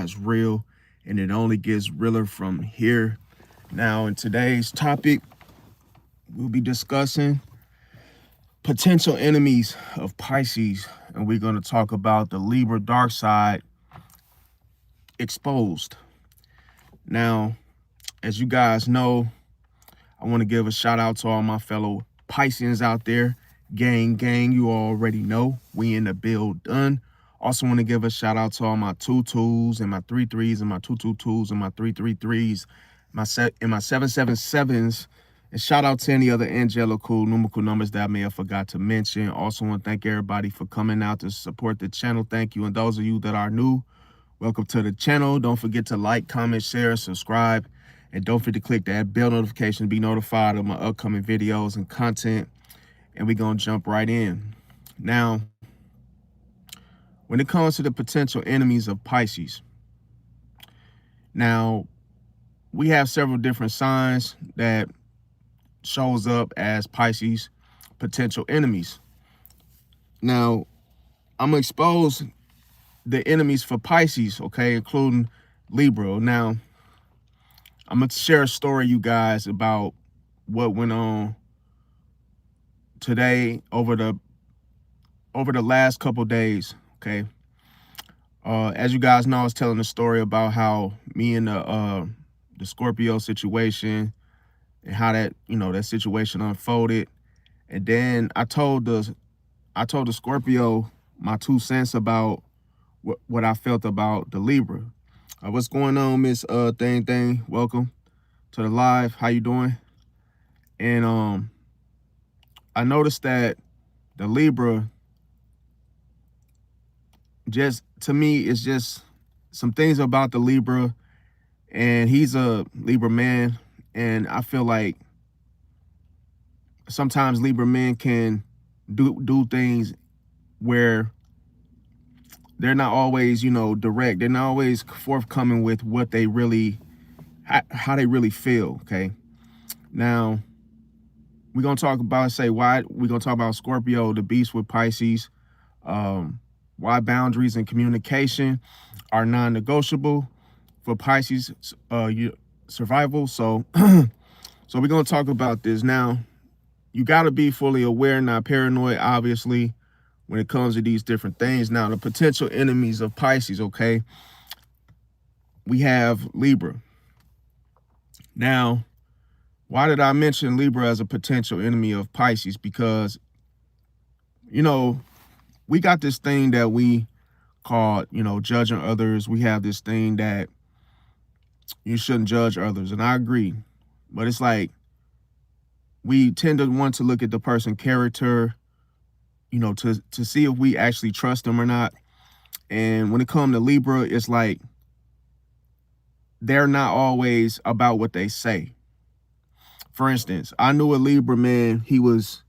is real, and it only gets realer from here. Now, in today's topic, we'll be discussing potential enemies of Pisces, and we're going to talk about the Libra dark side exposed. Now, as you guys know, I want to give a shout out to all my fellow Pisceans out there. Gang, you already know we in the build done. Also want to give a shout out to all my 2-2s and my 3-3s and my 2-2-2s and my 3-3-3s, my 7-7-7s. And shout out to any other angelical numerical numbers that I may have forgot to mention. Also want to thank everybody for coming out to support the channel. Thank you. And those of you that are new, welcome to the channel. Don't forget to like, comment, share, subscribe. And don't forget to click that bell notification to be notified of my upcoming videos and content. And we're going to jump right in. Now, when it comes to the potential enemies of Pisces, now, we have several different signs that shows up as Pisces potential enemies. Now, I'm going to expose the enemies for Pisces, okay, including Libra. Now, I'm going to share a story, you guys, about what went on today over the last couple days, okay? As you guys know, I was telling a story about how me and the Scorpio situation and how that, that situation unfolded. And then I told the Scorpio my 2 cents about what I felt about the Libra. What's going on, Miss Thing? Welcome to the live. How you doing? And I noticed that the Libra, just to me, it's just some things about the Libra, and he's a Libra man, and I feel like sometimes Libra men can do things where they're not always, direct. They're not always forthcoming with what they really, how they really feel, okay? Now, we're going to talk about, we're going to talk about Scorpio, the beast with Pisces, why boundaries and communication are non-negotiable for Pisces survival. So, so we're going to talk about this. Now, you got to be fully aware, not paranoid, obviously, when it comes to these different things. Now, the potential enemies of Pisces, okay? We have Libra. Now, why did I mention Libra as a potential enemy of Pisces? Because, we got this thing that we call, judging others. We have this thing that you shouldn't judge others. And I agree. But it's like we tend to want to look at the person's character, to see if we actually trust them or not. And when it comes to Libra, it's like they're not always about what they say. For instance, I knew a Libra man. He was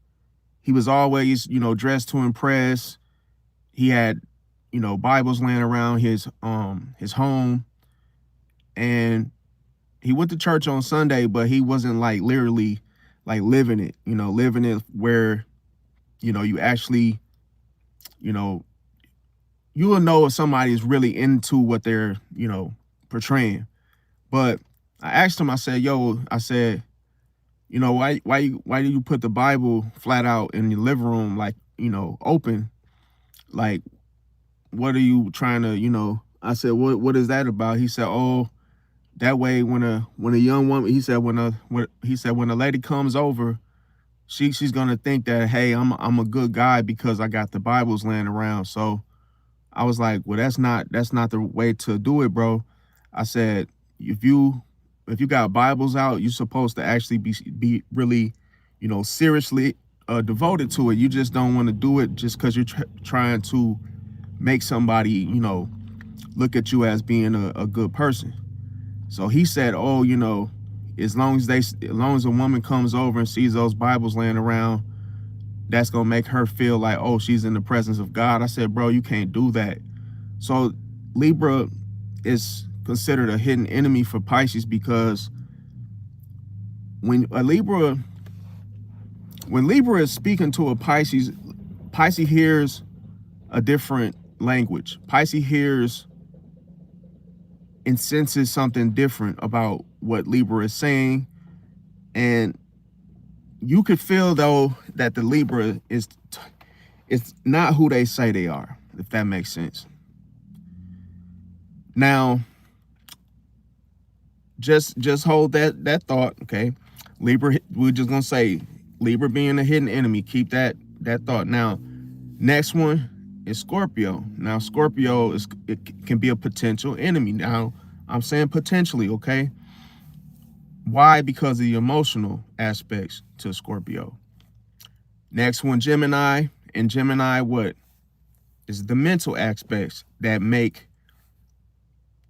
always, dressed to impress. He had, Bibles laying around his home, and he went to church on Sunday, but he wasn't like literally like living it, living it where, you actually, you will know if somebody is really into what they're, portraying. But I asked him, I said, why do you put the Bible flat out in your living room, like, open? Like, what are you trying to, I said, what is that about? He said, oh, that way when a young woman, he said, when a lady comes over, she's gonna think that, hey, I'm a good guy because I got the Bibles laying around. So I was like, well, that's not the way to do it, bro. I said, if you got Bibles out, you're supposed to actually be really, seriously devoted to it. You just don't want to do it just because you're trying to make somebody, look at you as being a good person. So he said, oh, as long as a woman comes over and sees those Bibles laying around, that's gonna make her feel like, oh, she's in the presence of God. I said, bro, you can't do that. So Libra is considered a hidden enemy for Pisces because when Libra is speaking to a Pisces hears a different language. Pisces hears and senses something different about what Libra is saying. And you could feel, though, that the Libra is not who they say they are, if that makes sense. Now, just hold that thought, okay? Libra, we're just gonna say Libra being a hidden enemy. Keep that thought. Now, next one is Scorpio. Now, Scorpio it can be a potential enemy. Now, I'm saying potentially, okay? Why? Because of the emotional aspects to Scorpio. Next one, Gemini. And Gemini, what is the mental aspects that make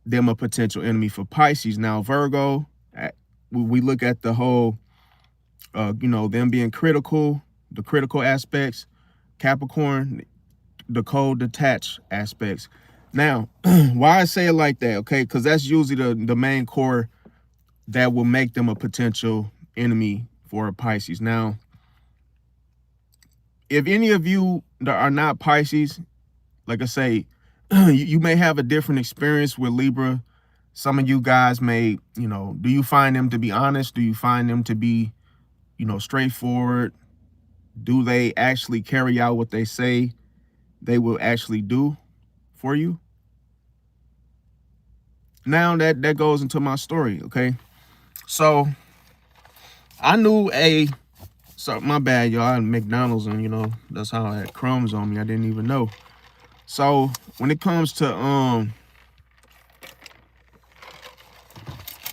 them a potential enemy for Pisces? Now, Virgo, we look at the whole, them being critical, the critical aspects. Capricorn, the cold, detached aspects. Now, why I say it like that, okay? Because that's usually the main core that will make them a potential enemy for a Pisces. Now, if any of you that are not Pisces, like I say, you may have a different experience with Libra. Some of you guys may, do you find them to be honest? Do you find them to be, straightforward? Do they actually carry out what they say they will actually do for you? Now that goes into my story, okay? So I knew my bad, y'all, I had McDonald's, and that's how I had crumbs on me. I didn't even know. So when it comes to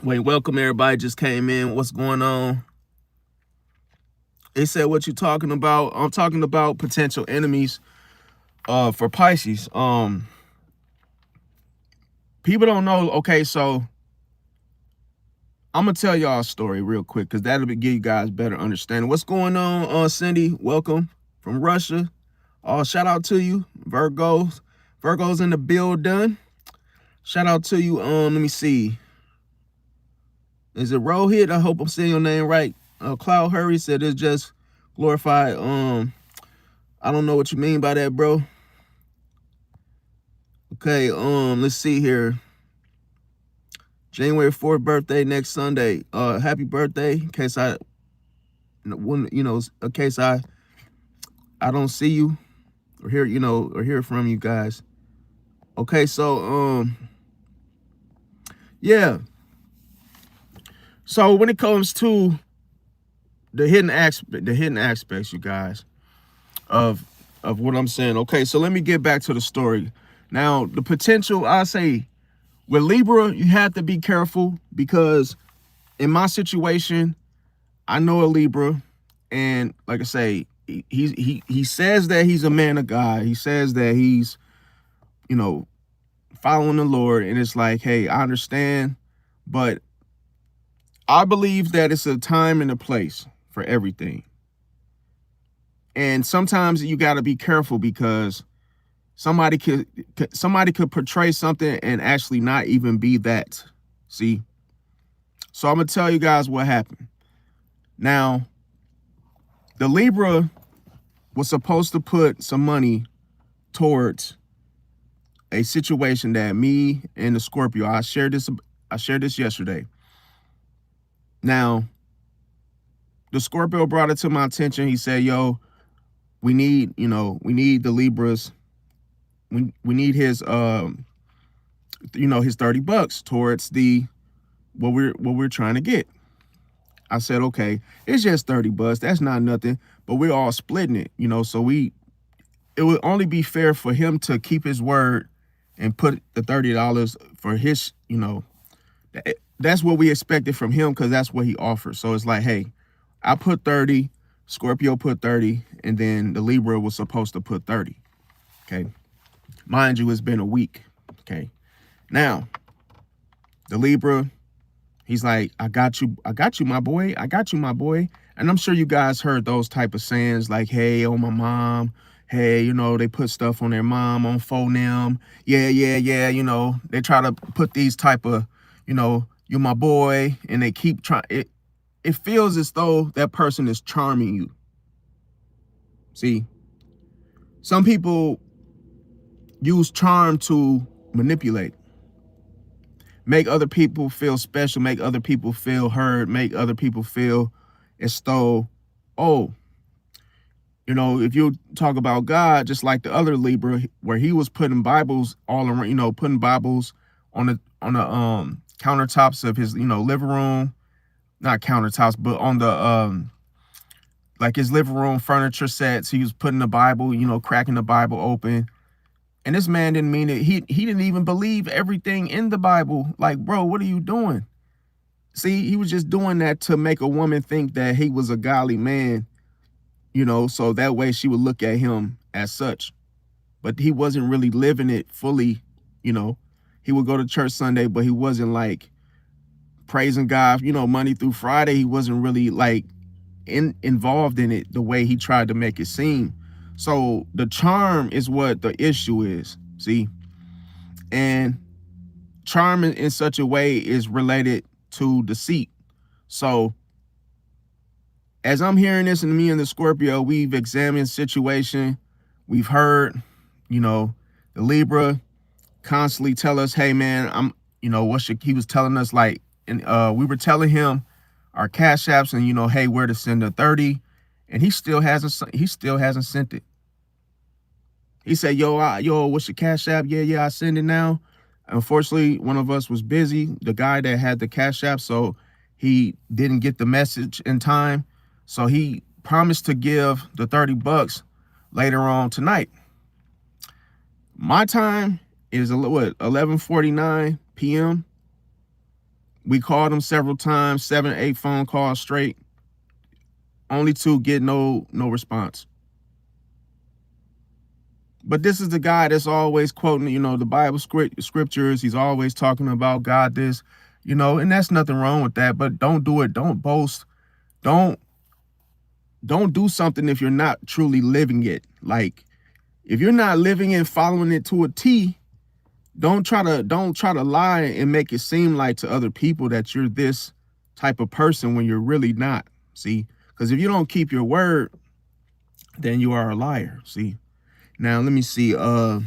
wait, welcome everybody just came in. What's going on? They said, what you talking about? I'm talking about potential enemies for Pisces. People don't know. Okay, so I'm gonna tell y'all a story real quick because that'll give you guys better understanding. What's going on, Cindy? Welcome from Russia. Shout out to you, Virgos in the building. Shout out to you. Let me see. Is it Rohit? I hope I'm saying your name right. Cloud Hurry said it's just glorified. I don't know what you mean by that, bro. Okay, let's see here. January 4th birthday next Sunday. Happy birthday. In case I don't see you or hear from you guys. Okay, so yeah. So when it comes to the hidden aspects, you guys, of what I'm saying. Okay, so let me get back to the story. Now, the potential, I say, with Libra, you have to be careful because in my situation, I know a Libra, and like I say, he says that he's a man of God. He says that he's, following the Lord, and it's like, hey, I understand, but I believe that it's a time and a place for everything. And sometimes you got to be careful because somebody could portray something and actually not even be that. See? So I'm going to tell you guys what happened. Now, the Libra was supposed to put some money towards a situation that me and the Scorpio, I shared this yesterday. Now, the Scorpio brought it to my attention. He said, yo, we need the Libras. We need his his $30 towards what we're trying to get. I said, okay, it's just $30. That's not nothing, but we're all splitting it, so it would only be fair for him to keep his word and put the $30 for his, that's what we expected from him because that's what he offers. So it's like, hey, I put 30, Scorpio put 30, and then the Libra was supposed to put 30. Okay. Mind you, it's been a week. Okay. Now, the Libra, he's like, I got you, my boy. I got you, my boy. And I'm sure you guys heard those type of sayings like, hey, oh, my mom. Hey, they put stuff on their mom on phone them. Yeah. They try to put these type of, you're my boy. And they keep trying. It feels as though that person is charming you. See, some people use charm to manipulate. make other people feel special, make other people feel heard, make other people feel as though, oh, you know, if you talk about God, just like the other Libra, where he was putting Bibles all around, you know, putting Bibles on the countertops of his, you know, living room, not countertops, but on the like his living room furniture sets. He was putting the Bible, you know, cracking the Bible open. And this man didn't mean it. He didn't even believe everything in the Bible. Like, bro, what are you doing? See, he was just doing that to make a woman think that he was a godly man, you know, so that way she would look at him as such. But he wasn't really living it fully, you know. He would go to church Sunday, but he wasn't like praising God, you know, Monday through Friday. He wasn't really like involved in it the way he tried to make it seem. So the charm is what the issue is, see? And charm in such a way is related to deceit. So as I'm hearing this, and me and the Scorpio, we've examined situation. We've heard, you know, the Libra constantly tell us, hey man, you know, he was telling us, like, and we were telling him our cash apps and, you know, hey, where to send the 30, and he still hasn't sent it. He said, yo, what's your cash app? Yeah, I send it now. Unfortunately, one of us was busy, the guy that had the cash app, so he didn't get the message in time. So he promised to give the 30 bucks later on tonight. My time is 11:49 p.m. We called him several times, 7, 8 phone calls straight, only to get no response. But this is the guy that's always quoting, you know, the Bible scriptures. He's always talking about God this, you know, and that's nothing wrong with that. But don't do it. Don't boast. Don't do something if you're not truly living it. Like, if you're not living and following it to a T, don't try to lie and make it seem like to other people that you're this type of person when you're really not. See, because if you don't keep your word, then you are a liar. See. Now, let me see. The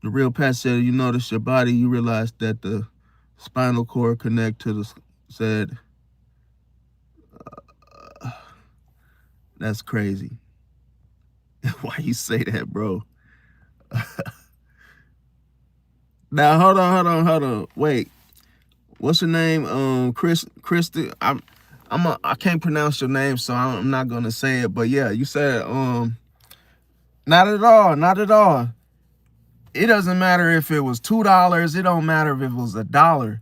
real Pat said, you notice your body, you realize that the spinal cord connect to the, said, that's crazy. Why you say that, bro? Now, hold on. Wait. What's your name? Christy. I can't pronounce your name, so I'm not gonna say it. But yeah, you said not at all. It doesn't matter if it was $2. It don't matter if it was $1.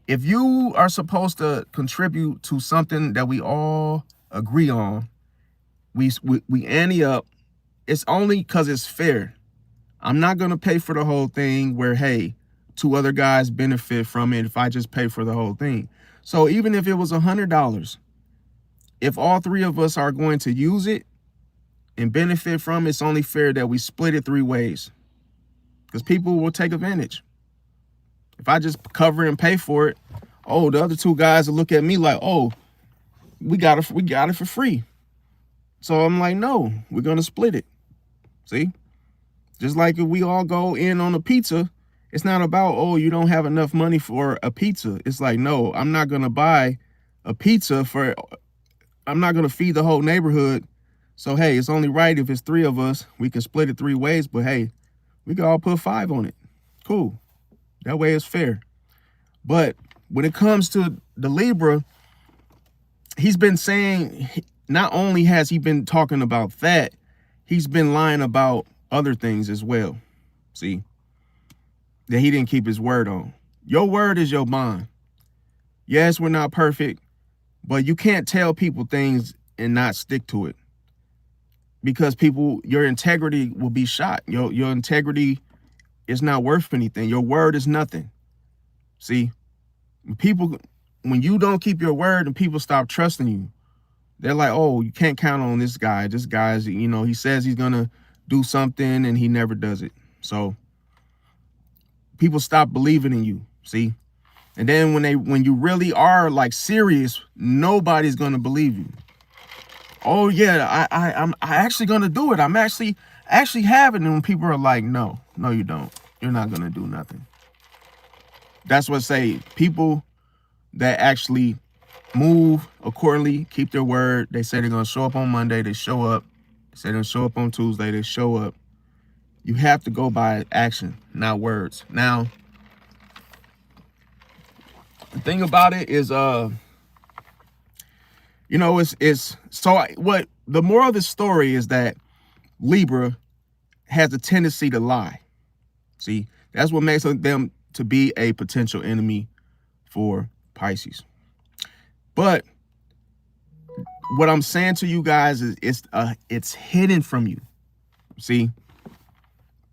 If you are supposed to contribute to something that we all agree on, we ante up. It's only because it's fair. I'm not gonna pay for the whole thing where, hey, 2 other guys benefit from it if I just pay for the whole thing. So even if it was $100, if all 3 of us are going to use it and benefit from it, it's only fair that we split it 3 ways, because people will take advantage. If I just cover and pay for it, oh, the other 2 guys will look at me like, oh, we got it for free. So I'm like, no, we're gonna split it. See, just like if we all go in on a pizza, it's not about, oh, you don't have enough money for a pizza. It's like, no, I'm not gonna buy a pizza I'm not gonna feed the whole neighborhood. So hey, it's only right if it's 3 of us, we can split it 3 ways. But hey, we can all put 5 on it. Cool. That way it's fair. But when it comes to the Libra, he's been saying, not only has he been talking about that, he's been lying about other things as well. See, that he didn't keep his word on. Your word is your bond. Yes, we're not perfect, but you can't tell people things and not stick to it, because your integrity will be shot. Your integrity is not worth anything. Your word is nothing. See, when you don't keep your word and people stop trusting you, they're like, oh, you can't count on this guy. This guy's, you know, he says he's gonna do something and he never does it. So people stop believing in you. See, and then when you really are like serious, nobody's gonna believe you. Oh yeah, I'm actually gonna do it. I'm actually have it. And when people are like, no, you don't. you're not gonna do nothing. That's what say people that actually move accordingly, keep their word. They say they're gonna show up on Monday, they show up. They say they're gonna show up on Tuesday, they show up. You have to go by action, not words. Now, the thing about it is, you know, it's so what the moral of the story is that Libra has a tendency to lie. See, that's what makes them to be a potential enemy for Pisces. But what I'm saying to you guys is it's hidden from you. See,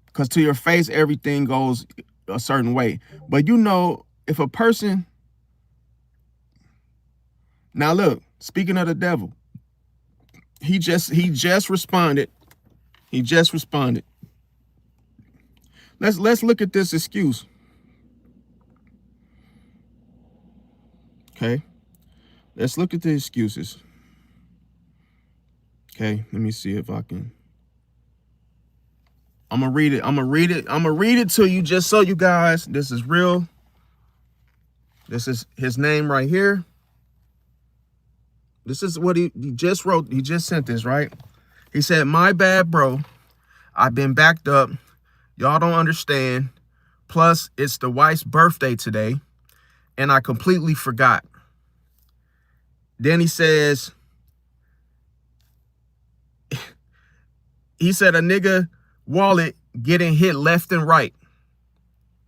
because to your face, everything goes a certain way. But you know, if a person, now look, speaking of the devil, he just responded. He just responded. Let's look at this excuse. Okay. Let's look at the excuses. Okay, let me see if I can. I'm gonna read it. I'm gonna read it to you just so you guys, this is real. This is his name right here. This is what he just wrote. He just sent this, right? He said, "My bad, bro. I've been backed up. Y'all don't understand. Plus, it's the wife's birthday today, and I completely forgot." Then he says, he said, "A nigga wallet getting hit left and right.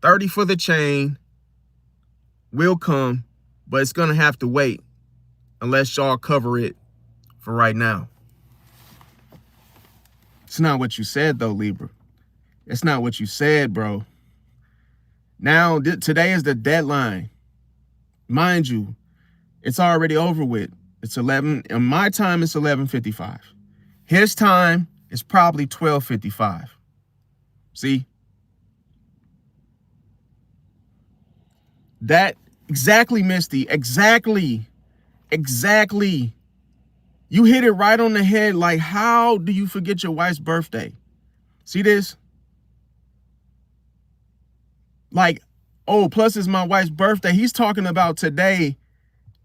30 for the chain will come, but it's gonna have to wait unless y'all cover it for right now." It's not what you said though, Libra. It's not what you said, bro. Now, today is the deadline. Mind you, it's already over with. It's 11, in my time, it's 11:55. His time is probably 12:55. See? That, exactly, Misty, exactly. You hit it right on the head. Like, how do you forget your wife's birthday? See this? Like, oh, plus it's my wife's birthday. He's talking about today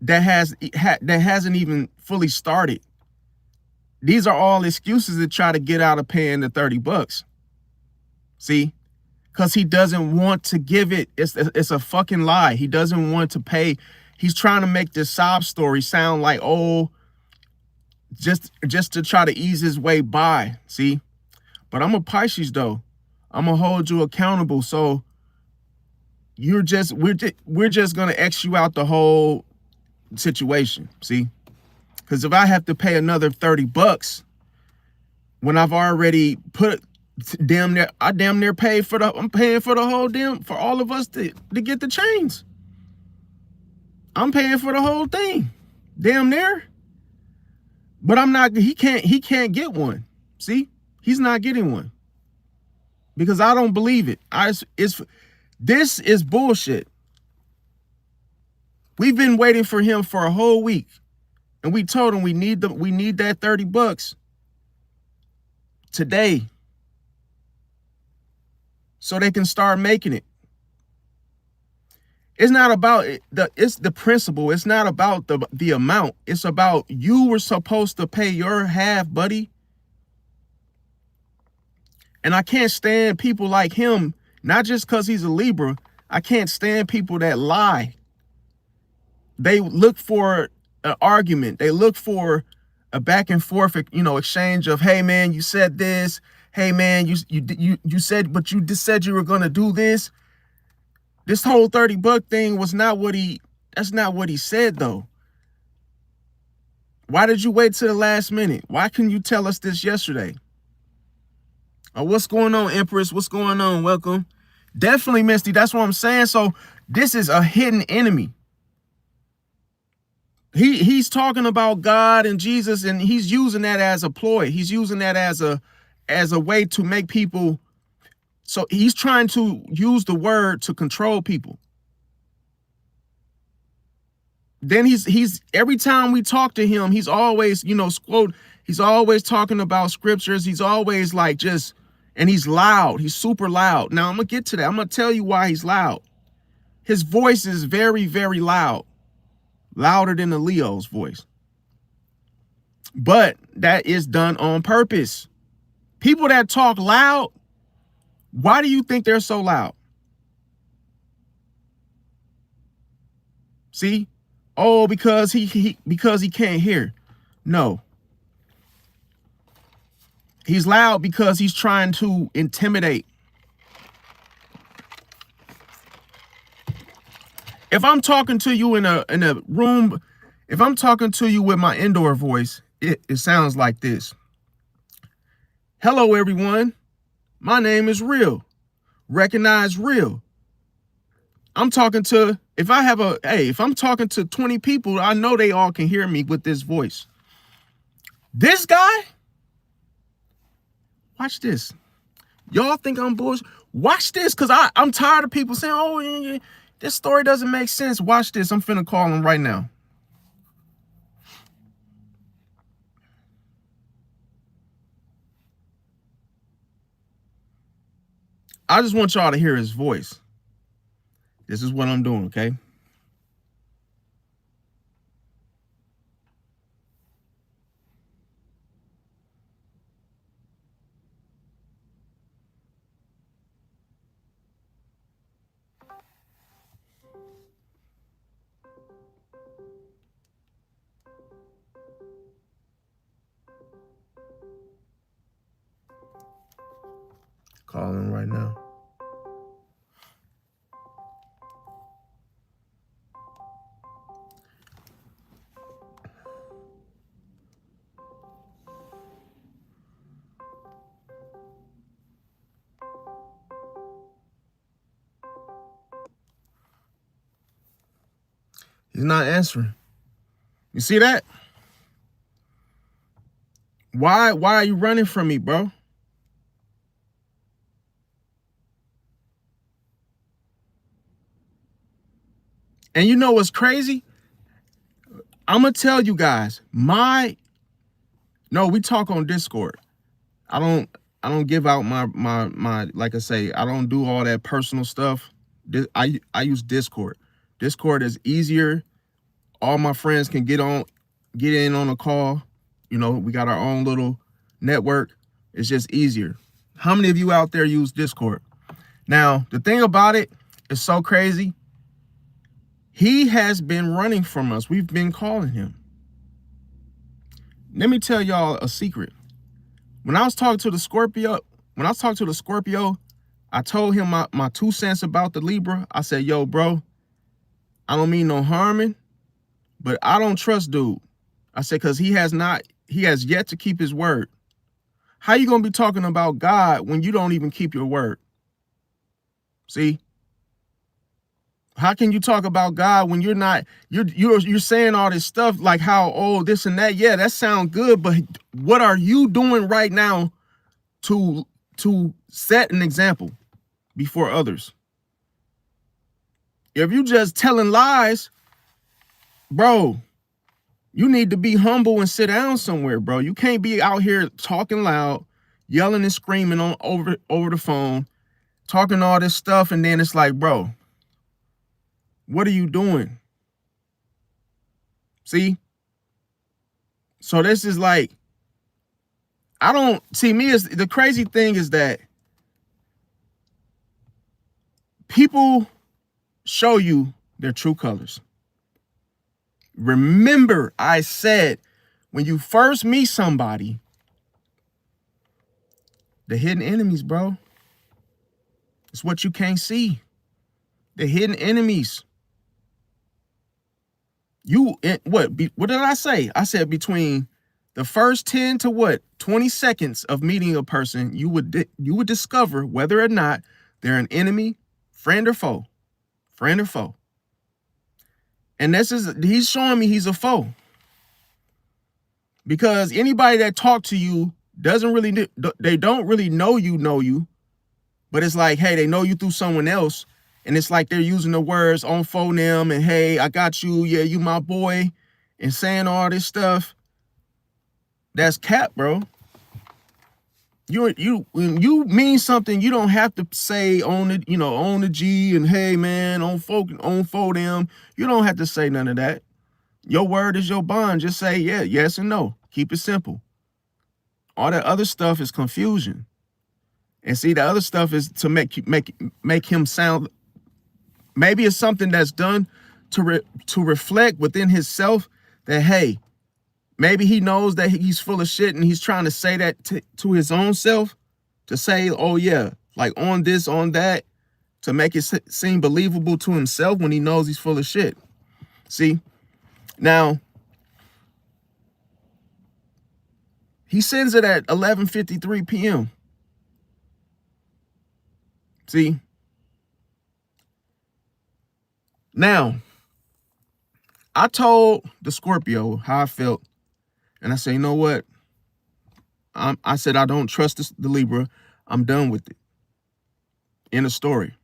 that hasn't even fully started. These are all excuses to try to get out of paying the $30. See? Because he doesn't want to give it. It's a fucking lie. He doesn't want to pay. He's trying to make this sob story sound like, oh, just to try to ease his way by. See? But I'm a Pisces though. I'm gonna hold you accountable. So we're just gonna X you out the whole situation. See? Because if I have to pay another $30 when I've already put I damn near paid for I'm paying for the whole for all of us to get the chains. I'm paying for the whole thing. Damn near. But I'm not, he can't get one. See? He's not getting one. Because I don't believe it. This is bullshit. We've been waiting for him for a whole week. And we told him we need that $30 today. So they can start making it. It's not about it's the principle. It's not about the amount. It's about you were supposed to pay your half, buddy. And I can't stand people like him, not just because he's a Libra. I can't stand people that lie. They look for an argument. They look for a back and forth, exchange of, hey man, you said this. Hey man, you said, but you just said you were gonna do this. This whole $30 thing was that's not what he said though. Why did you wait till the last minute? Why couldn't you tell us this yesterday? Oh, what's going on, Empress? What's going on? Welcome. Definitely, Misty. That's what I'm saying. So this is a hidden enemy. He's talking about God and Jesus, and he's using that as a ploy. He's using that as a way to make people. So he's trying to use the word to control people. Then he's every time we talk to him, he's always, he's always talking about scriptures. He's always like just And he's loud. He's super loud. Now, I'm going to get to that. I'm going to tell you why he's loud. His voice is very, very loud. Louder than the Leo's voice. But that is done on purpose. People that talk loud, why do you think they're so loud? See? Oh, because he can't hear. No. He's loud because he's trying to intimidate. If I'm talking to you in a room, if I'm talking to you with my indoor voice, it sounds like this. Hello, everyone. My name is Real. Recognize Real. I'm talking to, if I'm talking to 20 people, I know they all can hear me with this voice. This guy, watch this. Y'all think I'm bullshit? Watch this, because I'm tired of people saying, oh, this story doesn't make sense. Watch this. I'm finna call him right now. I just want y'all to hear his voice. This is what I'm doing, okay? Calling right now. He's not answering. You see that? Why are you running from me, bro? And you know what's crazy? I'm gonna tell you guys, we talk on Discord. I don't give out my like I say, I don't do all that personal stuff. I use Discord. Discord is easier. All my friends can get in on a call. You know, we got our own little network. It's just easier. How many of you out there use Discord? Now, the thing about it is so crazy. He has been running from us. We've been calling him. Let me tell y'all a secret. When I was talking to the Scorpio, I told him my 2 cents about the Libra. I said, yo, bro, I don't mean no harming, but I don't trust dude. I said, because he has yet to keep his word. How you going to be talking about God when you don't even keep your word? See? How can you talk about God when you're saying all this stuff like how, oh, this and that? Yeah, that sounds good. But what are you doing right now to set an example before others? If you just telling lies, bro, you need to be humble and sit down somewhere, bro. You can't be out here talking loud, yelling and screaming over the phone, talking all this stuff. And then it's like, bro, what are you doing? See? So this is like, the crazy thing is that people show you their true colors. Remember, I said, when you first meet somebody, the hidden enemies, bro, it's what you can't see. The hidden enemies. What did I say? I said between the first 10 to 20 seconds of meeting a person, you would discover whether or not they're an enemy, friend or foe. And he's showing me he's a foe. Because anybody that talks to you don't really know you, but it's like, hey, they know you through someone else. And it's like they're using the words on phoneme and, hey, I got you. Yeah, you my boy. And saying all this stuff. That's cap, bro. When you mean something, you don't have to say on it, on the G and hey man, on for them. You don't have to say none of that. Your word is your bond. Just say yeah, yes and no. Keep it simple. All that other stuff is confusion. And see, the other stuff is to make him sound. Maybe it's something that's done to reflect within himself that hey, maybe he knows that he's full of shit and he's trying to say that to his own self, to say, oh yeah, like on this, on that, to make it seem believable to himself when he knows he's full of shit. See, now he sends it at 11:53 p.m. See, now I told the Scorpio how I felt, and I say, you know what? I said I don't trust the Libra. I'm done with it. In a story.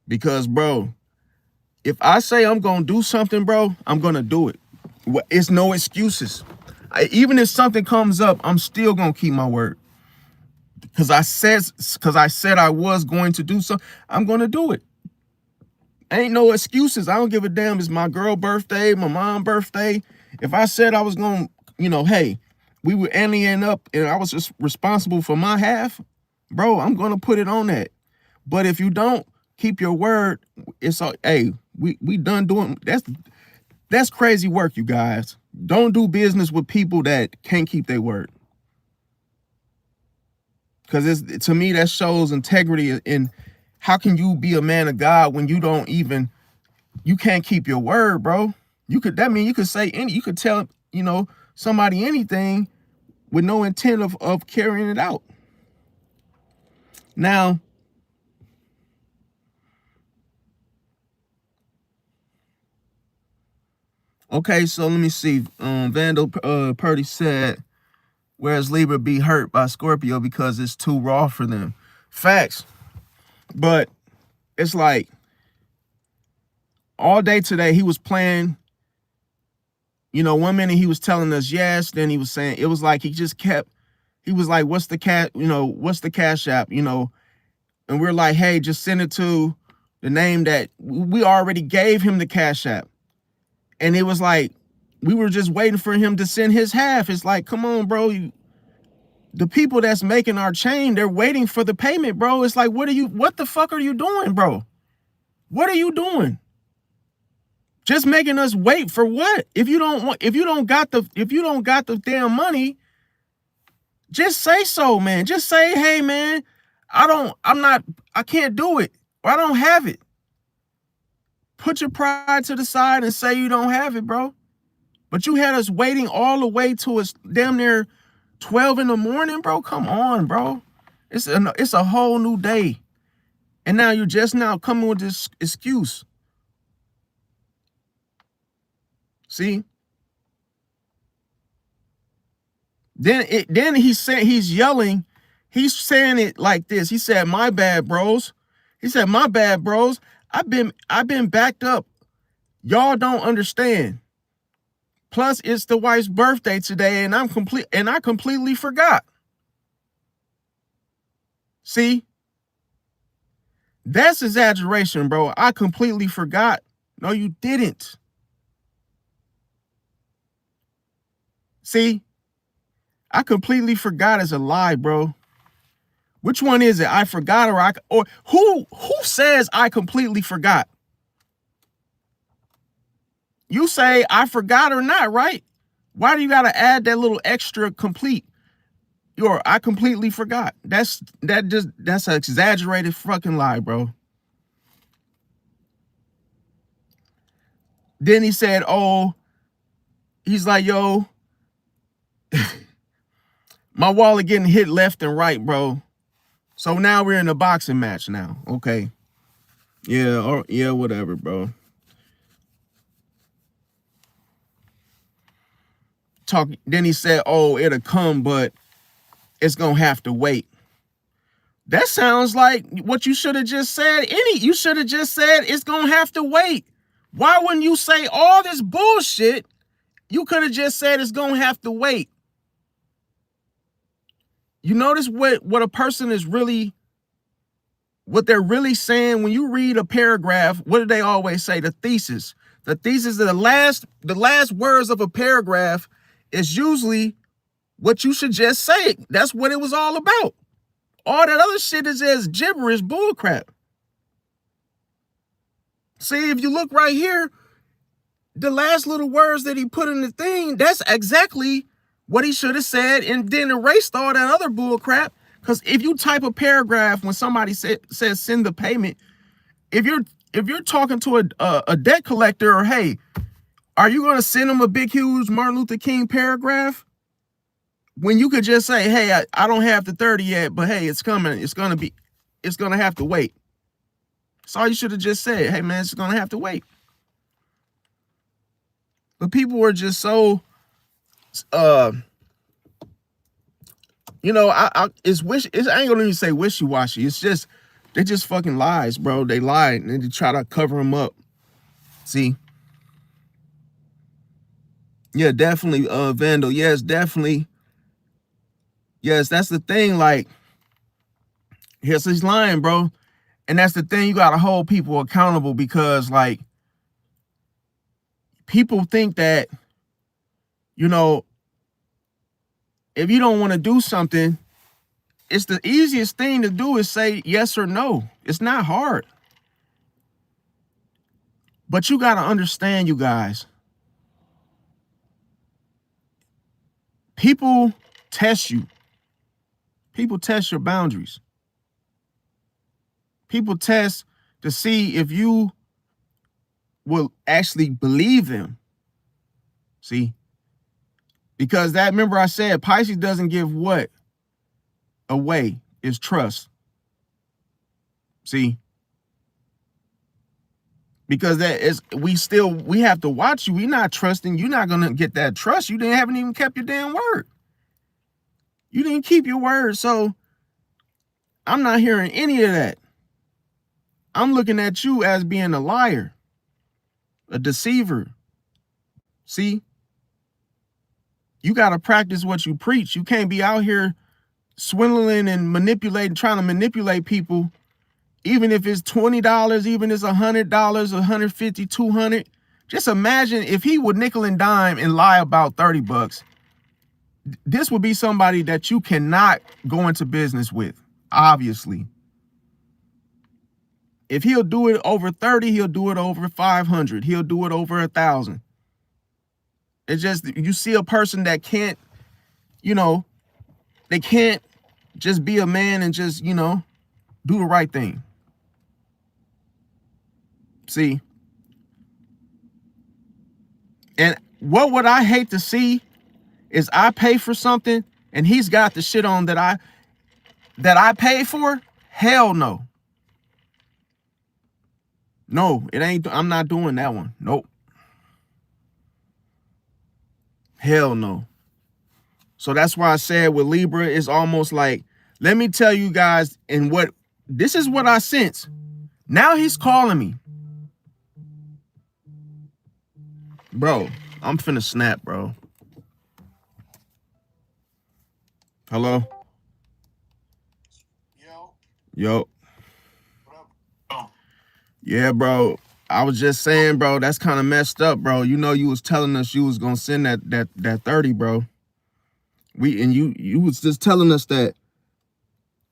Because, bro, if I say I'm gonna do something, bro, I'm gonna do it. It's no excuses. Even if something comes up, I'm still gonna keep my word. Because I said I was going to do something, I'm gonna do it. Ain't no excuses. I don't give a damn. It's my girl birthday, my mom birthday. If I said I was gonna, hey, we would end up and I was just responsible for my half, bro, I'm gonna put it on that. But if you don't keep your word, it's hey, we done doing that's crazy work, you guys. Don't do business with people that can't keep their word. Because to me, that shows integrity in how can you be a man of God when you can't keep your word, bro. You could say you could tell, somebody anything with no intent of carrying it out. Now, okay, so let me see. Vandal Purdy said, whereas Libra be hurt by Scorpio because it's too raw for them. Facts. But it's like all day today he was playing, 1 minute he was telling us yes, then he was saying, it was like he was like, what's the cash app, and we're like, hey, just send it to the name that we already gave him the cash app. And it was like, we were just waiting for him to send his half. It's like, come on, bro. The people that's making our chain, they're waiting for the payment, bro. It's like, what the fuck are you doing, bro? What are you doing? Just making us wait for what? If you don't got the damn money, just say so, man. Just say, hey, man, I can't do it, or I don't have it. Put your pride to the side and say you don't have it, bro. But you had us waiting all the way to us damn near 12 in the morning, bro. Come on, bro. It's a whole new day. And now you're just now coming with this excuse. See? Then he's yelling. He's saying it like this. He said, my bad, bros. He said, my bad, bros. I've been backed up. Y'all don't understand. Plus, it's the wife's birthday today, and I completely forgot. See? That's exaggeration, bro. I completely forgot. No, you didn't. See? I completely forgot is a lie, bro. Which one is it? I forgot or who says I completely forgot? You say I forgot or not, right? Why do you got to add that little extra complete? I completely forgot. That's an exaggerated fucking lie, bro. Then he said, oh, he's like, yo, my wallet getting hit left and right, bro. So now we're in a boxing match now. Okay. Yeah, whatever, bro. Then he said, oh, it'll come, but it's gonna have to wait. That sounds like what you should have just said. You should have just said it's gonna have to wait. Why wouldn't you say all this bullshit? You could have just said it's gonna have to wait. You notice what a person is really, what they're really saying. When you read a paragraph, what do they always say? The thesis. The thesis of the last words of a paragraph is usually what you should just say. That's what it was all about. All that other shit is just gibberish bullcrap. See, if you look right here, the last little words that he put in the thing, that's exactly what he should have said, and then erased all that other bullcrap. Because if you type a paragraph when somebody says send the payment, if you're talking to a debt collector, or hey, are you going to send them a big huge Martin Luther King paragraph when you could just say, hey, I don't have the 30 yet, but hey, it's coming. It's going to have to wait. That's all you should have just said. Hey man, it's going to have to wait. But people were just so you know, I ain't gonna even say wishy-washy. It's just, they just fucking lies, bro. They lie and they try to cover them up. See? Yeah, definitely, Vandal. Yes, definitely. Yes, that's the thing. Like, here's he's lying, bro. And that's the thing. You gotta hold people accountable, because like, people think that, you know, if you don't want to do something, it's the easiest thing to do is say yes or no. It's not hard. But you got to understand, you guys, people test you. People test your boundaries. People test to see if you will actually believe them. See? Because that, remember I said, Pisces doesn't give what away, is trust. See? Because that is, we have to watch you. We're not trusting. You're not going to get that trust. You haven't even kept your damn word. You didn't keep your word. So I'm not hearing any of that. I'm looking at you as being a liar, a deceiver. See? You got to practice what you preach. You can't be out here swindling and manipulating, trying to manipulate people, even if it's $20, even if it's $100, $150, $200. Just imagine if he would nickel and dime and lie about 30 bucks. This would be somebody that you cannot go into business with, obviously. If he'll do it over 30, he'll do it over 500. He'll do it over 1,000. It's just, you see a person that can't, you know, they can't just be a man and just, you know, do the right thing. See? And what would I hate to see is I pay for something and he's got the shit on that I paid for? Hell no. No, it ain't. I'm not doing that one. Nope. Hell no. So that's why I said with Libra, it's almost like, let me tell you guys, and what, this is what I sense. Now he's calling me. Bro, I'm finna snap, bro. Hello? Yo. Yeah, bro. I was just saying, bro, that's kind of messed up, bro. You know, you was telling us you was gonna send that 30, bro. You was just telling us that.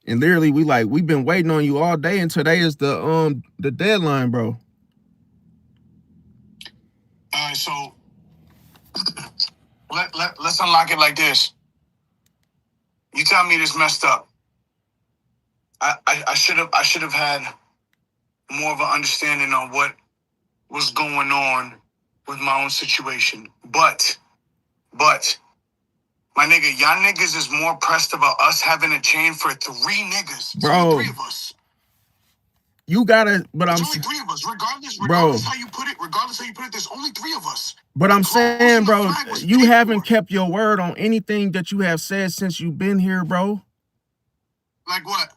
And literally we've been waiting on you all day, and today is the deadline, bro. All right, so let's unlock it like this. You tell me this messed up. I should have had more of an understanding on what was going on with my own situation. But my nigga, y'all niggas is more pressed about us having a chain for 3 niggas. Bro. It's only 3 of us. You gotta, but it's only 3 of us. Regardless how you put it, there's only 3 of us. But I'm saying, bro, you haven't kept your word on anything that you have said since you've been here, bro. Like what?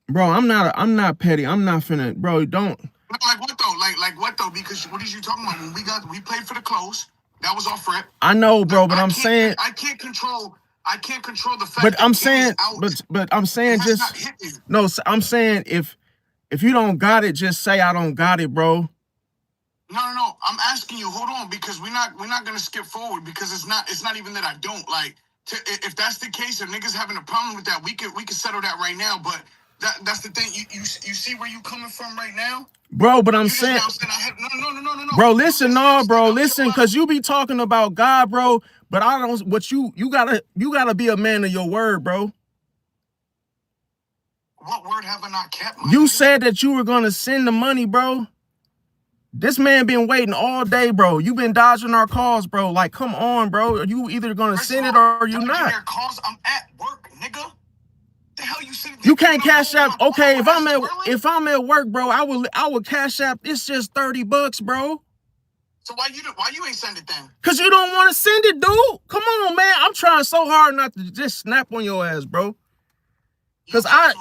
Bro, I'm not petty. I'm not finna, bro, don't. Like what though? Like what though? Because what is you talking about? When we played for the close, that was our friend. I know, bro, but I'm saying I can't control I can't control the fact But that I'm King is saying, out. but I'm saying It has just not hit me. no. I'm saying if you don't got it, just say I don't got it, bro. No. I'm asking you. Hold on, because we're not gonna skip forward, because it's not even that I don't like. If that's the case, if niggas having a problem with that, we could settle that right now. But that's the thing. You see where you coming from right now, bro. But I'm you just saying, now said I had no. bro, You listen, just now no, said bro, I'm listen, because you be talking about God, bro. But I don't. What you gotta be a man of your word, bro. What word have I not kept? You said that you were gonna send the money, bro. This man been waiting all day, bro. You been dodging our calls, bro. Like, come on, bro. Are you either gonna send it or you not? Their calls. I'm at work, nigga. The hell you sitting? You can't cash app. Okay, if I'm at work, bro, I would cash app. It's just $30, bro. So why you ain't send it then? Cause you don't want to send it, dude. Come on, man. I'm trying so hard not to just snap on your ass, bro. Cause I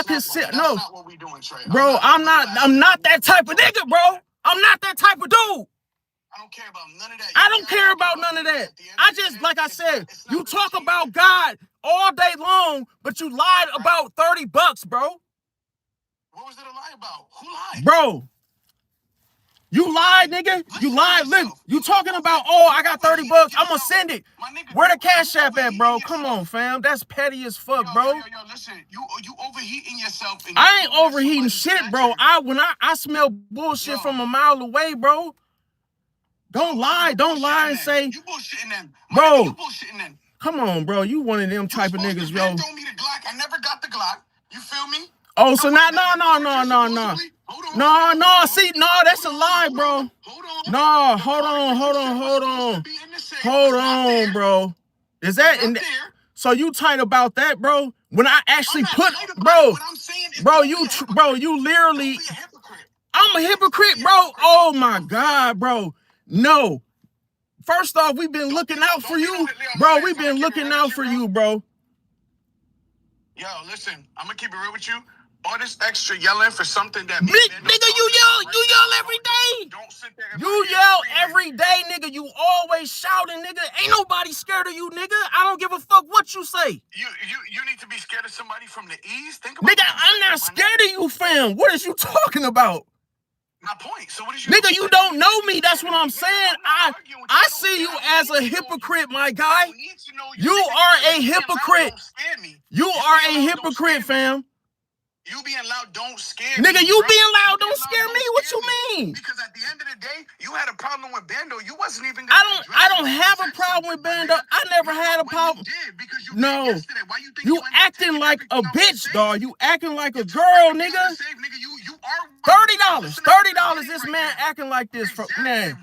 can sit. No, not what we doing, Trey. Bro, I'm not that type of nigga, bro. I'm not that type of dude. I don't care about none of that. I don't care about none of that. I just, like I said, you talk about God all day long, but you lied about $30, bro. What was there to lie about? Who lied? Bro, you lied, nigga. You lied. Look, you talking about, oh, I got $30. I'm gonna send it. Where the cash app at, bro? Come on, fam. That's petty as fuck, bro. Yo, listen, you overheating yourself. I ain't overheating shit, bro. I smell bullshit from a mile away, bro. Don't lie and say, you bullshitting them, bro. You bullshitting them. Come on, bro. You one of them type of niggas, yo. You told me the Glock. I never got the Glock. You feel me? Oh, so now, no. See, no, that's a lie, bro. No, hold on, bro. Is that in? So you tight about that, bro? When I actually put, bro, you literally. I'm a hypocrite, bro. Oh my God, bro. No. First off, we've been looking out for you, bro. We've been looking out for you, bro. Yo, listen, I'm gonna keep it real with you. All this extra yelling for something that nigga, you yell every day. Don't sit there. You yell every day, nigga. You always shouting, nigga. Ain't nobody scared of you, nigga. I don't give a fuck what you say. You need to be scared of somebody from the east. Think about nigga, I'm not scared of you, fam. What is you talking about? My point. So what is you? Nigga, you don't know me. That's what I'm saying. I see you as a hypocrite, my guy. You are a hypocrite. You are a hypocrite, fam. You being loud don't scare me. Nigga, you bro. being loud don't scare me. What you mean? Because at the end of the day, you had a problem with Bando. You wasn't even I don't have a problem with Bando. I never had a problem. No. You acting like a bitch, dog. You acting like a girl, nigga. $30. This man acting like this, man.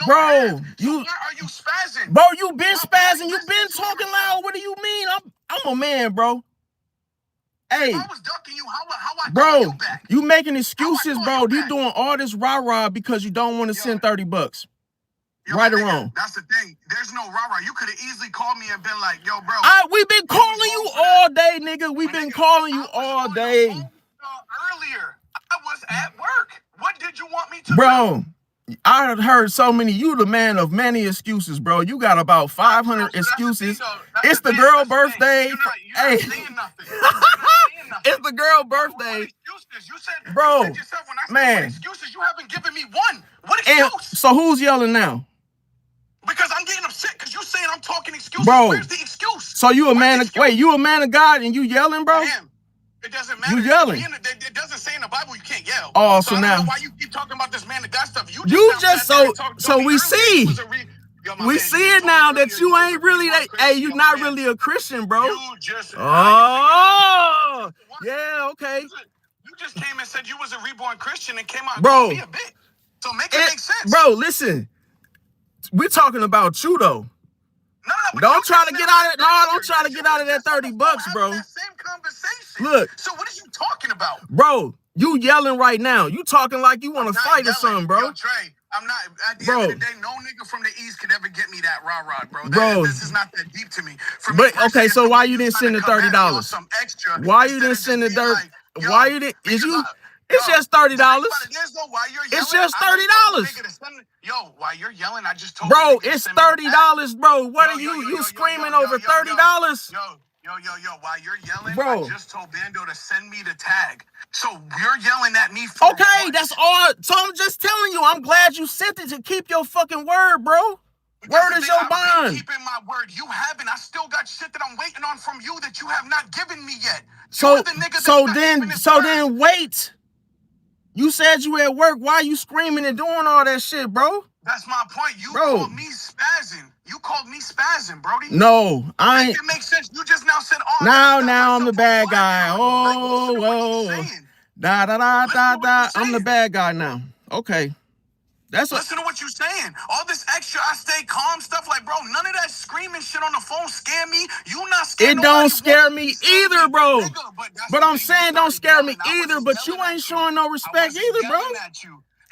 Bro, you spazzing. Bro, you been spazzing. You been talking loud. What do you mean? I'm a man, bro. Hey, if I was ducking you, how I bro, you back? You making excuses, bro. You doing all this rah-rah because you don't want to send $30. Right or wrong? That's the thing. There's no rah-rah. You could have easily called me and been like, yo, bro. We've been calling you all day, nigga. We've been calling you all day. Earlier, I was at work. What did you want me to do? I heard so many. You the man of many excuses, bro. You got about 500 excuses. It's the girl birthday. Hey, it's the girl birthday. Bro, man. Excuses, you haven't given me one. What excuse? So who's yelling now? Because I'm getting upset because you saying I'm talking excuses. Bro, where's the excuse? So you a man of you a man of God and you yelling, bro? I am. It doesn't matter. You yelling. It doesn't say in the Bible you can't yell. Oh, so now I don't know why you keep talking about this man of God stuff. You just so we see. We see it now that you ain't really that. Hey, you're not really a Christian, bro. Oh, yeah, okay. You just came and said you was a reborn Christian and came out bro. And be a bit. So make it make sense, bro. Listen, we're talking about you though. No, don't try to get out of it. No, don't try to get out of that $30, bro. That same conversation. Look. So what are you talking about, bro? You yelling right now. You talking like you want to fight or something, bro. Yo, Trey, I'm not. At the end of the day, no nigga from the East could ever get me that bro. This is not that deep to me. Okay, so why you didn't send the $30? Some extra. Why you didn't send the dirt? Why you didn't? It's just $30. It's just $30. Yo, while you're yelling, I just told bro. It's $30, bro. What are you screaming over $30? Yo, while you're yelling, bro, I just told Bando to send me the tag. So you're yelling at me for okay, what? That's all. So I'm just telling you, I'm glad you sent it to keep your fucking word, bro. Word is your bond. I've been keeping my word. You haven't. I still got shit that I'm waiting on from you that you have not given me yet. So then wait. You said you at work. Why you screaming and doing all that shit, bro? That's my point. You called me spazzing. You called me spazzing, Brody. No, I ain't. Make it make sense. You just now said, oh, now I'm the bad guy. Oh. I'm the bad guy now. Okay. Listen to what you're saying. All this extra, I stay calm stuff. Like, bro, none of that screaming shit on the phone scare me. You not scared. It don't scare me either, bro. But I'm saying don't scare me either. But you ain't showing no respect either, bro.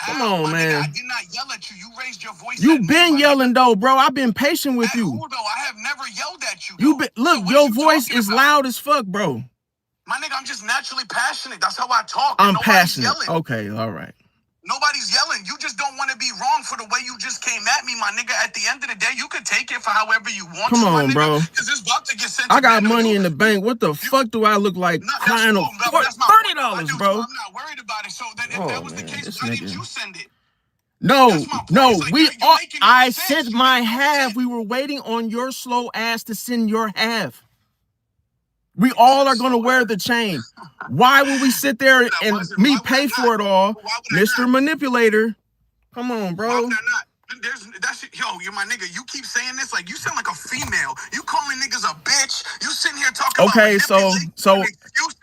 Come on, man. I did not yell at you. You raised your voice. You've been yelling though, bro. I've been patient with you. I have never yelled at you. Look, your voice is loud as fuck, bro. My nigga, I'm just naturally passionate. That's how I talk. I'm passionate. Okay, all right. Nobody's yelling. You just don't want to be wrong for the way you just came at me, my nigga. At the end of the day, you could take it for however you want. Come on, bro. Because it's about to get sent. I got money in the bank. What the fuck do I look like crying over $30, bro? I'm not worried about it. So then if that was the case, why didn't you send it? No, I sent my half. We were waiting on your slow ass to send your half. We all are going to wear the chain. Why would we sit there and me pay for it all? Mr. Manipulator. Come on, bro. Why would I not? You're my nigga. You keep saying this like you sound like a female. You calling niggas a bitch. You sitting here talking about so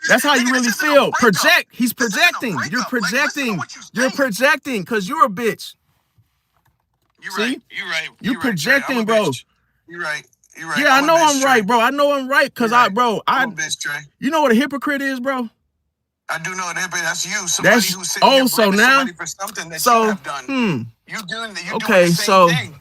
that's how you really feel. Project. He's projecting. You're projecting. You're projecting because you're a bitch. You're right. You're projecting, bro. You're right. Yeah, I know I'm right, bro. I know I'm right because I'm a bitch, Trey. You know what a hypocrite is, bro? I do know what a hypocrite. That's you. Somebody who's sitting here somebody for something that you have done. You doing the same thing.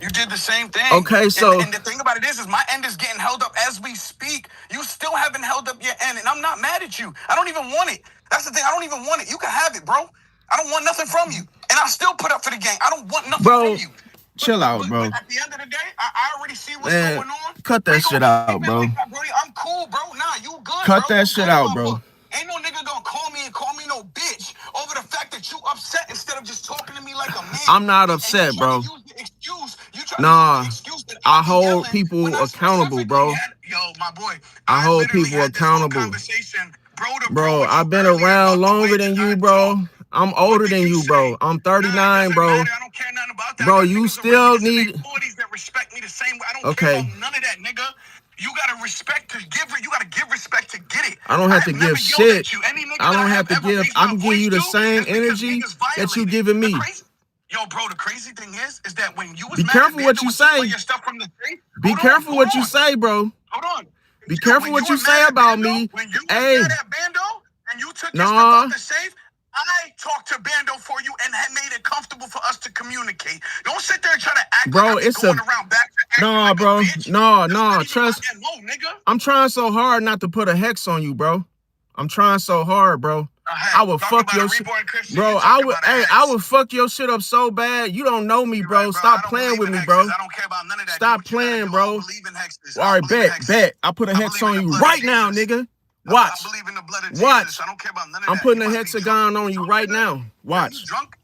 You did the same thing. Okay, so and the thing about it is my end is getting held up as we speak. You still haven't held up your end, and I'm not mad at you. I don't even want it. That's the thing. I don't even want it. You can have it, bro. I don't want nothing from you, and I still put up for the gang. I don't want nothing from you. Chill out, bro. At the end of the day, I already see what's going on. Cut that shit out, bro. I'm cool, bro. Nah, you good, Cut that shit out, bro. Ain't no nigga gonna call me no bitch over the fact that you upset instead of just talking to me like a man. I'm not upset, bro. Nah, I hold people accountable, bro. Yo, my boy. I hold people accountable. Bro, I've been around longer than you, bro. I'm older than you, bro. I'm 39, bro. I don't care nothing about that. Bro, you still need. That respect me the same way. I don't care about none of that, nigga. You gotta respect to give it. You gotta give respect to get it. I don't have to give shit. I don't have to give. I can give you the same energy that you giving me. Yo, bro, the crazy thing is that when you was be careful what you say. Be careful what you say, bro. Hold on. Be careful what you say about me. When you was mad at Bando and you took your stuff out the safe, I talked to Bando for you and had made it comfortable for us to communicate. Don't sit there and try to act bro, like it's going around back to no, bro. No, trust. I'm trying so hard not to put a hex on you, bro. I'm trying so hard, bro. I would fuck your shit, bro. I would fuck your shit up so bad. You don't know me, bro. Stop playing with me, bro. I don't care about none of that. Stop playing, bro. All right, bet. I put a hex on you right now, nigga. Watch. I believe in the blood of Watch. Jesus. I don't care about none of that. I'm putting a hexagon on you right now. Watch. Are you drunk?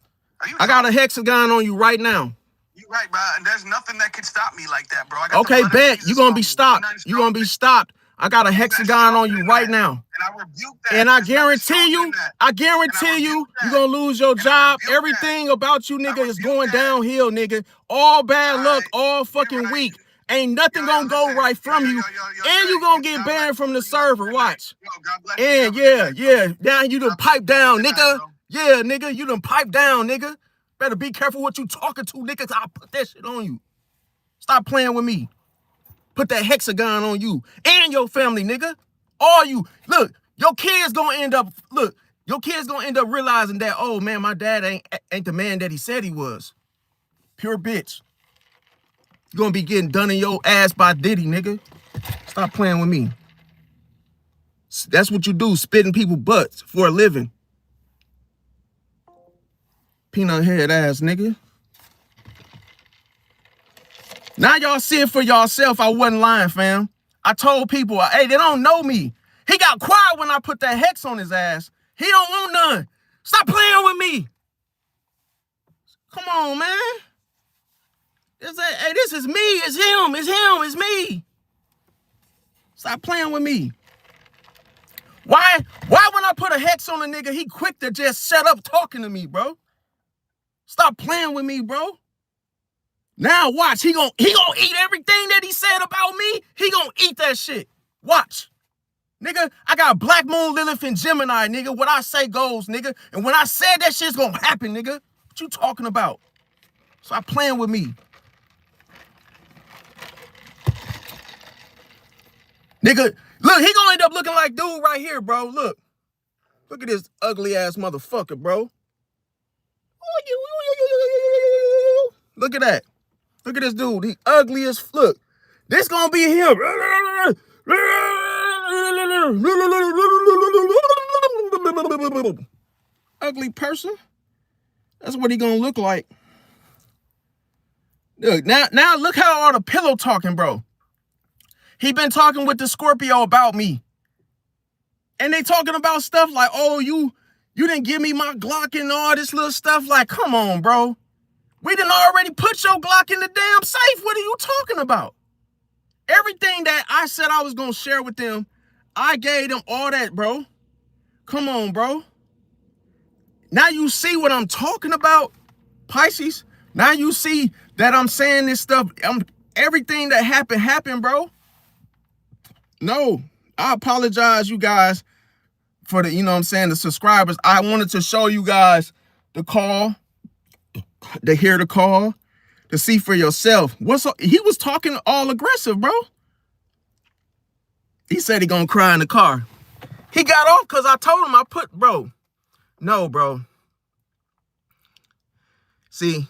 I got a hexagon on you right now. You right, bro. And there's nothing that could stop me like that, bro. Okay, bet. You're going to be stopped. You're going to be stopped. I got a hexagon on you right now. And I rebuke that. And I guarantee you, you're going to lose your job. Everything about you, nigga, is going downhill, nigga. All bad luck, all fucking week. Ain't nothing gonna go right from you. And you gonna get banned from the server. Watch. And yeah. Now you done pipe down, nigga. Yeah, nigga, you done pipe down, nigga. Better be careful what you talking to, nigga, 'cause I'll put that shit on you. Stop playing with me. Put that hexagon on you and your family, nigga. All you. Look, your kids gonna end up realizing that, oh man, my dad ain't the man that he said he was. Pure bitch. You're gonna be getting done in your ass by Diddy, nigga. Stop playing with me. That's what you do, spitting people butts for a living. Peanut head ass nigga. Now y'all see it for yourself. I wasn't lying, fam. I told people, hey, they don't know me. He got quiet when I put that hex on his ass. He don't want none. Stop playing with me. Come on, man. Hey, this is me. It's him. It's him. It's me. Stop playing with me. Why when I put a hex on a nigga, he quick to just shut up talking to me, bro? Stop playing with me, bro. Now watch, he gonna eat everything that he said about me. He gonna eat that shit. Watch. Nigga, I got Black Moon, Lilith, and Gemini, nigga. What I say goes, nigga. And when I said that shit's gonna happen, nigga, what you talking about? Stop playing with me. Nigga, look, he gonna end up looking like dude right here, bro. Look. Look at this ugly ass motherfucker, bro. Look at that. Look at this dude. He ugly as look. This gonna be him. Ugly person. That's what he gonna look like. Look, now look how all the pillow talking, bro. He been talking with the Scorpio about me. And they talking about stuff like, oh, you didn't give me my Glock and all this little stuff. Like, come on, bro. We done already put your Glock in the damn safe. What are you talking about? Everything that I said I was going to share with them, I gave them all that, bro. Come on, bro. Now you see what I'm talking about, Pisces. Now you see that I'm saying this stuff. Everything that happened, bro. No, I apologize, you guys, for the, you know what I'm saying, the subscribers. I wanted to show you guys the call, to hear the call, to see for yourself. He was talking all aggressive, bro. He said he gonna cry in the car. He got off because I told him bro. No, bro. See,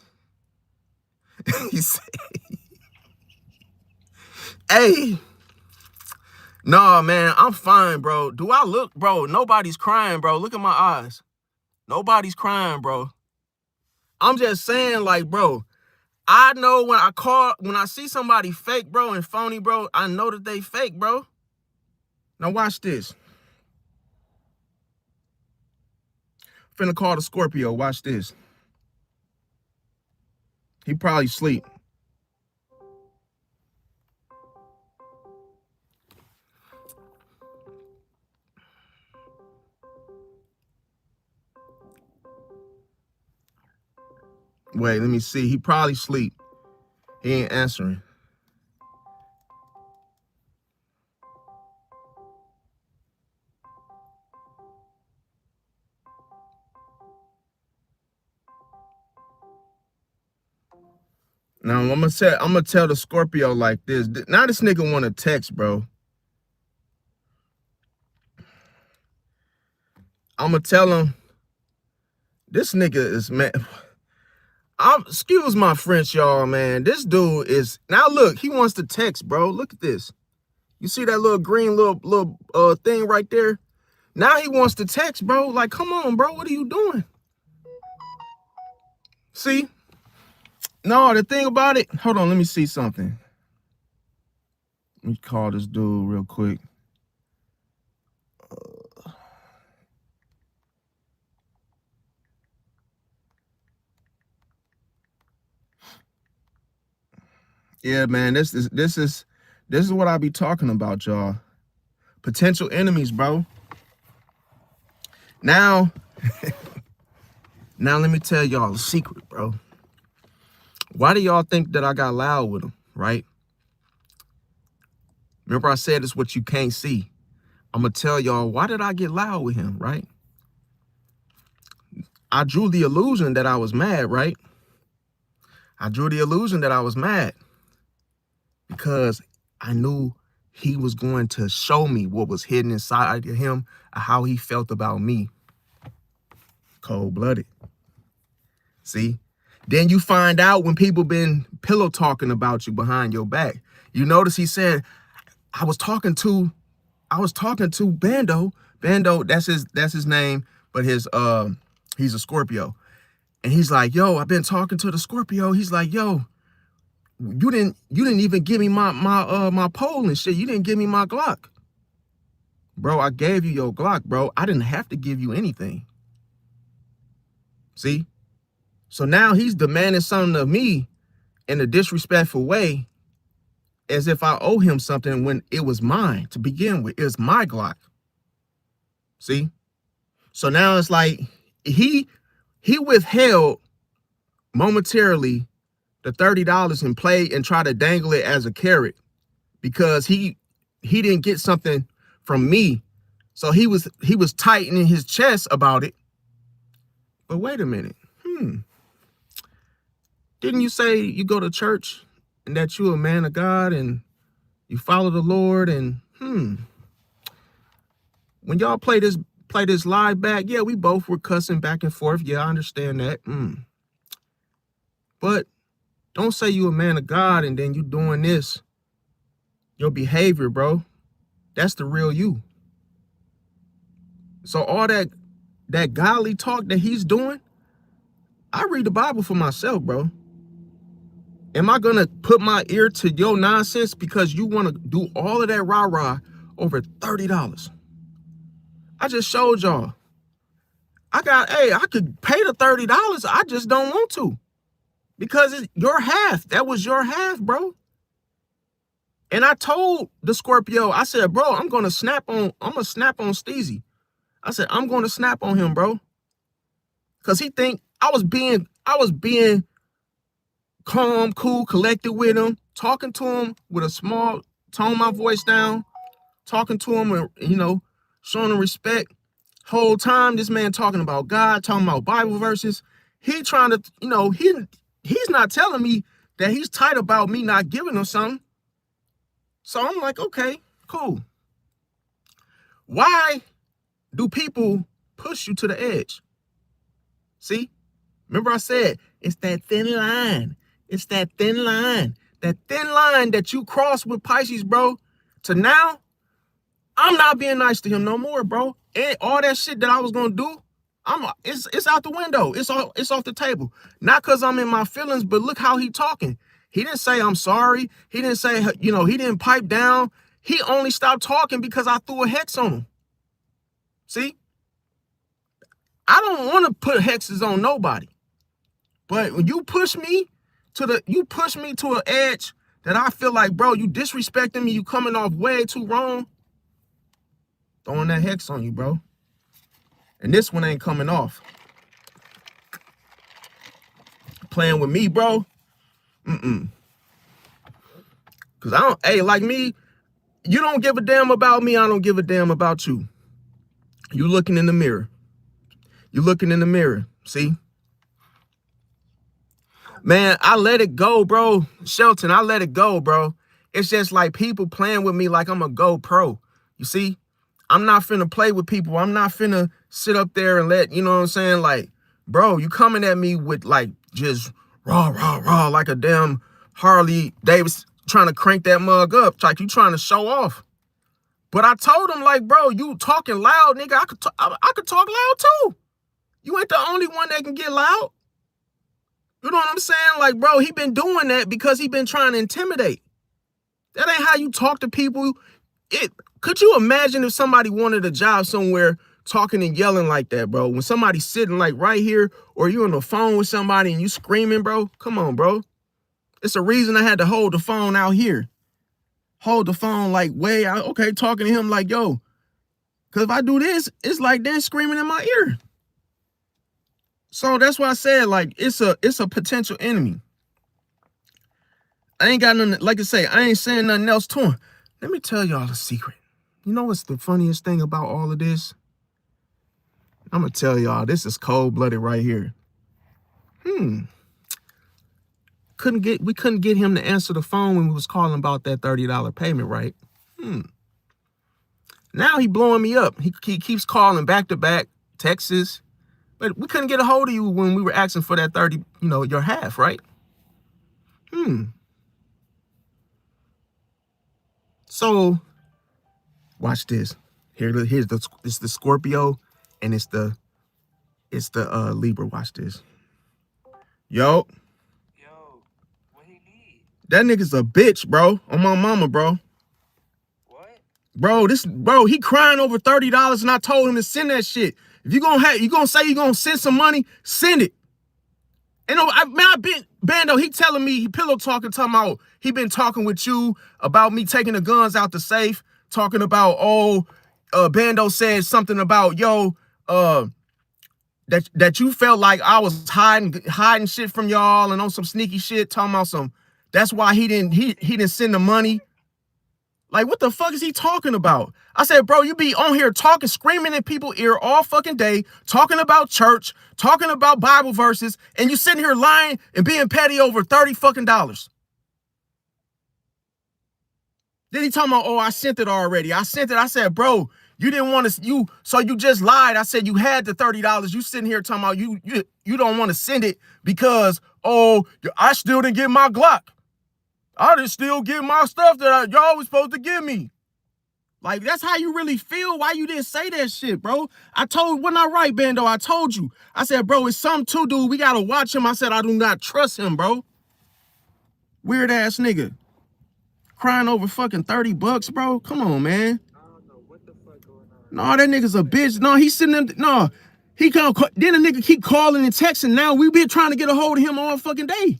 he said, hey, no, man, I'm fine, bro. Do I look, bro? Nobody's crying, bro. Look at my eyes. Nobody's crying, bro. I'm just saying, like, bro, I know when I see somebody fake, bro, and phony, bro, I know that they fake, bro. Now watch this. Finna call the Scorpio. Watch this. He probably sleep. Wait, let me see. He probably sleep. He ain't answering. Now I'm gonna tell the Scorpio like this. Now this nigga want to text, bro. I'm gonna tell him this nigga is man. Excuse my French, y'all, man. This dude is now look, he wants to text, bro. Look at this. You see that little green little thing right there? Now he wants to text, bro. Like, come on, bro. What are you doing? See? No, the thing about it, hold on, let me see something. Let me call this dude real quick. Yeah, man, this is what I be talking about, y'all. Potential enemies, bro. Now, now let me tell y'all a secret, bro. Why do y'all think that I got loud with him, right? Remember I said it's what you can't see. I'm going to tell y'all, why did I get loud with him, right? I drew the illusion that I was mad, right? I drew the illusion that I was mad because I knew he was going to show me what was hidden inside of him, how he felt about me. Cold-blooded. See? Then you find out when people been pillow talking about you behind your back. You notice he said, I was talking to Bando. Bando, that's his name, but he's a Scorpio. And he's like, yo, I've been talking to the Scorpio. He's like, yo, you didn't even give me my pole and shit. You didn't give me my Glock. Bro, I gave you your Glock, bro. I didn't have to give you anything. See? So now he's demanding something of me in a disrespectful way, as if I owe him something when it was mine to begin with. It was my Glock. See? So now it's like he withheld momentarily the $30 and played and tried to dangle it as a carrot because he didn't get something from me. So he was tightening his chest about it. But wait a minute. Didn't you say you go to church and that you're a man of God and you follow the Lord? And when y'all play this live back, yeah, we both were cussing back and forth. Yeah, I understand that. But don't say you a man of God and then you doing this. Your behavior, bro. That's the real you. So all that godly talk that he's doing, I read the Bible for myself, bro. Am I gonna put my ear to your nonsense because you want to do all of that rah-rah over $30? I just showed y'all. I could pay the $30. I just don't want to. Because it's your half. That was your half, bro. And I told the Scorpio, I said, bro, I'm gonna snap on Steezy. I said, I'm gonna snap on him, bro. Cause he think I was being calm, cool, collected with him, talking to him with a small tone my voice down, talking to him and, showing him respect. Whole time this man talking about God, talking about Bible verses. He trying to, he's not telling me that he's tight about me not giving him something. So I'm like, okay, cool. Why do people push you to the edge? See? Remember I said, it's that thin line. It's that thin line. That thin line that you cross with Pisces, bro. To now, I'm not being nice to him no more, bro. And all that shit that I was gonna do, it's out the window. It's off the table. Not because I'm in my feelings, but look how he talking. He didn't say I'm sorry. He didn't say, he didn't pipe down. He only stopped talking because I threw a hex on him. See? I don't want to put hexes on nobody. But when you push me to an edge that I feel like, bro, you disrespecting me, you coming off way too wrong, throwing that hex on you, bro. And this one ain't coming off. Playing with me, bro. Cause like me, you don't give a damn about me, I don't give a damn about you. You looking in the mirror. You looking in the mirror, see? Man, I let it go, bro. Shelton, I let it go, bro. It's just like people playing with me like I'm a GoPro. You see? I'm not finna play with people. I'm not finna sit up there and let, you know what I'm saying? Like, bro, you coming at me with like just raw, like a damn Harley Davidson trying to crank that mug up. Like you trying to show off. But I told him, like, bro, you talking loud, nigga. I could talk loud too. You ain't the only one that can get loud. You know what I'm saying? Like, bro, he been doing that because he been trying to intimidate. That ain't how you talk to people. Could you imagine if somebody wanted a job somewhere talking and yelling like that, bro? When somebody's sitting like right here or you on the phone with somebody and you screaming, bro? Come on, bro. It's a reason I had to hold the phone out here. Hold the phone like way out. Okay, talking to him like, yo. Because if I do this, it's like they're screaming in my ear. So that's why I said, like, it's a potential enemy. I ain't got nothing, like I say, I ain't saying nothing else to him. Let me tell y'all a secret. You know what's the funniest thing about all of this? I'm going to tell y'all, this is cold-blooded right here. We couldn't get him to answer the phone when we was calling about that $30 payment, right? Now he blowing me up. He keeps calling back-to-back, Texas. But we couldn't get a hold of you when we were asking for that 30, your half, right? So, watch this. It's the Scorpio, and it's the Libra. Watch this. Yo, Yo, what he need? that nigga's a bitch, bro. On my mama, bro. What? Bro, he crying over $30, and I told him to send that shit. If you gonna say you gonna send some money, send it. And I been Bando. He telling me he pillow talking about he been talking with you about me taking the guns out the safe, talking about Bando said something about uh that you felt like I was hiding shit from y'all and on some sneaky shit, talking about some. That's why he didn't send the money. Like, what the fuck is he talking about? I said, bro, you be on here talking, screaming in people's ear all fucking day, talking about church, talking about Bible verses, and you sitting here lying and being petty over $30 fucking dollars. Then he talking about, oh, I sent it already. I sent it. I said, bro, you didn't want to, so you just lied. I said you had the $30. You sitting here talking about you don't want to send it because, oh, I still didn't get my Glock. I didn't still get my stuff that y'all was supposed to give me. Like, that's how you really feel? Why you didn't say that shit, bro? Wasn't I right, Bando? I told you. I said, bro, it's something to do. We got to watch him. I said, I do not trust him, bro. Weird ass nigga. Crying over fucking $30, bro. Come on, man. I don't know what the fuck going on. No, that nigga's a bitch. No, he's sitting there. No, he can't. Then the nigga keep calling and texting. Now we been trying to get a hold of him all fucking day.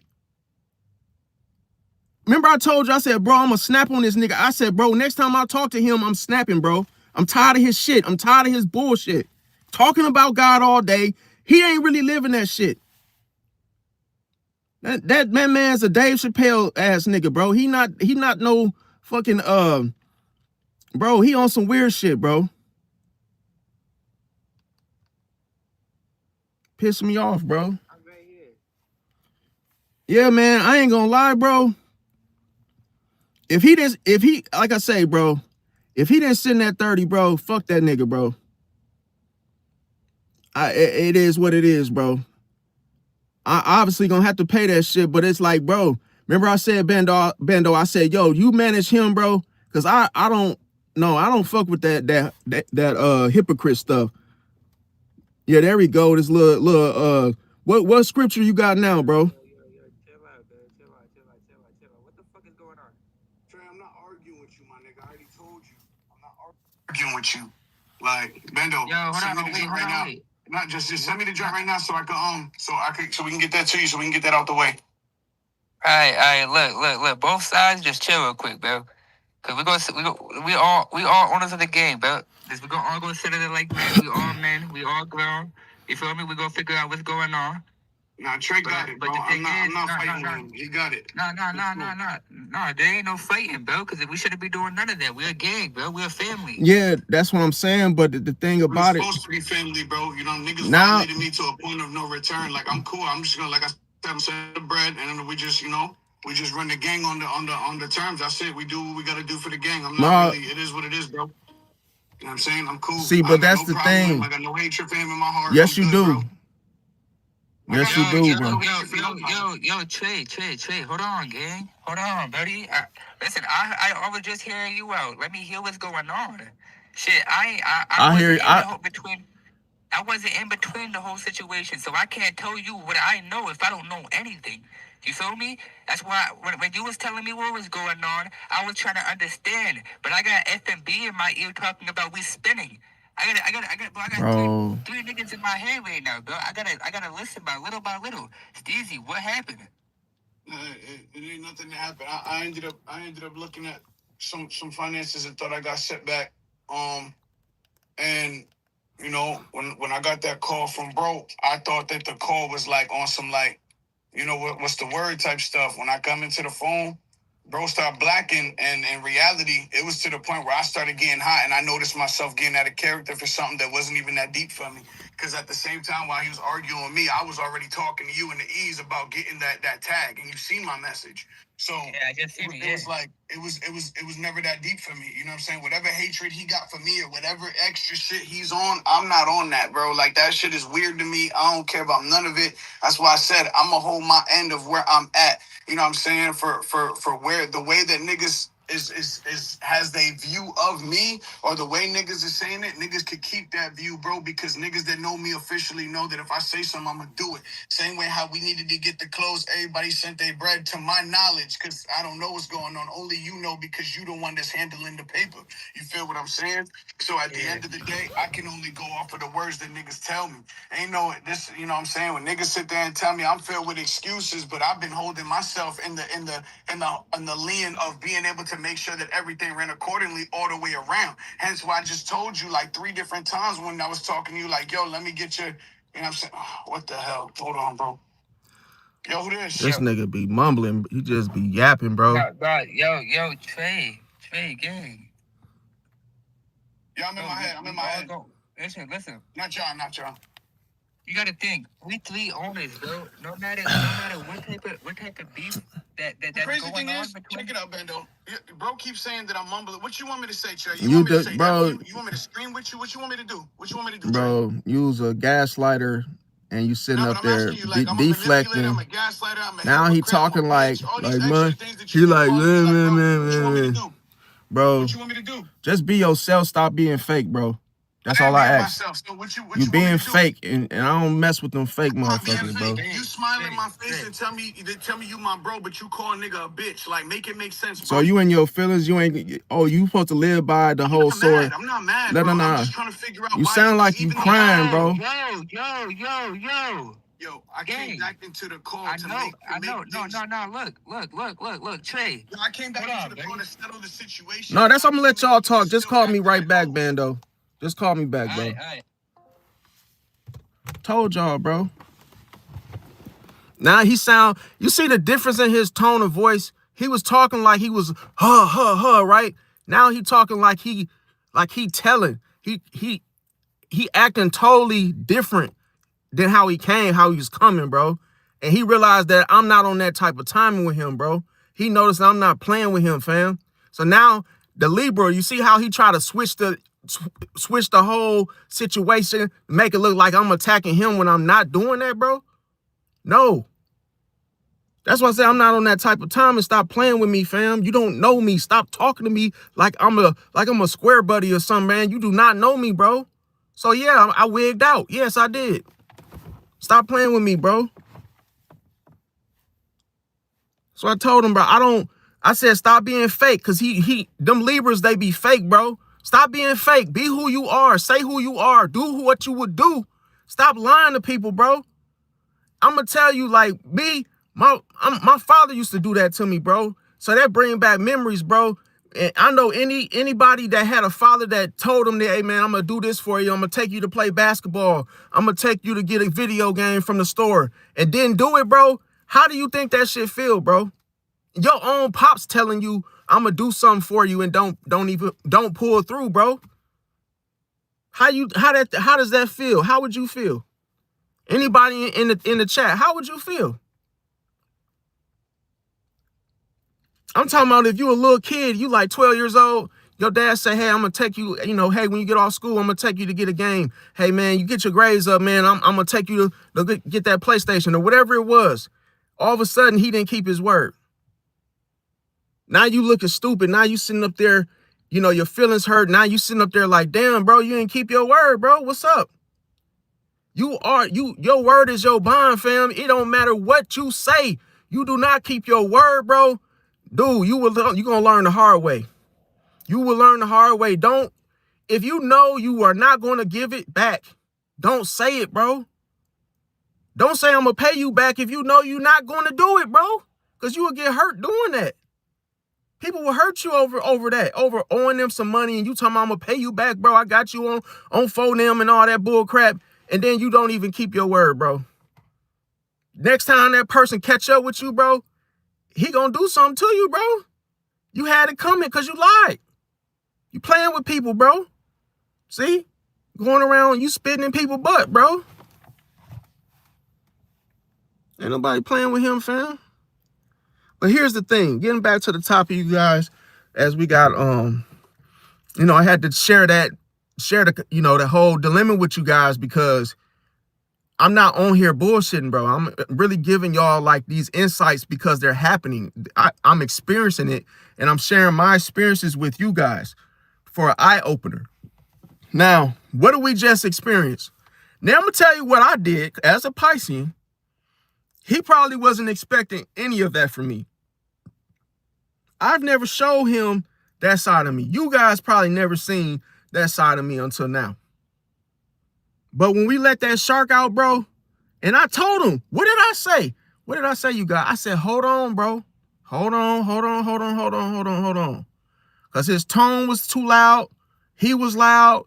Remember I told you, I said, bro, I'm going to snap on this nigga. I said, bro, next time I talk to him, I'm snapping, bro. I'm tired of his shit. I'm tired of his bullshit. Talking about God all day. He ain't really living that shit. That man's a Dave Chappelle ass nigga, bro. He not no fucking, bro, he on some weird shit, bro. Piss me off, bro. I'm right here. Yeah, man, I ain't gonna lie, bro. If he, like I say, bro, if he didn't send that 30, bro, fuck that nigga, bro. It is what it is, bro. I obviously gonna have to pay that shit, but it's like, bro, remember I said, Bando, I said, yo, you manage him, bro, because I don't fuck with that hypocrite stuff. Yeah, there we go. This little what scripture you got now, bro? Yo, chill out, bro. Chill out. What the fuck is going on? Trey, I'm not arguing with you, my nigga. I already told you. I'm not arguing with you. Like, Bendo, Yo, send me the joint right now. Not just send me the joint right now so we can get that to you, so we can get that out the way. All right, look. Both sides just chill real quick, bro. Cause we all owners of the game, bro. We gonna all go sit there like men. We all men. We all grown. You feel me? We gonna figure out what's going on. Nah, Trey got it, bro. I'm not fighting with him. He got it. No. There ain't no fighting, bro. Cause we shouldn't be doing none of that. We're a gang, bro. We're a family. Yeah, that's what I'm saying. But the thing about We're supposed to be family, bro. You know, niggas violated me to a point of no return. Like, I'm cool. I'm just gonna, like I said, I'm selling the bread, and then we just run the gang on the terms. That's it. We do what we gotta do for the gang. I'm not really. It is what it is, bro. You know what I'm saying? I'm cool. See, but that's the thing. I got no hatred for him in my heart. Yes, you do. Bro. Yes, you do, bro. Yo, Trey. Hold on, gang. Hold on, buddy. Listen, I was just hearing you out. Let me hear what's going on. Shit, I hear you. I wasn't in between the whole situation, so I can't tell you what I know if I don't know anything. You feel me? That's why when you was telling me what was going on, I was trying to understand. But I got F&B in my ear talking about we spinning. I got three niggas in my head right now, bro. I gotta listen by little. Steezy, what happened? It ain't nothing that happened. I ended up looking at some finances and thought I got set back. And you know, when I got that call from bro, I thought that the call was like on some like, you know, what's the word type stuff. When I come into the phone, bro started blacking, and in reality, it was to the point where I started getting hot, and I noticed myself getting out of character for something that wasn't even that deep for me. Because at the same time, while he was arguing with me, I was already talking to you in the ease about getting that tag, and you've seen my message. So yeah, I just seen it was like it was never that deep for me. You know what I'm saying? Whatever hatred he got for me or whatever extra shit he's on, I'm not on that, bro. Like, that shit is weird to me. I don't care about none of it. That's why I said I'm gonna hold my end of where I'm at. You know what I'm saying? For where the way that niggas has they view of me or the way niggas is saying it, niggas could keep that view, bro, because niggas that know me officially know that if I say something, I'm gonna do it. Same way how we needed to get the clothes, everybody sent their bread to my knowledge, because I don't know what's going on. Only you know, because you the one that's handling the paper. You feel what I'm saying? So at the end of the day, I can only go off of the words that niggas tell me. Ain't no this, you know what I'm saying? When niggas sit there and tell me I'm filled with excuses, but I've been holding myself in the lean of being able to make sure that everything ran accordingly all the way around. Hence why I just told you like 3 different times when I was talking to you, like, yo, let me get your, you know what I'm saying? Oh, what the hell? Hold on, bro. Yo, who this? This nigga be mumbling. He just be yapping, bro. Yo, Trey, gang. Yeah, I'm in my head. I'm in my head. Listen. Not y'all. You gotta think, we 3 owners, bro. No matter what type of beef that's crazy going thing on is, between. check it out, Bendo. Bro keeps saying that I'm mumbling. What you want me to say, Trey? You want me to did, say bro. that? You want me to scream with you? What you want me to do? What you want me to do, Bro, Trey? you was a gaslighter and you sitting No, up but I'm there asking you, like, I'm a manipulator, I'm a gaslighter, I'm a now he hypocrite, I'm a talking bitch, all these extra man. things that He you been like, calling me. Like, bro, man, what you want me to do? Bro, what you want me to do? Just be yourself. Stop being fake, bro. That's all I ask. Myself. So what you being fake, and I don't mess with them fake motherfuckers, bro. You smile in my face and tell me you my bro, but you call a nigga a bitch. Like, make it make sense, bro. So you in your feelings, you ain't. Oh, you supposed to live by the whole sword. I'm not mad, bro. I'm just trying to figure out. You why sound like you crying, bro. Yo, I came back into the call I know. No. Look, Trey. Yo, I came back into the call to settle the situation. No, that's I'm gonna let y'all talk. Just call me right back, Bando. Just call me back, bro. All right. Told y'all, bro. Now he sound. You see the difference in his tone of voice. He was talking like he was right. Now he talking like he telling. He acting totally different than how he came, how he was coming, bro. And he realized that I'm not on that type of timing with him, bro. He noticed that I'm not playing with him, fam. So now the Libra, you see how he tried to switch the whole situation, make it look like I'm attacking him when I'm not doing that, bro. No. That's why I say I'm not on that type of time, and stop playing with me, fam. You don't know me. Stop talking to me like I'm a square buddy or something, man. You do not know me, bro. So yeah, I wigged out. Yes, I did. Stop playing with me, bro. So I told him, bro, I said stop being fake, because them Libras, they be fake, bro. Stop being fake. Be who you are. Say who you are. Do what you would do. Stop lying to people, bro. I'm gonna tell you, like, my father used to do that to me, bro. So that bring back memories, bro. And I know anybody that had a father that told them that, hey man, I'm gonna do this for you. I'm gonna take you to play basketball. I'm gonna take you to get a video game from the store, and didn't do it, bro. How do you think that shit feel, bro? Your own pops telling you I'm gonna do something for you and don't pull through, bro. How does that feel? How would you feel? Anybody in the chat, how would you feel? I'm talking about if you a little kid, you like 12 years old, your dad say, hey, I'm gonna take you, hey, when you get off school, I'm gonna take you to get a game. Hey man, you get your grades up, man. I'm gonna take you to get that PlayStation or whatever it was. All of a sudden, he didn't keep his word. Now you looking stupid. Now you sitting up there, your feelings hurt. Now you sitting up there like, damn, bro, you ain't keep your word, bro. What's up? Your word is your bond, fam. It don't matter what you say. You do not keep your word, bro. Dude, you gonna learn the hard way. You will learn the hard way. If you know you are not gonna give it back, don't say it, bro. Don't say I'm gonna pay you back if you know you're not gonna do it, bro. Because you will get hurt doing that. People will hurt you over that, over owing them some money, and you talking about I'm gonna pay you back, bro. I got you on phone them and all that bull crap, and then you don't even keep your word, bro. Next time that person catch up with you, bro, he gonna do something to you, bro. You had it coming because you lied. You playing with people, bro. See? Going around, you spitting in people's butt, bro. Ain't nobody playing with him, fam. But here's the thing. Getting back to the topic, you guys, as we got, I had to share the, the whole dilemma with you guys, because I'm not on here bullshitting, bro. I'm really giving y'all like these insights because they're happening. I'm experiencing it, and I'm sharing my experiences with you guys for an eye opener. Now, what do we just experience? Now I'm gonna tell you what I did as a Piscean. He probably wasn't expecting any of that from me. I've never showed him that side of me. You guys probably never seen that side of me until now. But when we let that shark out, bro, and I told him, what did I say? What did I say, you guys? I said, hold on, bro. Hold on. Because his tone was too loud. He was loud.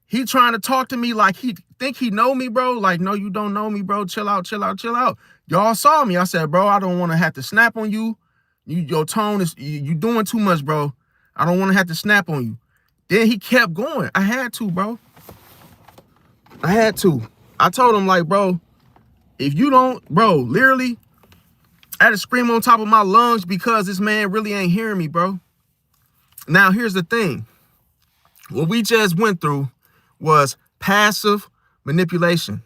He trying to talk to me like he think he know me, bro. Like, no, you don't know me, bro. Chill out. Y'all saw me. I said, bro, I don't want to have to snap on you. Your tone is, you doing too much, bro. I don't want to have to snap on you. Then he kept going. I had to, bro. I told him, like, bro, if you don't, bro, literally, I had to scream on top of my lungs because this man really ain't hearing me, bro. Now, here's the thing. What we just went through was passive manipulation.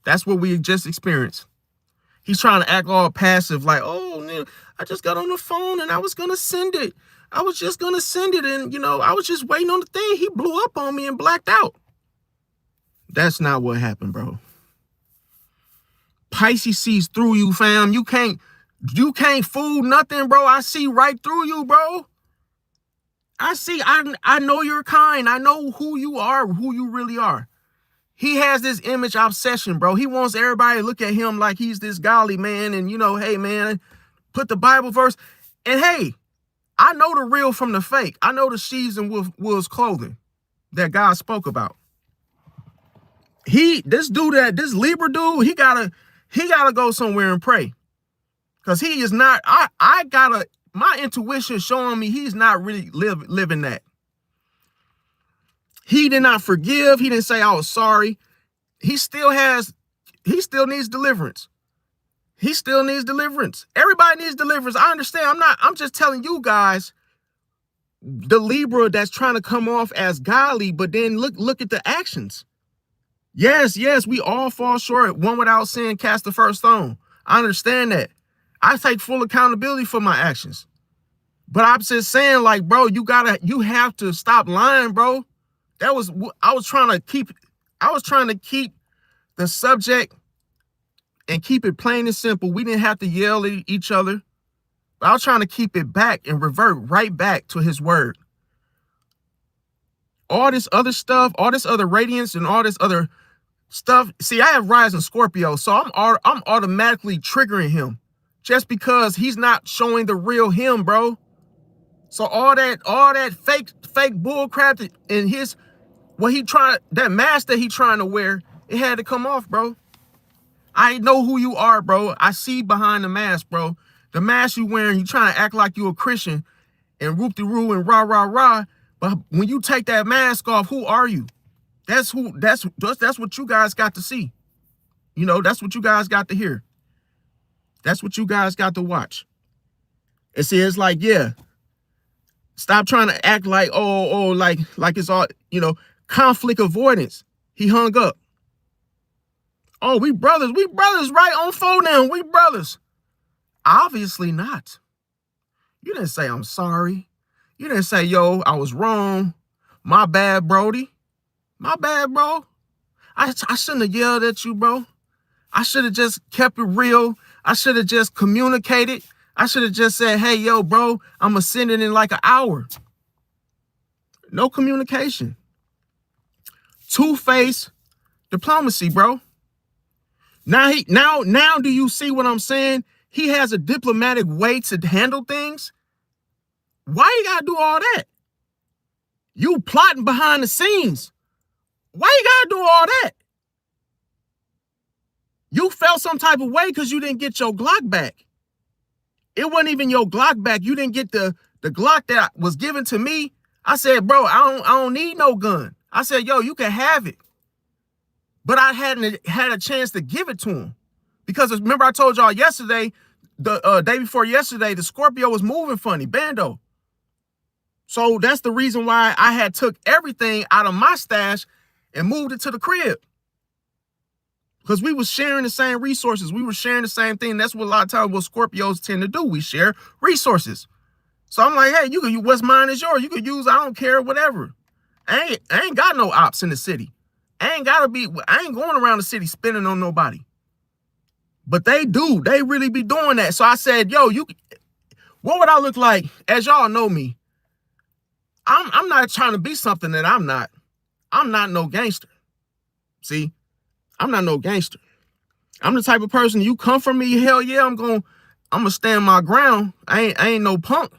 That's what we just experienced. He's trying to act all passive, like, oh, man, I just got on the phone and I was going to send it. I was just going to send it. And, you know, I was just waiting on the thing. He blew up on me and blacked out. That's not what happened, bro. Pisces sees through you, fam. You can't fool nothing, bro. I see right through you, bro. I know your kind. I know who you are, who you really are. He has this image obsession, bro. He wants everybody to look at him like he's this godly man. And, you know, hey, man, put the Bible verse. And, hey, I know the real from the fake. I know the sheaves and wolves clothing that God spoke about. This Libra dude, he gotta go somewhere and pray. Because he is not, my intuition showing me he's not really living that. He did not forgive. He didn't say, I was sorry. He still needs deliverance. He still needs deliverance. Everybody needs deliverance. I understand. I'm just telling you guys, the Libra that's trying to come off as godly, but then look at the actions. Yes, we all fall short. One without sin cast the first stone. I understand that. I take full accountability for my actions. But I'm just saying, like, bro, you have to stop lying, bro. I was trying to keep the subject and keep it plain and simple. We didn't have to yell at each other. But I was trying to keep it back and revert right back to his word. All this other stuff, all this other radiance and all this other stuff. See, I have rising Scorpio, so I'm automatically triggering him just because he's not showing the real him, bro. So all that fake bull crap in his, that mask that he trying to wear, it had to come off, bro. I know who you are, bro. I see behind the mask, bro. The mask you wearing, you trying to act like you a Christian and whoop-de-roo and rah. But when you take that mask off, who are you? That's what you guys got to see. You know, that's what you guys got to hear. That's what you guys got to watch. And see, it's like, yeah, stop trying to act like, like it's all, you know, conflict avoidance. He hung up. Oh, we brothers right on phone now. We brothers. Obviously not. You didn't say I'm sorry. You didn't say, yo, I was wrong. My bad, Brody. My bad, bro. I shouldn't have yelled at you, bro. I should have just kept it real. I should have just communicated. I should have just said, hey, yo, bro, I'm going to send it in like an hour. No communication. Two-faced diplomacy, bro. Now do you see what I'm saying? He has a diplomatic way to handle things. Why you gotta do all that? You plotting behind the scenes. Why you gotta do all that? You felt some type of way because you didn't get your Glock back. It wasn't even your Glock back. You didn't get the Glock that was given to me. I said, bro, I don't need no gun. I said, yo, you can have it. But I hadn't had a chance to give it to him. Because remember I told y'all yesterday, the day before yesterday, the Scorpio was moving funny, bando. So that's the reason why I had took everything out of my stash and moved it to the crib. Because we was sharing the same resources. We were sharing the same thing. That's what a lot of times what Scorpios tend to do. We share resources. So I'm like, hey, you can use what's mine is yours. You can use, I don't care, whatever. I ain't got no ops in the city. I ain't going around the city spending on nobody. But they do. They really be doing that. So I said, yo, what would I look like? As y'all know me, I'm not trying to be something that I'm not. I'm not no gangster. See, I'm not no gangster. I'm the type of person, you come for me, hell yeah, I'm gonna stand my ground. I ain't no punk.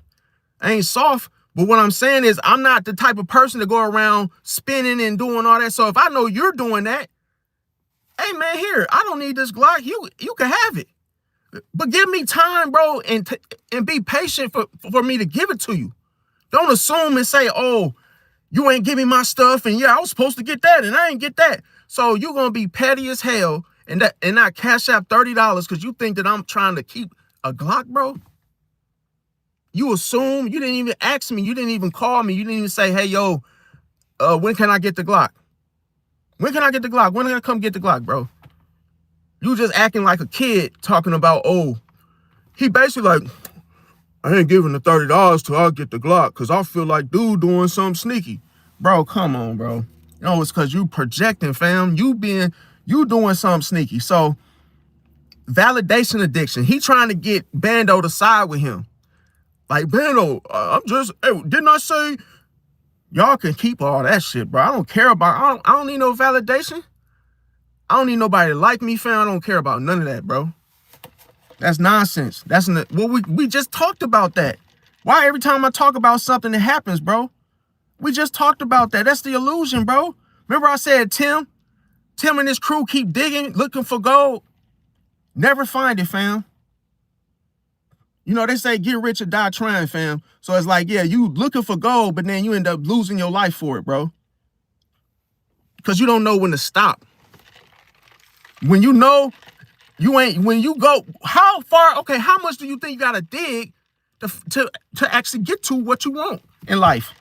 I ain't soft. But what I'm saying is I'm not the type of person to go around spinning and doing all that. So if I know you're doing that, hey man, here, I don't need this Glock. You can have it. But give me time, bro, and be patient for me to give it to you. Don't assume and say, oh, you ain't giving my stuff, and yeah, I was supposed to get that, and I ain't get that. So you're gonna be petty as hell and not cash out $30 because you think that I'm trying to keep a Glock, bro. You assume, you didn't even ask me, you didn't even call me, you didn't even say, hey, yo, when can I get the Glock? When can I get the Glock? When can I come get the Glock, bro? You just acting like a kid talking about, oh, he basically like, I ain't giving the $30 till I get the Glock because I feel like dude doing something sneaky. Bro, come on, bro. No, it's because you projecting, fam. You doing something sneaky. So, validation addiction. He trying to get Bando to side with him. Like, Bando, hey, didn't I say y'all can keep all that shit, bro? I don't care about, I don't need no validation. I don't need nobody to like me, fam. I don't care about none of that, bro. That's nonsense. We just talked about that. Why every time I talk about something, it happens, bro? We just talked about that. That's the illusion, bro. Remember I said Tim and his crew keep digging, looking for gold. Never find it, fam. You know, they say get rich or die trying, fam. So it's like, yeah, you looking for gold, but then you end up losing your life for it, bro. Because you don't know when to stop. When you know, when you go, how far, okay, how much do you think you got to dig to actually get to what you want in life?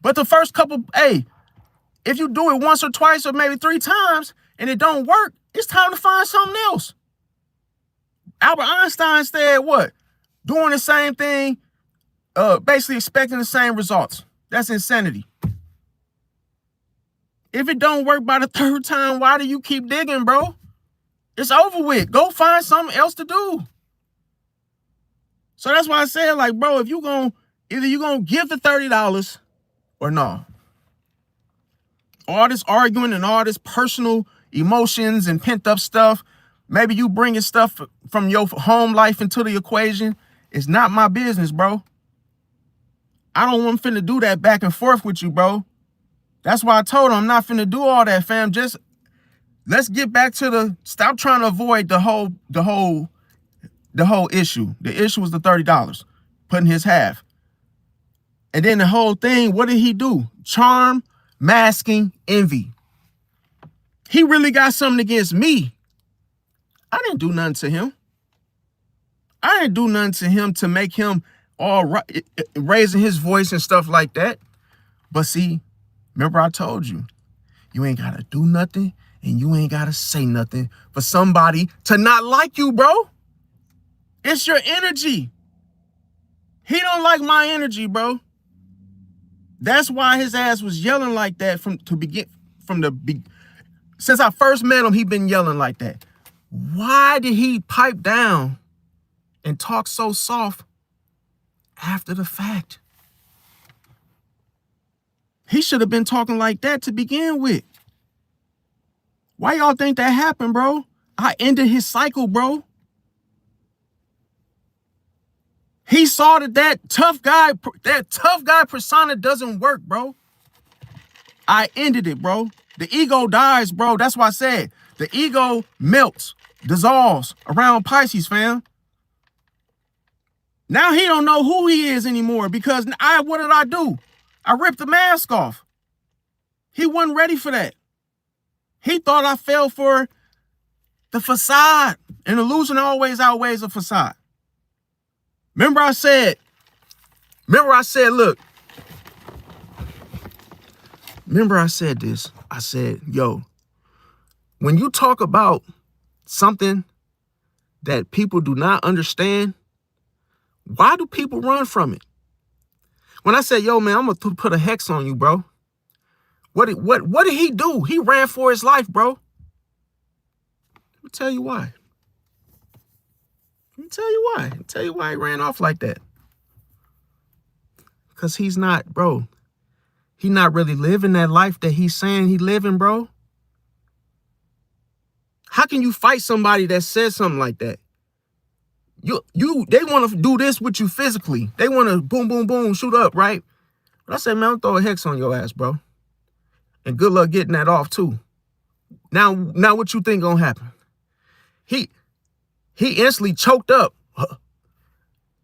But the first couple, hey, if you do it once or twice or maybe 3 times and it don't work, it's time to find something else. Albert Einstein said what? Doing the same thing, basically expecting the same results. That's insanity. If it don't work by the 3rd time, why do you keep digging, bro? It's over with. Go find something else to do. So that's why I said, like, bro, if either you gonna give the $30 or no. All this arguing and all this personal emotions and pent up stuff, maybe you bringing stuff from your home life into the equation. It's not my business, bro. I don't want finna do that back and forth with you, bro. That's why I told him I'm not finna do all that, fam. Just let's get back to stop trying to avoid the whole issue. The issue was the $30, putting his half. And then the whole thing, what did he do? Charm, masking, envy. He really got something against me. I didn't do nothing to him. I didn't do nothing to him to make him all right, raising his voice and stuff like that. But see, remember I told you, you ain't got to do nothing and you ain't got to say nothing for somebody to not like you, bro. It's your energy. He don't like my energy, bro. That's why his ass was yelling like that since I first met him, he been yelling like that. Why did he pipe down and talk so soft after the fact? He should have been talking like that to begin with. Why y'all think that happened, bro? I ended his cycle, bro. He saw that tough guy persona doesn't work, bro. I ended it, bro. The ego dies, bro. That's why I said the ego melts, dissolves around Pisces, fam. Now he don't know who he is anymore because what did I do? I ripped the mask off. He wasn't ready for that. He thought I fell for the facade. An illusion always outweighs a facade. Remember I said, look. Remember I said this. I said, yo, when you talk about something that people do not understand, why do people run from it? When I said, yo, man, I'm gonna put a hex on you, bro. What did he do? He ran for his life, bro. Let me tell you why. Let me tell you why. Let me tell you why he ran off like that. Because he's not, bro. He not really living that life that he's saying he living, bro. How can you fight somebody that says something like that? They want to do this with you physically. They want to boom, boom, boom, shoot up, right? But I said, man, I'll throw a hex on your ass, bro. And good luck getting that off too. Now what you think gonna happen? He instantly choked up,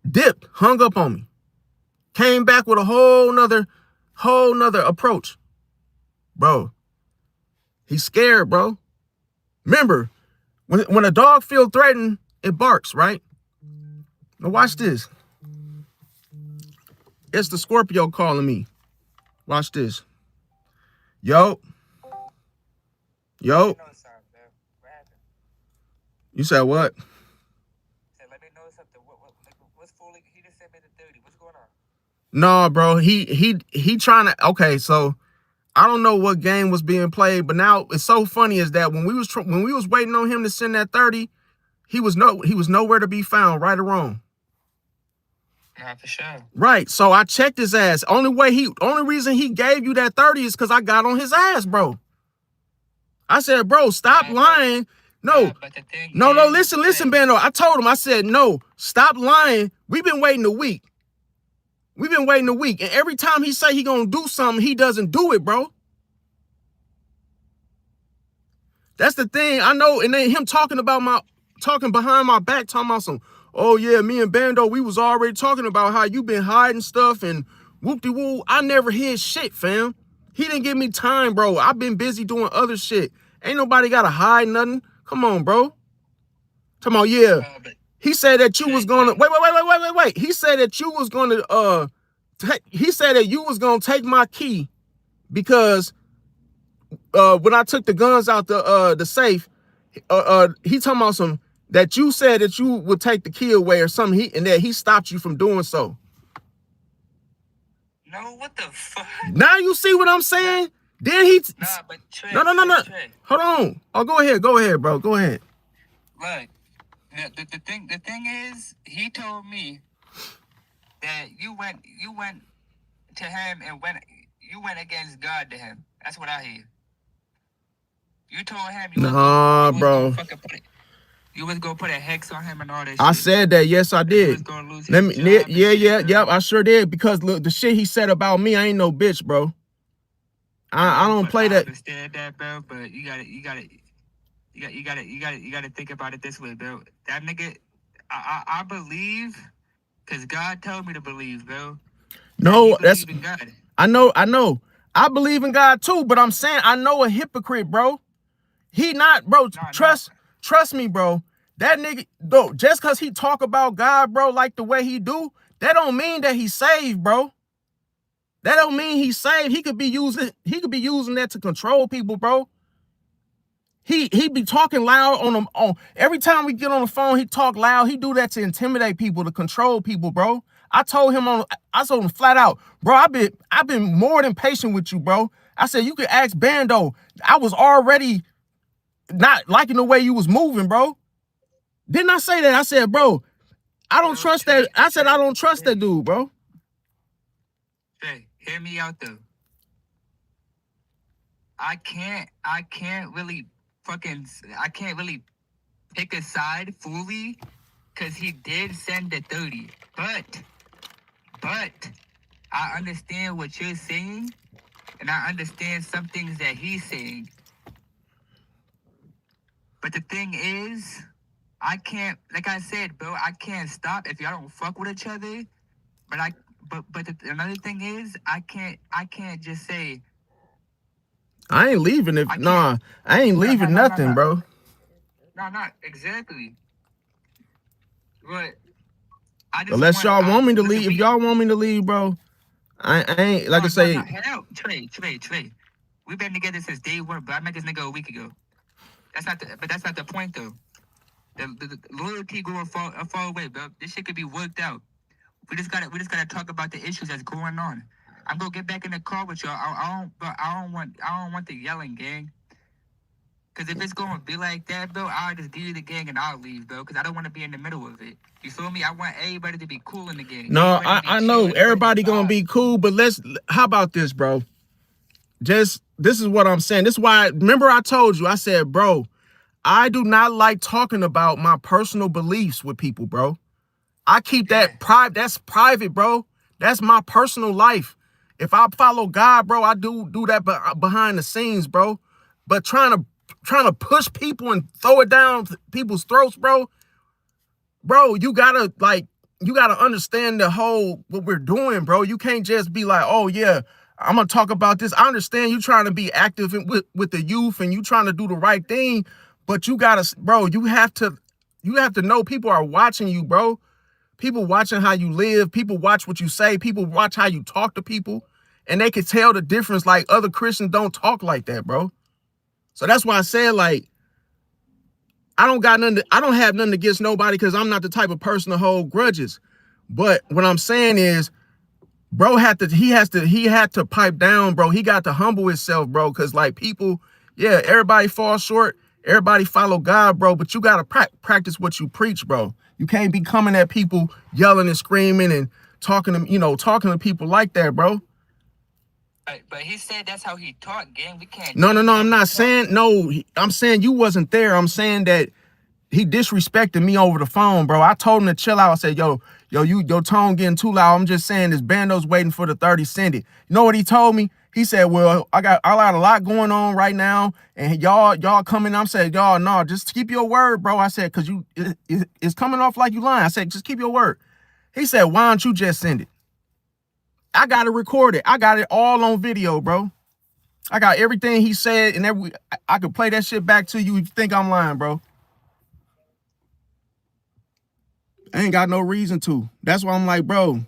dipped, hung up on me. Came back with a whole nother approach. Bro, he's scared, bro. Remember, when a dog feels threatened, it barks, right? Now watch this. It's the Scorpio calling me. Watch this. Yo. You said what? Let me know something. What's fooling? He just sent me the 30. What's going on? No, bro. He trying to. Okay, so I don't know what game was being played, but now it's so funny is that when we was waiting on him to send that 30, he was nowhere to be found, right or wrong. Not for sure. Right. So I checked his ass. Only reason he gave you that 30 is because I got on his ass, bro. I said, bro, stop lying. No, no, listen, Bando. I told him, I said, no, stop lying. We've been waiting a week. And every time he say he gonna do something, he doesn't do it, bro. That's the thing. I know, and then him talking behind my back, talking about some, oh yeah, me and Bando, we was already talking about how you been hiding stuff and whoop-de-woo. I never hid shit, fam. He didn't give me time, bro. I've been busy doing other shit. Ain't nobody gotta hide nothing. Come on, bro. Come on, yeah. He said that you was gonna wait. He said that you was gonna he said that you was gonna take my key because when I took the guns out the safe, he talking about some that you said that you would take the key away or something. And that he stopped you from doing so. No, what the fuck? Now you see what I'm saying? Then he but Trey, no. Trey. Hold on. Oh, go ahead, bro. Go ahead. Look, the thing is, he told me that you went to him and you went against God to him. That's what I hear. You told him you was gonna put a hex on him and all that shit. I said that, yes, I did. Yep, I sure did. Because look, the shit he said about me, I ain't no bitch, bro. I don't play that. I understand that, bro, but you gotta think about it this way, bro. That nigga, I believe, cause God told me to believe, bro. No, that's God. I know. I believe in God too, but I'm saying I know a hypocrite, bro. He not, bro. Trust me, bro. That nigga, though, just cause he talk about God, bro, like the way he do, that don't mean that he's saved, bro. That don't mean he's saved. He could be using that to control people, bro. He be talking loud on every time we get on the phone, he talk loud. He do that to intimidate people, to control people, bro. I told him flat out, bro, I've been more than patient with you, bro. I said, you could ask Bando. I was already not liking the way you was moving, bro. Didn't I say that? I said, bro, I don't trust that. I said, I don't trust that dude, bro. Hey, hear me out though. I can't really pick a side fully because he did send the 30. But I understand what you're saying and I understand some things that he's saying. But the thing is, I can't, like I said, bro, I can't stop if y'all don't fuck with each other. But another thing is, I can't just say, I ain't leaving if I ain't leaving nothing, bro. No, not exactly. But unless y'all want me to leave, if y'all want me to leave, bro, I ain't like I say. Trey. We've been together since day one, but I met this nigga a week ago. But that's not the point though. The loyalty going far away, bro. This shit could be worked out. We just gotta talk about the issues that's going on. I'm gonna get back in the car with y'all. I don't want the yelling, gang. Cause if it's gonna be like that, bro, I'll just give you the gang and I'll leave, bro. Cause I don't want to be in the middle of it. You feel me? I want everybody to be cool in the gang. No, I know everybody gonna be cool, but how about this, bro? This is what I'm saying. This is why, remember I told you, I said, bro, I do not like talking about my personal beliefs with people, bro. I keep that private. That's private, bro. That's my personal life. If I follow God, bro, I do that behind the scenes, bro. But trying to push people and throw it down people's throats, bro, you gotta understand the whole what we're doing, bro. You can't just be like, oh yeah, I'm gonna talk about this. I understand you trying to be active with the youth and you trying to do the right thing, but you gotta, bro, you have to know people are watching you, bro. People watching how you live. People watch what you say. People watch how you talk to people, and they can tell the difference. Like, other Christians don't talk like that, bro. So that's why I said, like, I don't have nothing against nobody, because I'm not the type of person to hold grudges. But what I'm saying is, bro, he had to pipe down, bro. He got to humble himself, bro. Cause like people, yeah, everybody falls short. Everybody follow God, bro. But you gotta practice what you preach, bro. You can't be coming at people yelling and screaming and talking to people like that, bro. But he said that's how he taught, gang. We can't. No. I'm not saying no. I'm saying you wasn't there. I'm saying that he disrespected me over the phone, bro. I told him to chill out. I said, yo, your tone getting too loud. I'm just saying this bando's waiting for the 30 cent. You know what he told me? He said, well, I got a lot going on right now, and y'all coming. I'm saying, y'all, no, just keep your word, bro. I said, cause it's coming off like you lying. I said, just keep your word. He said, why don't you just send it? I got to record it. I got it all on video, bro. I got everything he said, and I could play that shit back to you if you think I'm lying, bro. I ain't got no reason to. That's why I'm like, bro.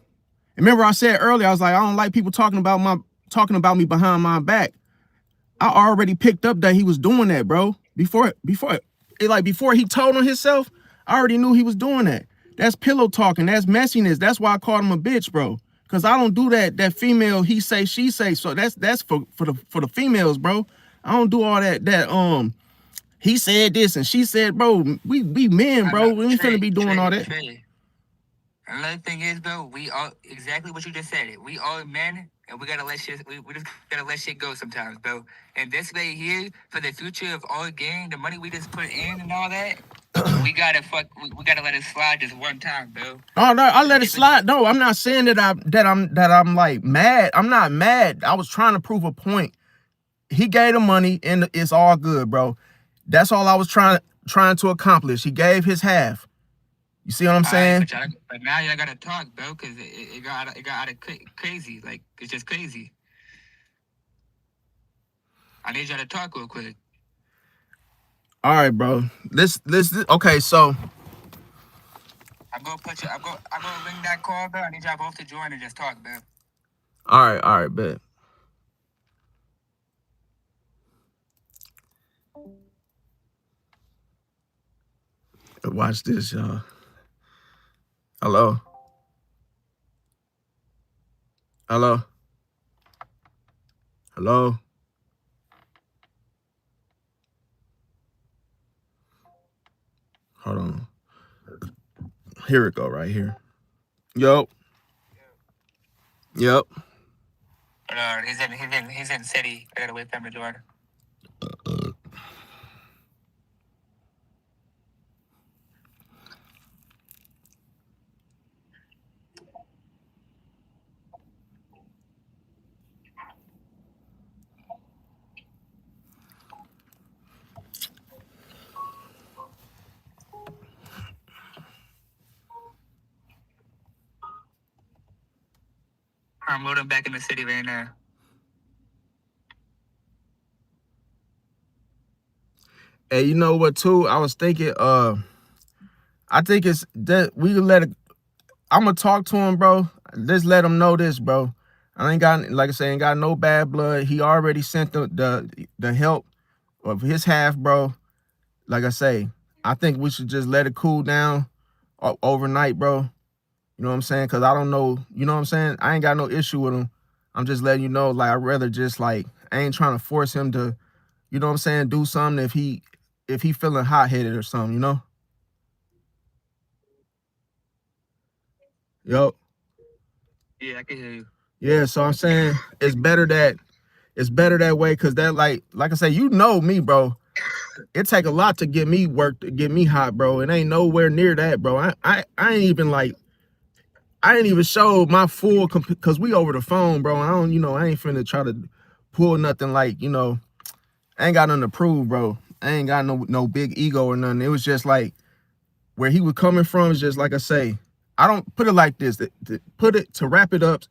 Remember I said earlier, I was like, I don't like people talking about me behind my back. I already picked up that he was doing that, bro. Before he told on himself, I already knew he was doing that. That's pillow talking. That's messiness. That's why I called him a bitch, bro. Cause I don't do that female he say she say. So that's for the females, bro. I don't do all that he said this and she said, bro. We men, bro. We ain't finna be doing all that. Another thing is, bro, we all exactly what you just said. We all men, and we gotta let shit. We just gotta let shit go sometimes, bro. And this way here, for the future of our gang, the money we just put in and all that, we gotta let it slide just one time, bro. Oh no, I let it slide. No, I'm not saying that I'm like mad. I'm not mad. I was trying to prove a point. He gave the money, and it's all good, bro. That's all I was trying to accomplish. He gave his half. You see what I'm saying? But now y'all gotta talk, bro, because it got out of crazy. Like, it's just crazy. I need y'all to talk real quick. All right, bro. This okay, so I'm gonna ring that call, bro. I need y'all both to join and just talk, bro. All right, bet. Watch this, y'all. Hello. Hold on. Here it go, right here. Yep. He's in city. I gotta wait for him to join. I'm loading back in the city right now. Hey, you know what too? I was thinking, I think it's that we can let it. I'm gonna talk to him, bro. Just let him know this, bro. I ain't got, like I say, ain't got no bad blood. He already sent the help of his half, bro. like I say, I think we should just let it cool down overnight, bro. You know what I'm saying? Because I don't know, you know what I'm saying? I ain't got no issue with him. I'm just letting you know, like, I'd rather just, like, I ain't trying to force him to, you know what I'm saying, do something if he feeling hot-headed or something, you know? Yup. Yeah, I can hear you. Yeah, so I'm saying it's better that way, because that, like I say, you know me, bro. It take a lot to get me work, to get me hot, bro. It ain't nowhere near that, bro. I ain't even like, I ain't even show my full, because we over the phone, bro. I don't, you know, I ain't finna try to pull nothing like, you know, I ain't got nothing to prove, bro. I ain't got no big ego or nothing. It was just like, where he was coming from is just like I say, I don't put it like this, to wrap it up,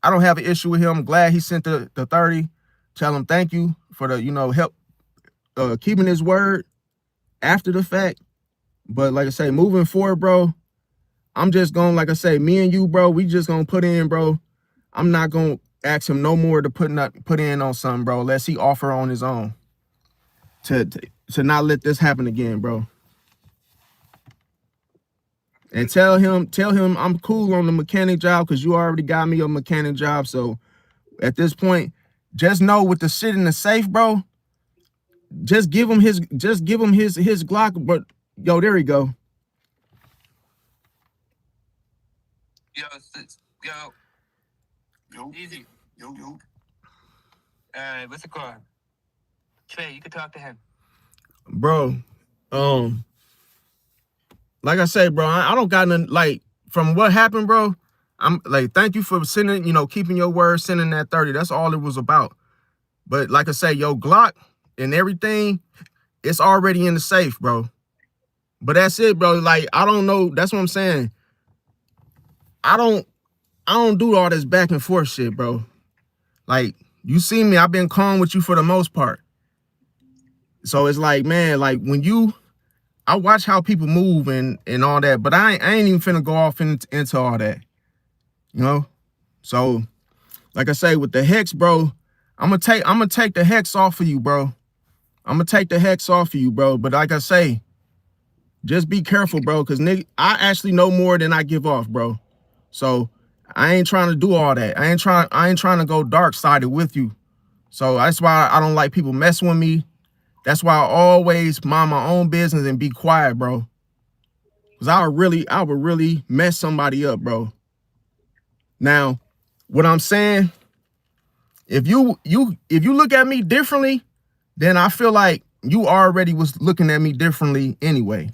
I don't have an issue with him. I'm glad he sent the 30. Tell him thank you for the, you know, help keeping his word after the fact. But like I say, moving forward, bro, I'm just going, like I say, me and you, bro, we just gonna put in, bro. I'm not gonna ask him no more to put in on something, bro, unless he offer on his own to not let this happen again, bro. And tell him I'm cool on the mechanic job, because you already got me a mechanic job. So at this point, just know with the shit in the safe, bro, just give him his Glock. But yo, there he go. Yo, Yo, easy. yo. What's it called? Trey, you can talk to him. Bro, like I say, bro, I don't got nothing, like, from what happened, bro. I'm like, thank you for sending, you know, keeping your word, sending that 30. That's all it was about. But like I say, yo, Glock and everything, it's already in the safe, bro. But that's it, bro. Like, I don't know. That's what I'm saying. I don't do all this back and forth shit, bro. Like, you see me, I've been calm with you for the most part. So it's like, man, like, I watch how people move and all that, but I ain't even finna go off into all that, you know? So, like I say, with the hex, bro, I'm gonna take the hex off of you, bro. I'm gonna take the hex off of you, bro. But like I say, just be careful, bro, because nigga, I actually know more than I give off, bro. So I ain't trying to do all that. I ain't trying to go dark-sided with you. So that's why I don't like people messing with me. That's why I always mind my own business and be quiet, bro. Cause I would really mess somebody up, bro. Now, what I'm saying, if you look at me differently, then I feel like you already was looking at me differently anyway.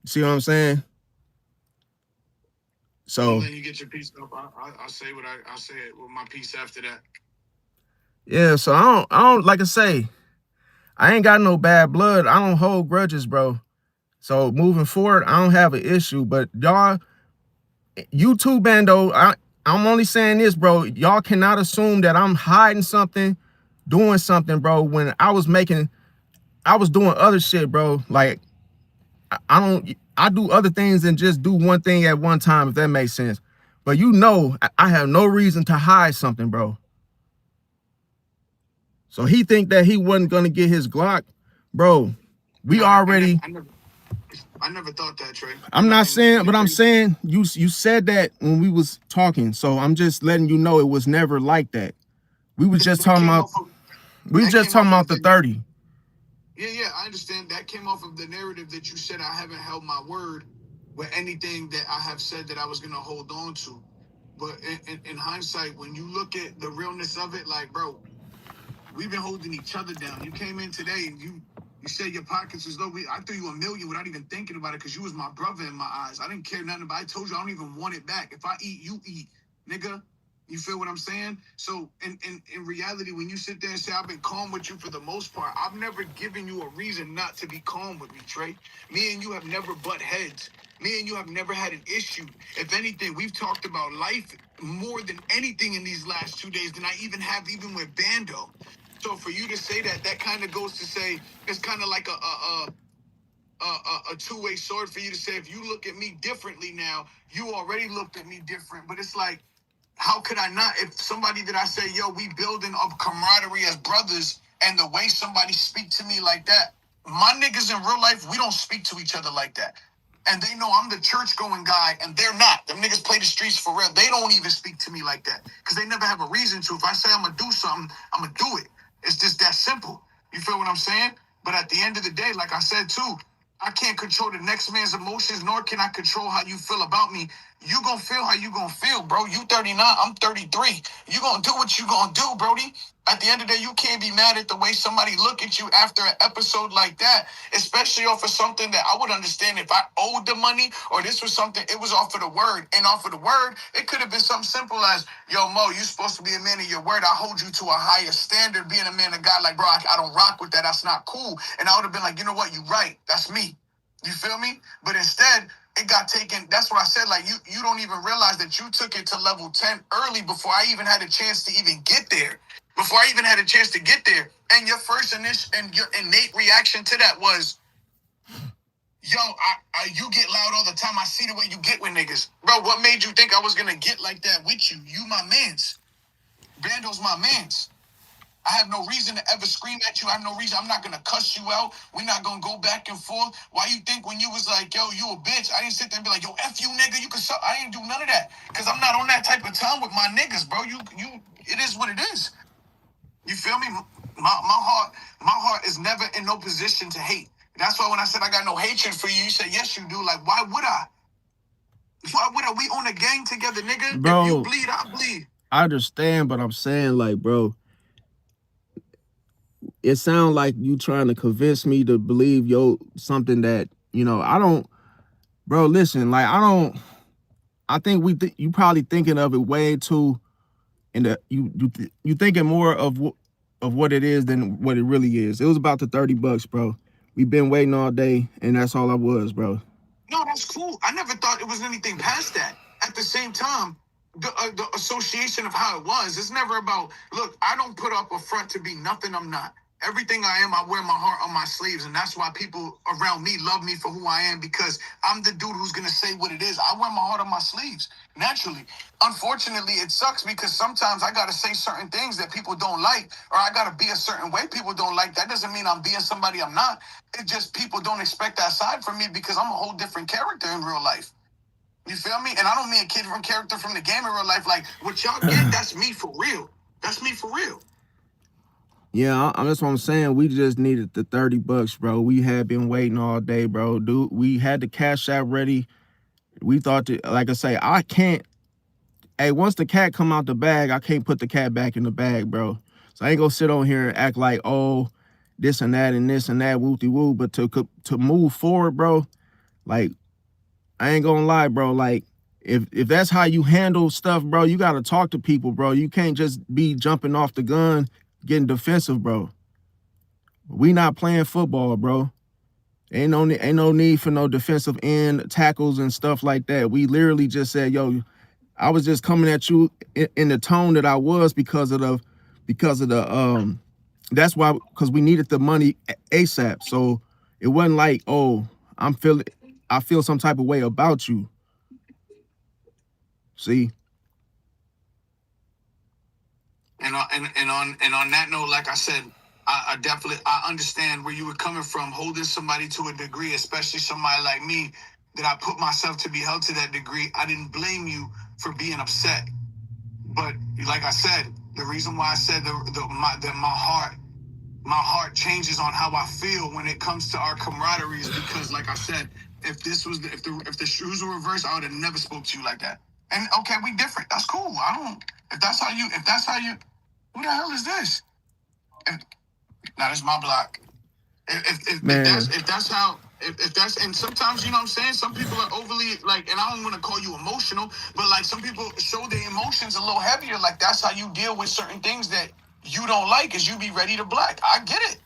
See what I'm saying? So Then you get your piece up. I say what I say it with my piece after that. yeah, so I don't like I say, I ain't got no bad blood. I don't hold grudges, bro. So moving forward, I don't have an issue. But y'all, you too, Bando, I'm only saying this, bro. Y'all cannot assume that I'm hiding something, doing something, bro, when I was doing other shit, bro. Like, I do other things than just do one thing at one time, if that makes sense. But you know, I have no reason to hide something, bro. So he think that he wasn't gonna get his Glock, bro. We already. I never thought that, Trey. I'm not saying, but I'm saying you said that when we was talking. So I'm just letting you know it was never like that. We was just talking about. We was just talking about the 30. Yeah, I understand. That came off of the narrative that you said I haven't held my word with anything that I have said that I was gonna hold on to. But in hindsight, when you look at the realness of it, like, bro, we've been holding each other down. You came in today and you said your pockets as though I threw you $1 million without even thinking about it, because you was my brother in my eyes. I didn't care nothing about it. I told you I don't even want it back. If I eat, you eat, nigga. You feel what I'm saying? So in reality, when you sit there and say I've been calm with you for the most part, I've never given you a reason not to be calm with me, Trey. Me and you have never butt heads. Me and you have never had an issue. If anything, we've talked about life more than anything in these last 2 days than I even have even with Bando. So for you to say that, that kind of goes to say it's kind of like a two-way sword for you to say, if you look at me differently now, you already looked at me different. But it's like, how could I not? If somebody that I say, yo, we building up camaraderie as brothers, and the way somebody speak to me like that, My niggas in real life, we don't speak to each other like that. And they know I'm the church going guy, and they're not. Them niggas play the streets for real. They don't even speak to me like that because they never have a reason to. If I say I'm gonna do something, I'm gonna do it. It's just that simple. You feel what I'm saying? But at the end of the day, like I said too, I can't control the next man's emotions, nor can I control how you feel about me. You gonna feel how you gonna feel, bro. You 39, I'm 33. You gonna do what you gonna do, Brody. At the end of the day, you can't be mad at the way somebody look at you after an episode like that, especially off of something that I would understand if I owed the money or this was something, it was off of the word. And off of the word, it could have been something simple as, yo, Mo, you supposed to be a man of your word. I hold you to a higher standard being a man of God. Like, bro, I don't rock with that. That's not cool. And I would have been like, you know what? You right. That's me. You feel me? But instead, it got taken. That's what I said. Like, you don't even realize that you took it to level 10 early before I even had a chance to even get there. Before I even had a chance to get there. And your first initial and your innate reaction to that was, yo, you get loud all the time. I see the way you get with niggas. Bro, what made you think I was going to get like that with you? You my mans. Bando's my mans. I have no reason to ever scream at you. I have no reason. I'm not going to cuss you out. We're not going to go back and forth. Why you think when you was like, yo, you a bitch, I didn't sit there and be like, yo, F you, nigga, you can suck. I didn't do none of that. Because I'm not on that type of time with my niggas, bro. It is what it is. You feel me? My heart is never in no position to hate. That's why when I said I got no hatred for you, you said, yes, you do. Like, why would I? Why would I? We on a gang together, nigga. Bro, if you bleed, I bleed. I understand, but I'm saying, like, bro, it sounds like you trying to convince me to believe something that, I don't, bro, listen, like, I think you probably thinking of it way too, and you thinking more of what it is than what it really is. It was about the $30, bro. We've been waiting all day, and that's all I was, bro. No, that's cool. I never thought it was anything past that. At the same time, the association of how it was, it's never about, look, I don't put up a front to be nothing I'm not. Everything I am, I wear my heart on my sleeves, and that's why people around me love me for who I am, because I'm the dude who's going to say what it is. I wear my heart on my sleeves, naturally. Unfortunately, it sucks because sometimes I got to say certain things that people don't like, or I got to be a certain way people don't like. That doesn't mean I'm being somebody I'm not. It's just people don't expect that side from me because I'm a whole different character in real life. You feel me? And I don't mean a kid from character from the game in real life. Like, what y'all get, that's me for real. That's me for real. Yeah, that's what I'm saying. We just needed the $30, bro. We had been waiting all day, bro. Dude, we had the cash app ready. We thought like I say, I can't. Hey, once the cat come out the bag, I can't put the cat back in the bag, bro. So I ain't gonna sit on here and act like, oh, this and that and this and that, wooty woo. But to move forward, bro, like, I ain't gonna lie, bro. Like, if that's how you handle stuff, bro, you gotta talk to people, bro. You can't just be jumping off the gun, getting defensive, bro. We not playing football, bro. Ain't no need for no defensive end tackles and stuff like that. We literally just said, yo, I was just coming at you in the tone that I was because of the that's why, because we needed the money ASAP. So it wasn't like, oh, I feel some type of way about you. See? And on that note, like I said, I definitely understand where you were coming from, holding somebody to a degree, especially somebody like me, that I put myself to be held to that degree. I didn't blame you for being upset. But like I said, the reason why I said that my heart changes on how I feel when it comes to our camaraderie is because, like I said, if the shoes were reversed, I would have never spoke to you like that. And okay, we different. That's cool. If that's how you, who the hell is this? Now that's my block. If that's and sometimes, you know what I'm saying, some people are overly, like, and I don't want to call you emotional, but like some people show their emotions a little heavier. Like, that's how you deal with certain things that you don't like, is you be ready to black. I get it.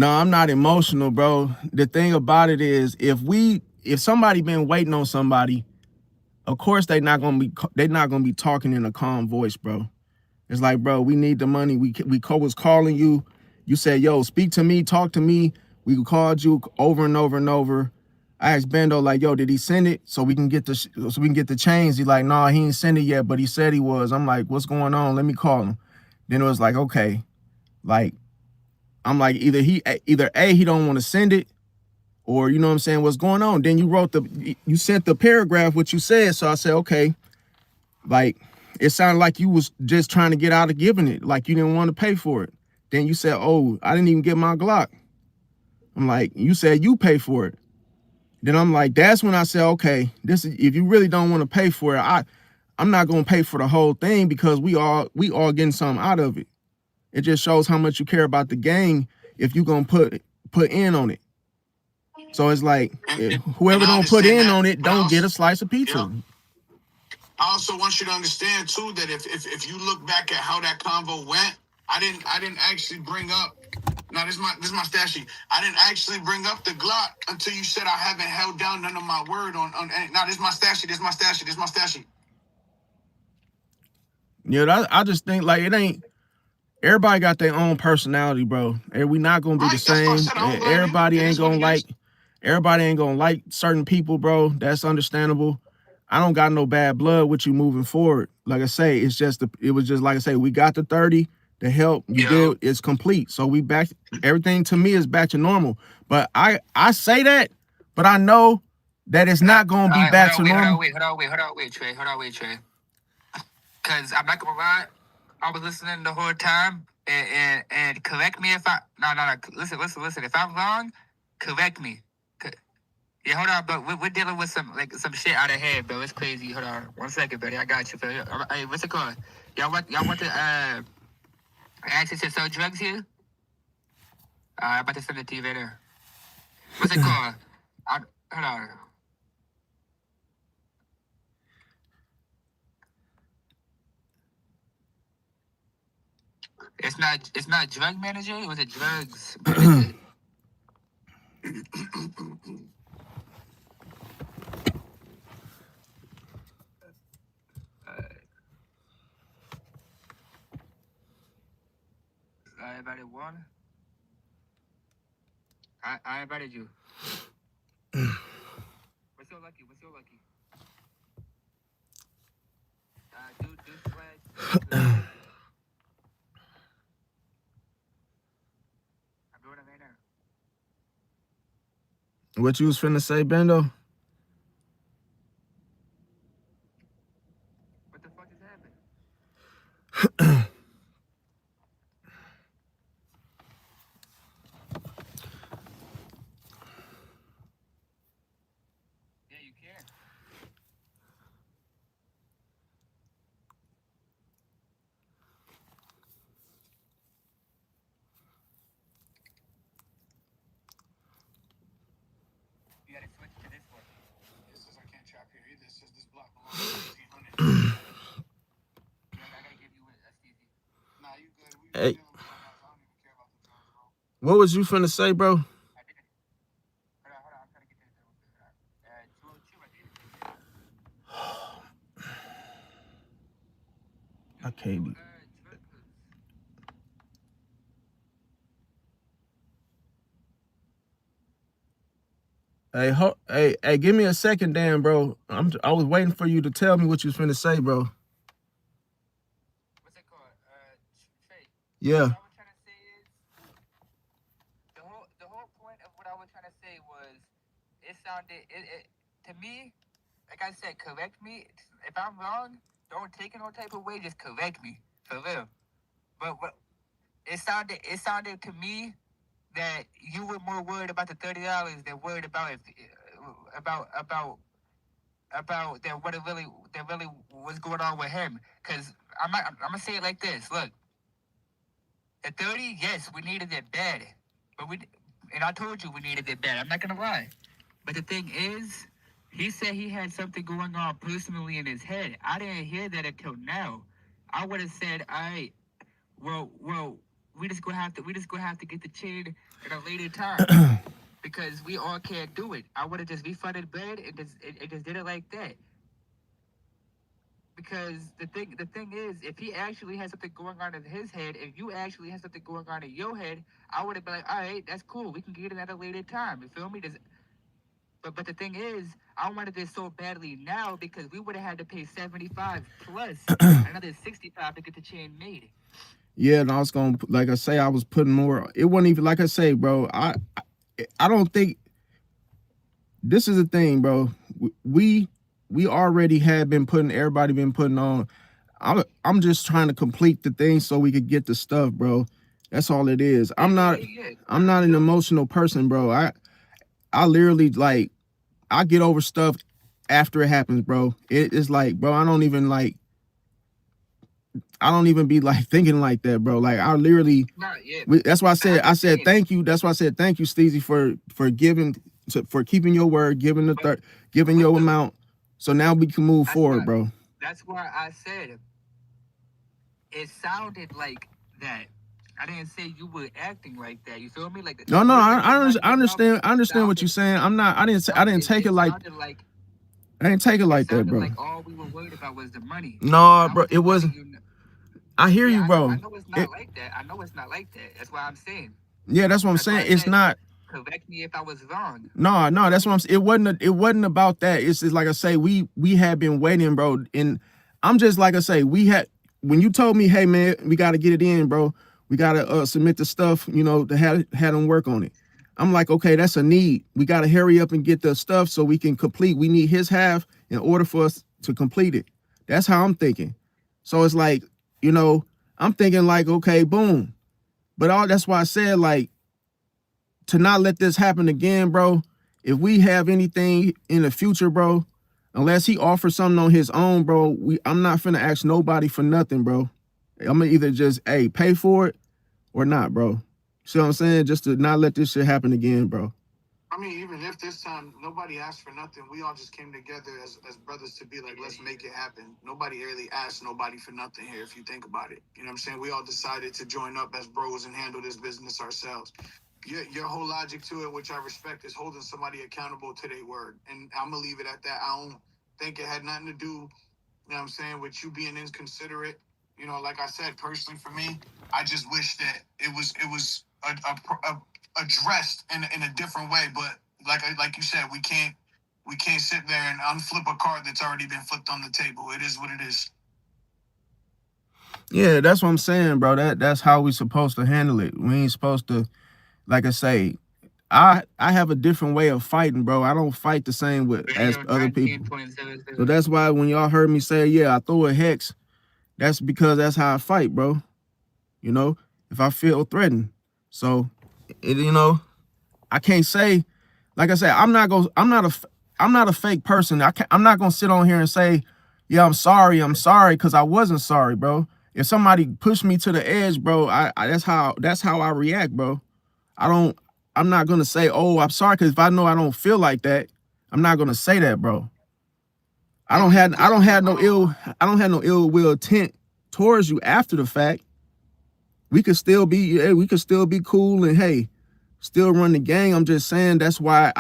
I'm not emotional, bro. The thing about it is, if somebody been waiting on somebody, of course they're not gonna be talking in a calm voice, bro. It's like, bro, we need the money. We was calling you. You said, yo, speak to me, talk to me. We called you over and over and over. I asked Bendo, like, yo, did he send it so we can get the chains? He's like, nah, he ain't sent it yet, but he said he was. I'm like, what's going on? Let me call him. Then it was like, okay, like, I'm like, either A, he don't want to send it, or you know what I'm saying, what's going on? Then you sent the paragraph what you said, so I said, okay, like it sounded like you was just trying to get out of giving it, like you didn't want to pay for it. Then you said, oh, I didn't even get my Glock. I'm like, you said you pay for it. Then I'm like, that's when I said, okay, this is, if you really don't want to pay for it, I'm not gonna pay for the whole thing, because we all getting something out of it. It just shows how much you care about the gang if you gonna put in on it. So it's like, And whoever I don't put understand in that, on it but don't get a slice of pizza. Yep. I also want you to understand too that if you look back at how that convo went, I didn't actually bring up. No, this is my stash sheet. I didn't actually bring up the Glock until you said I haven't held down none of my word on. Now this is my stash sheet. This is my stash sheet. This is my stash sheet. Yeah, I just think like it ain't. Everybody got their own personality, bro. And we not gonna be the Right. That's what I same. said. I don't blame you. Everybody It ain't is what gonna it like. is. Everybody ain't gonna like certain people, bro. That's understandable. I don't got no bad blood with you moving forward. Like I say, it was just like I say, we got the 30. The help you did is complete. So we back. Everything to me is back to normal. But I say that, but I know that it's not gonna be back to normal. Hold on, wait, Trey. Because I'm not gonna lie, I was listening the whole time, and correct me if I no. Listen. If I'm wrong, correct me. Yeah, hold on, but we're dealing with some shit out of hand, bro. It's crazy. Hold on, 1 second, buddy. I got you. Hey, what's it called? Y'all want to access to sell drugs here? I'm about to send it to you later. What's it called? Hold on. It's not drug manager. Was it drugs manager? I invited one. I invited you. What's your lucky? Do swag. I'm doing it right now. What you was finna say, Bendo? What the fuck just happened? Yeah, you can. You gotta switch to this one. It says I can't trap here either. It says this block belongs to 1500. Yeah, I gotta give you a Stevie. Nah, you good. We Hey, dealing with something else. I don't even care about the drugs, bro. what was you finna say, bro? I didn't. Hold on. I'm trying to get this. 202. I did. I can't be. Hey, give me a second, Dan, bro. I was waiting for you to tell me what you was finna say, bro. What's it called? Trey. Yeah. What I was trying to say is the whole point of what I was trying to say was it sounded to me, like I said, correct me if I'm wrong. Don't take it no type of way. Just correct me for real. But it sounded to me that you were more worried about the $30 than worried about that what really was going on with him. Cause I'm gonna say it like this. Look, the 30, yes, we needed it bad, and I told you we needed it bad. I'm not gonna lie. But the thing is, he said he had something going on personally in his head. I didn't hear that until now. I would have said, all right, well, we just gonna have to get the chain at a later time because we all can't do it. I would have just refunded bread and just did it like that. Because the thing is, if he actually has something going on in his head, if you actually have something going on in your head, I would have been like, all right, that's cool. We can get it at a later time. You feel me? But the thing is, I wanted this so badly now because we would have had to pay 75 plus another 65 to get the chain made. Yeah, and I was gonna, like I say, I was putting more. It wasn't even like I say, bro. I don't think this is the thing, bro. We already had been putting, everybody been putting on. I'm just trying to complete the thing so we could get the stuff, bro. That's all it is. I'm not an emotional person, bro. I literally, like, I get over stuff after it happens, bro. It's like, bro, I don't even be like thinking like that, bro. Like, I literally, that's why I said thank you. That's why I said thank you, Steezy, for giving, for keeping your word, giving giving your amount. So now we can move forward, bro. That's why I said it sounded like that. I didn't say you were acting like that. You feel me? Like no, I understand what you're saying. I didn't take it like. I didn't take it like that, bro. Like all we were worried about was the money. No, bro, it wasn't. I hear you, bro. I know it's not like that. I know it's not like that. That's why I'm saying. Yeah, that's what I'm saying. It's not. Correct me if I was wrong. No, that's what I'm saying. It wasn't about that. It's just like I say, we had been waiting, bro. And I'm just like I say, when you told me, hey man, we gotta get it in, bro. We gotta submit the stuff, you know, to have them work on it. I'm like, okay, that's a need. We gotta hurry up and get the stuff so we can complete. We need his half in order for us to complete it. That's how I'm thinking. So it's like, you know, I'm thinking like, okay, boom. But that's why I said, like, to not let this happen again, bro. If we have anything in the future, bro, unless he offers something on his own, bro, I'm not finna ask nobody for nothing, bro. I'm gonna either just, hey, pay for it or not, bro. See what I'm saying? Just to not let this shit happen again, bro. I mean, even if this time nobody asked for nothing, we all just came together as brothers to be like, let's make it happen. Nobody really asked nobody for nothing here, if you think about it. You know what I'm saying? We all decided to join up as bros and handle this business ourselves. Your whole logic to it, which I respect, is holding somebody accountable to their word. And I'm going to leave it at that. I don't think it had nothing to do, you know what I'm saying, with you being inconsiderate. You know, like I said, personally for me, I just wish that it was addressed in a different way. But like you said, we can't sit there and unflip a card that's already been flipped on the table. It is what it is. Yeah, that's what I'm saying, bro. That's how we supposed to handle it. We ain't supposed to, like I say, I have a different way of fighting, bro. I don't fight the same as other people. So that's why when y'all heard me say, yeah, I throw a hex, that's because that's how I fight, bro. You know, if I feel threatened. So, you know, I can't say, like I said, I'm not a fake person. I'm not gonna sit on here and say, yeah, I'm sorry, because I wasn't sorry, bro. If somebody pushed me to the edge, bro, that's how I react, bro. I'm not gonna say, oh, I'm sorry, because if I know I don't feel like that, I'm not gonna say that, bro. I don't have no ill will intent towards you after the fact. We could still be cool and hey, still run the gang. I'm just saying that's why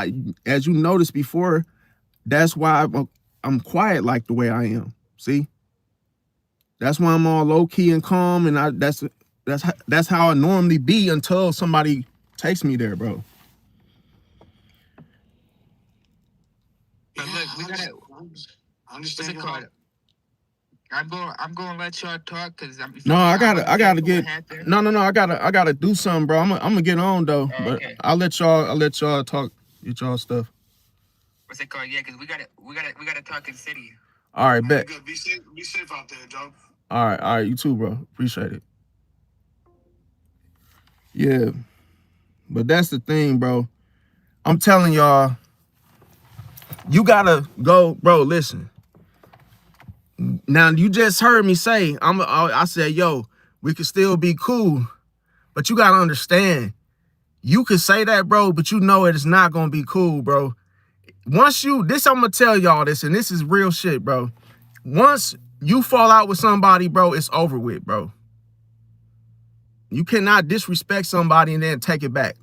as you noticed before, that's why I'm quiet like the way I am. See? That's why I'm all low key and calm, and that's how I normally be until somebody takes me there, bro. But look, we gotta understand. I'm going to let y'all talk because I gotta do something, bro. I'm gonna get on though, but okay. I'll let y'all talk, get y'all stuff. What's it called? Yeah, because we gotta talk in city. All right, bet. Good. Be safe out there, Joe. All right, you too, bro. Appreciate it. Yeah, but that's the thing, bro. I'm telling y'all, you gotta go, bro. Listen. Now you just heard me say, I said, yo, we could still be cool, but you gotta understand, you could say that, bro, but you know it is not gonna be cool, bro. I'm gonna tell y'all this, and this is real shit, bro. Once you fall out with somebody, bro, it's over with, bro. You cannot disrespect somebody and then take it back.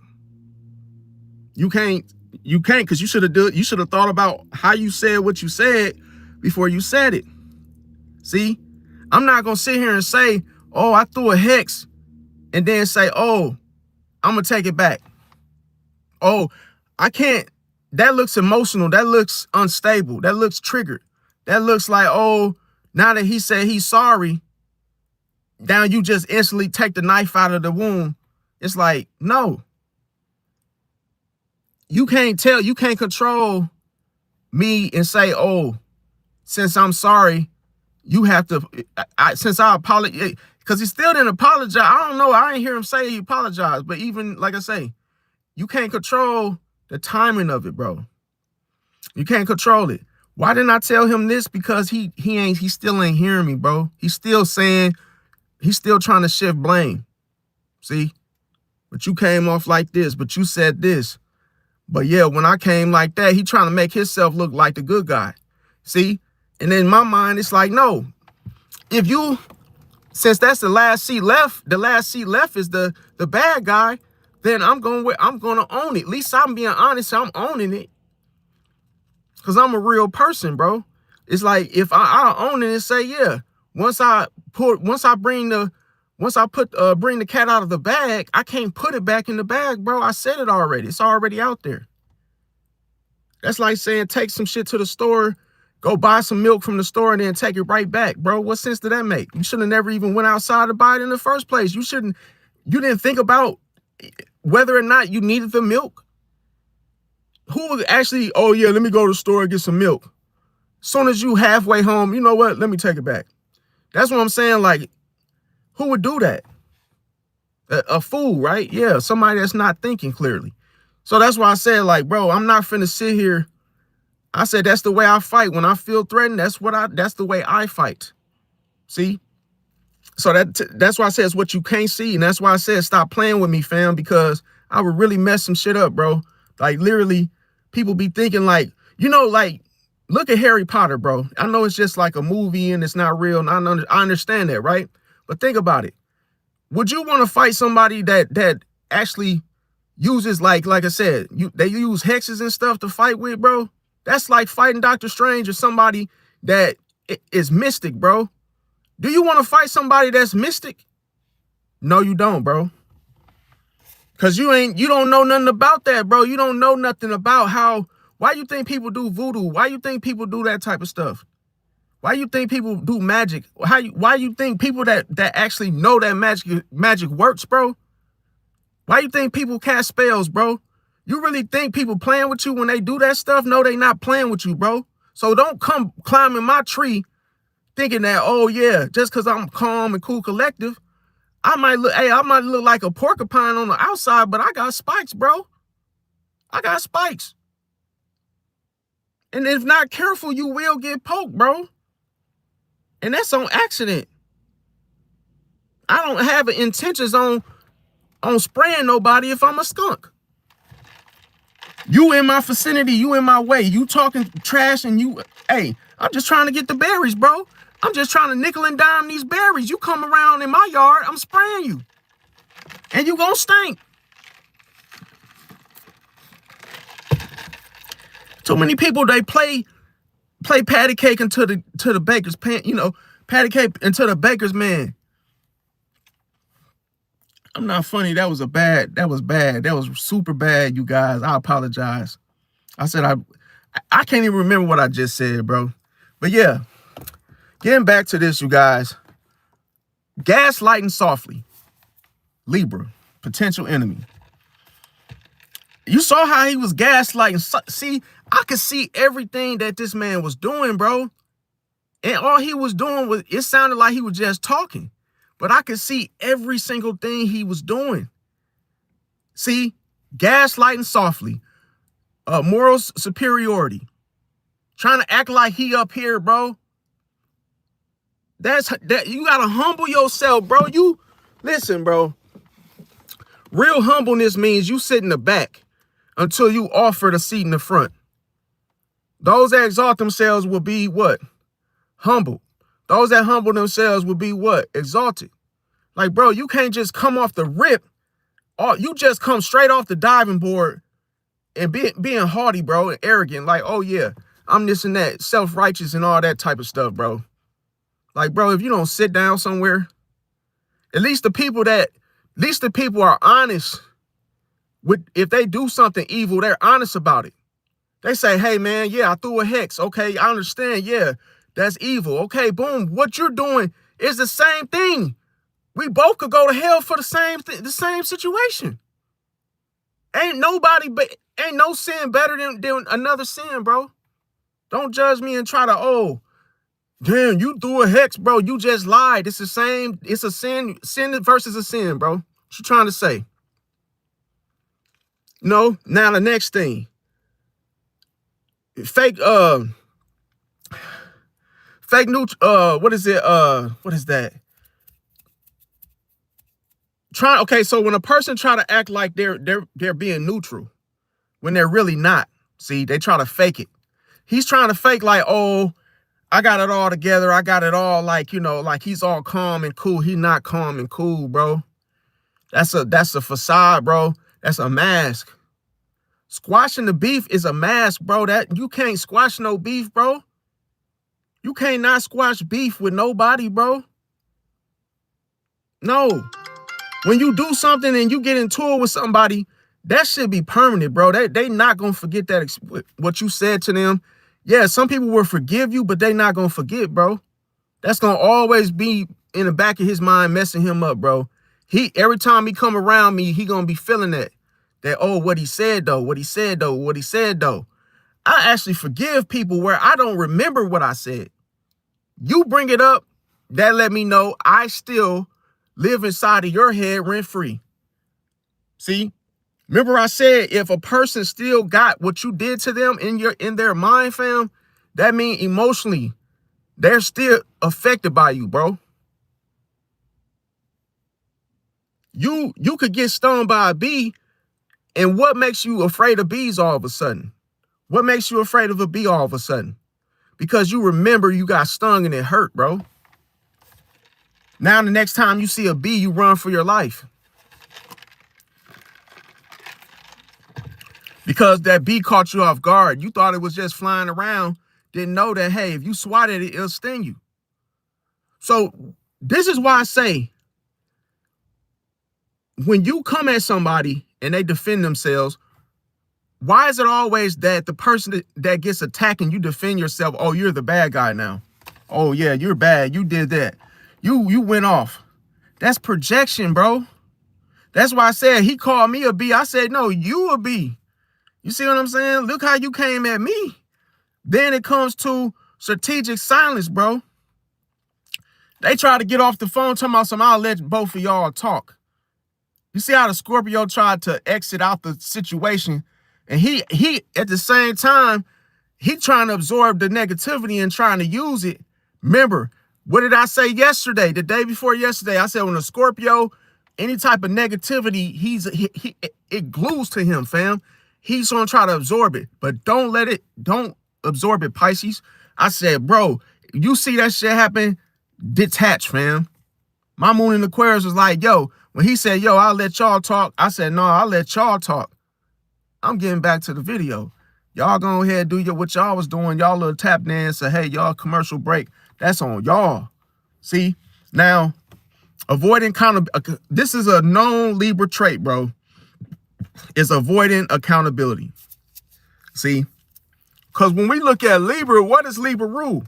You can't, because you should have thought about how you said what you said before you said it. See, I'm not going to sit here and say, oh, I threw a hex and then say, oh, I'm going to take it back. Oh, I can't. That looks emotional. That looks unstable. That looks triggered. That looks like, oh, now that he said he's sorry, now you just instantly take the knife out of the wound. It's like, no. You can't control me and say, oh, since I'm sorry, you have to, since I apologize, because he still didn't apologize. I don't know. I didn't hear him say he apologized. But even, like I say, you can't control the timing of it, bro. You can't control it. Why didn't I tell him this? Because he still ain't hearing me, bro. He's still saying, he's still trying to shift blame. See? But you came off like this, but you said this. But yeah, when I came like that, he trying to make himself look like the good guy. See? And in my mind, it's like, no. If you, since that's the last seat left is the bad guy, then I'm gonna own it. At least I'm being honest, I'm owning it. Cause I'm a real person, bro. It's like if I own it and say, yeah, once I bring the cat out of the bag, I can't put it back in the bag, bro. I said it already. It's already out there. That's like saying take some shit to the store, go buy some milk from the store, and then take it right back, bro. What sense did that make? You should have never even went outside to buy it in the first place. You didn't think about whether or not you needed the milk. Who would actually, oh yeah, let me go to the store and get some milk. As soon as you halfway home, you know what? Let me take it back. That's what I'm saying. Like, who would do that? A fool, right? Yeah, somebody that's not thinking clearly. So that's why I said, like, bro, I'm not finna sit here. I said that's the way I fight. When I feel threatened, that's the way I fight. See? So that's why I said it's what you can't see. And that's why I said stop playing with me, fam, because I would really mess some shit up, bro. Like, literally, people be thinking like, you know, like, look at Harry Potter, bro. I know it's just like a movie and it's not real. And I understand that, right? But think about it. Would you want to fight somebody that actually uses, like I said, they use hexes and stuff to fight with, bro? That's like fighting Dr. Strange or somebody that is mystic, bro. Do you want to fight somebody that's mystic? No, you don't, bro. Because you don't know nothing about that, bro. You don't know nothing about why you think people do voodoo? Why you think people do that type of stuff? Why you think people do magic? Why you think people that actually know that magic works, bro? Why you think people cast spells, bro? You really think people playing with you when they do that stuff? No, they not playing with you, bro. So don't come climbing my tree thinking that, oh yeah, just because I'm calm and cool collective, I might look like a porcupine on the outside, but I got spikes, bro. I got spikes. And if not careful, you will get poked, bro. And that's on accident. I don't have intentions on spraying nobody if I'm a skunk. You in my vicinity, you in my way, you talking trash and hey, I'm just trying to get the berries, bro. I'm just trying to nickel and dime these berries. You come around in my yard, I'm spraying you. And you gonna stink. Too many people, they play patty cake into the baker's pan, patty cake into the baker's man. I'm not funny. That was bad. That was super bad, you guys. I apologize. I said I can't even remember what I just said, bro. But yeah, getting back to this, you guys. Gaslighting softly. Libra, potential enemy. You saw how he was gaslighting. See, I could see everything that this man was doing, bro. And all he was doing it sounded like he was just talking. But I could see every single thing he was doing. See, gaslighting softly. Moral superiority. Trying to act like he up here, bro. You gotta humble yourself, bro. Listen, bro. Real humbleness means you sit in the back until you offer the seat in the front. Those that exalt themselves will be what? Humble. Those that humble themselves will be what? Exalted. Like, bro, you can't just come off the rip. You just come straight off the diving board and being haughty, bro, and arrogant. Like, oh yeah, I'm this and that, self-righteous and all that type of stuff, bro. Like, bro, if you don't sit down somewhere, at least the people are honest with, if they do something evil, they're honest about it. They say, hey man, yeah, I threw a hex. Okay, I understand. Yeah, that's evil. Okay, boom. What you're doing is the same thing. We both could go to hell for the same situation. Ain't no sin better than another sin, bro. Don't judge me and try to, oh, damn, you threw a hex, bro. You just lied. It's the same. It's a sin. Sin versus a sin, bro. What you trying to say? No. Now the next thing. Fake news. What is it? What is that? Okay, so when a person try to act like they're being neutral when they're really not, see, they try to fake it. He's trying to fake like, oh, I got it all together. I got it all, like, you know, like he's all calm and cool. He's not calm and cool, bro. That's a facade, bro. That's a mask. Squashing the beef is a mask, bro. That you can't squash no beef, bro. You can't not squash beef with nobody, bro. No. When you do something and you get into it with somebody, that should be permanent, bro. They not gonna forget that what you said to them. Yeah, some people will forgive you, but they not gonna forget, bro. That's gonna always be in the back of his mind, messing him up, bro. Every time he come around me, he gonna be feeling that oh, what he said though, what he said though, what he said though. I actually forgive people where I don't remember what I said. You bring it up, that let me know I still live inside of your head rent free. See, remember I said if a person still got what you did to them in their mind, fam, that means emotionally they're still affected by you, bro. You could get stung by a bee, and what makes you afraid of bees all of a sudden? What makes you afraid of a bee all of a sudden? Because you remember you got stung and it hurt, bro. Now the next time you see a bee, you run for your life. Because that bee caught you off guard. You thought it was just flying around. Didn't know that, hey, if you swatted it, it'll sting you. So this is why I say, when you come at somebody and they defend themselves, why is it always that the person that gets attacked and you defend yourself, oh, you're the bad guy now. Oh, yeah, you're bad. You did that. You went off. That's projection, bro. That's why I said he called me a bee. I said, no, you a bee. You see what I'm saying? Look how you came at me. Then it comes to strategic silence, bro. They try to get off the phone talking about I'll let both of y'all talk. You see how the Scorpio tried to exit out the situation, and he at the same time, he trying to absorb the negativity and trying to use it. Remember, what did I say yesterday? The day before yesterday, I said when a Scorpio, any type of negativity, it glues to him, fam. He's gonna try to absorb it, but don't absorb it, Pisces. I said, bro, you see that shit happen, detach, fam. My moon in Aquarius was like, yo, when he said, yo, I'll let y'all talk, I said, no, I'll let y'all talk. I'm getting back to the video. Y'all go ahead and do what y'all was doing. Y'all little tap dance, say, hey, y'all commercial break. That's on y'all. See? Now, avoiding this is a known Libra trait, bro. It's avoiding accountability. See? Because when we look at Libra, what does Libra rule?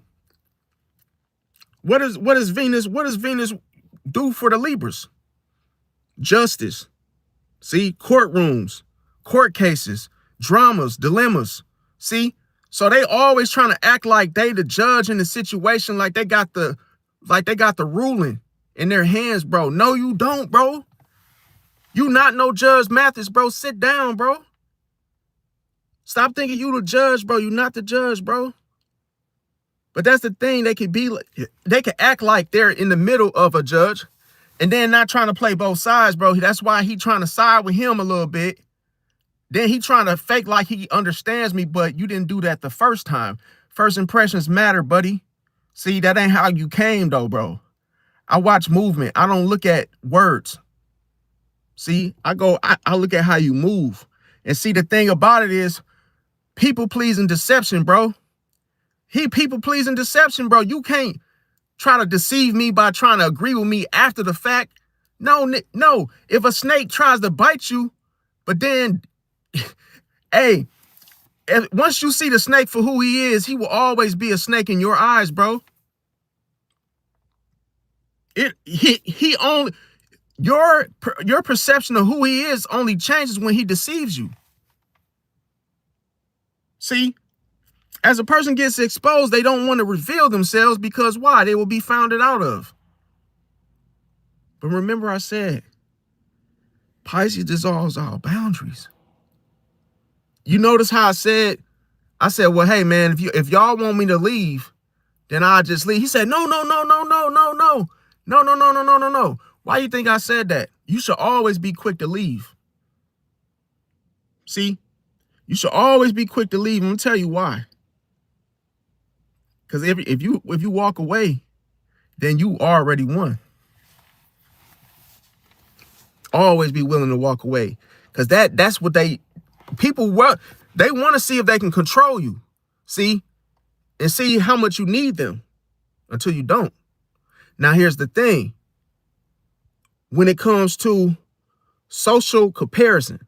What is Venus? What does Venus do for the Libras? Justice. See? Courtrooms, court cases, dramas, dilemmas. See? So they always trying to act like they the judge in the situation, like they got the ruling in their hands, bro. No, you don't, bro. You not no Judge Mathis, bro. Sit down, bro. Stop thinking you the judge, bro. You not the judge, bro. But that's the thing. They could act like they're in the middle of a judge and then not trying to play both sides, bro. That's why he trying to side with him a little bit. Then he trying to fake like he understands me, but you didn't do that the first time. First impressions matter, buddy. See, that ain't how you came, though, bro. I watch movement. I don't look at words. See, I look at how you move. And see, the thing about it is people pleasing deception, bro. People pleasing deception, bro. You can't try to deceive me by trying to agree with me after the fact. No. If a snake tries to bite you, but then, hey, once you see the snake for who he is, he will always be a snake in your eyes, bro. He only your perception of who he is only changes when he deceives you. See, as a person gets exposed, they don't want to reveal themselves because why? They will be found out of. But remember I said, Pisces dissolves all boundaries. You notice how I said, well, hey man, if y'all want me to leave, then I'll just leave. He said, no. Why you think I said that? You should always be quick to leave. See, you should always be quick to leave. I'm gonna tell you why. Because if you walk away, then you already won. Always be willing to walk away. Because that's what people want to see if they can control you. See? And see how much you need them until you don't. Now here's the thing. When it comes to social comparison,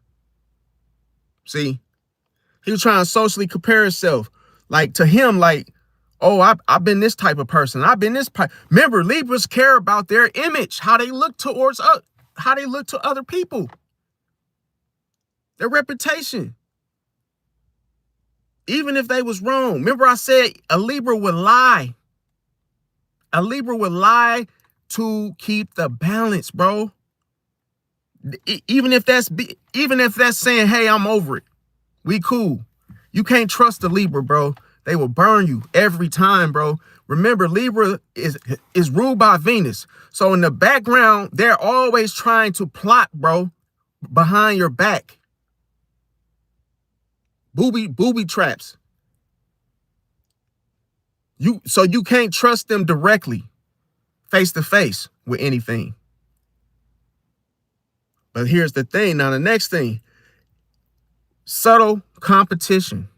see, he was trying to socially compare himself, like to him, like, oh, I've been this type of person. I've been this. Remember, Libras care about their image, how they look towards how they look to other people, their reputation. Even if they was wrong. Remember I said a Libra would lie. A Libra would lie to keep the balance, bro. Even if that's saying, hey, I'm over it. We cool. You can't trust the Libra, bro. They will burn you every time, bro. Remember, Libra is ruled by Venus. So in the background, they're always trying to plot, bro, behind your back. Booby traps. So you can't trust them directly, face to face with anything. But here's the thing. Now the next thing, subtle competition.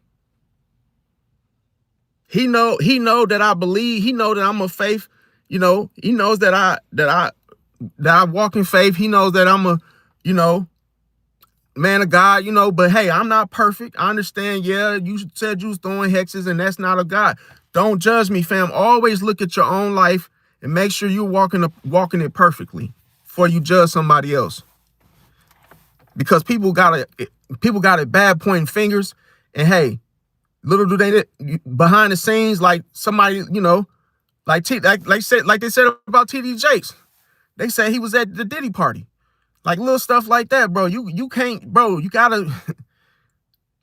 He know that I believe. He know that I'm a faith. You know, he knows that I walk in faith. He knows that I'm a, man of God, but hey, I'm not perfect. I understand. Yeah, you said you was throwing hexes and that's not of God. Don't judge me, fam. Always look at your own life and make sure you're walking it perfectly before you judge somebody else. Because people got it bad pointing fingers, and hey, little do they behind the scenes, like somebody, like they said about TD Jakes. They said he was at the Diddy party. Like little stuff like that, bro. You can't, bro. You gotta,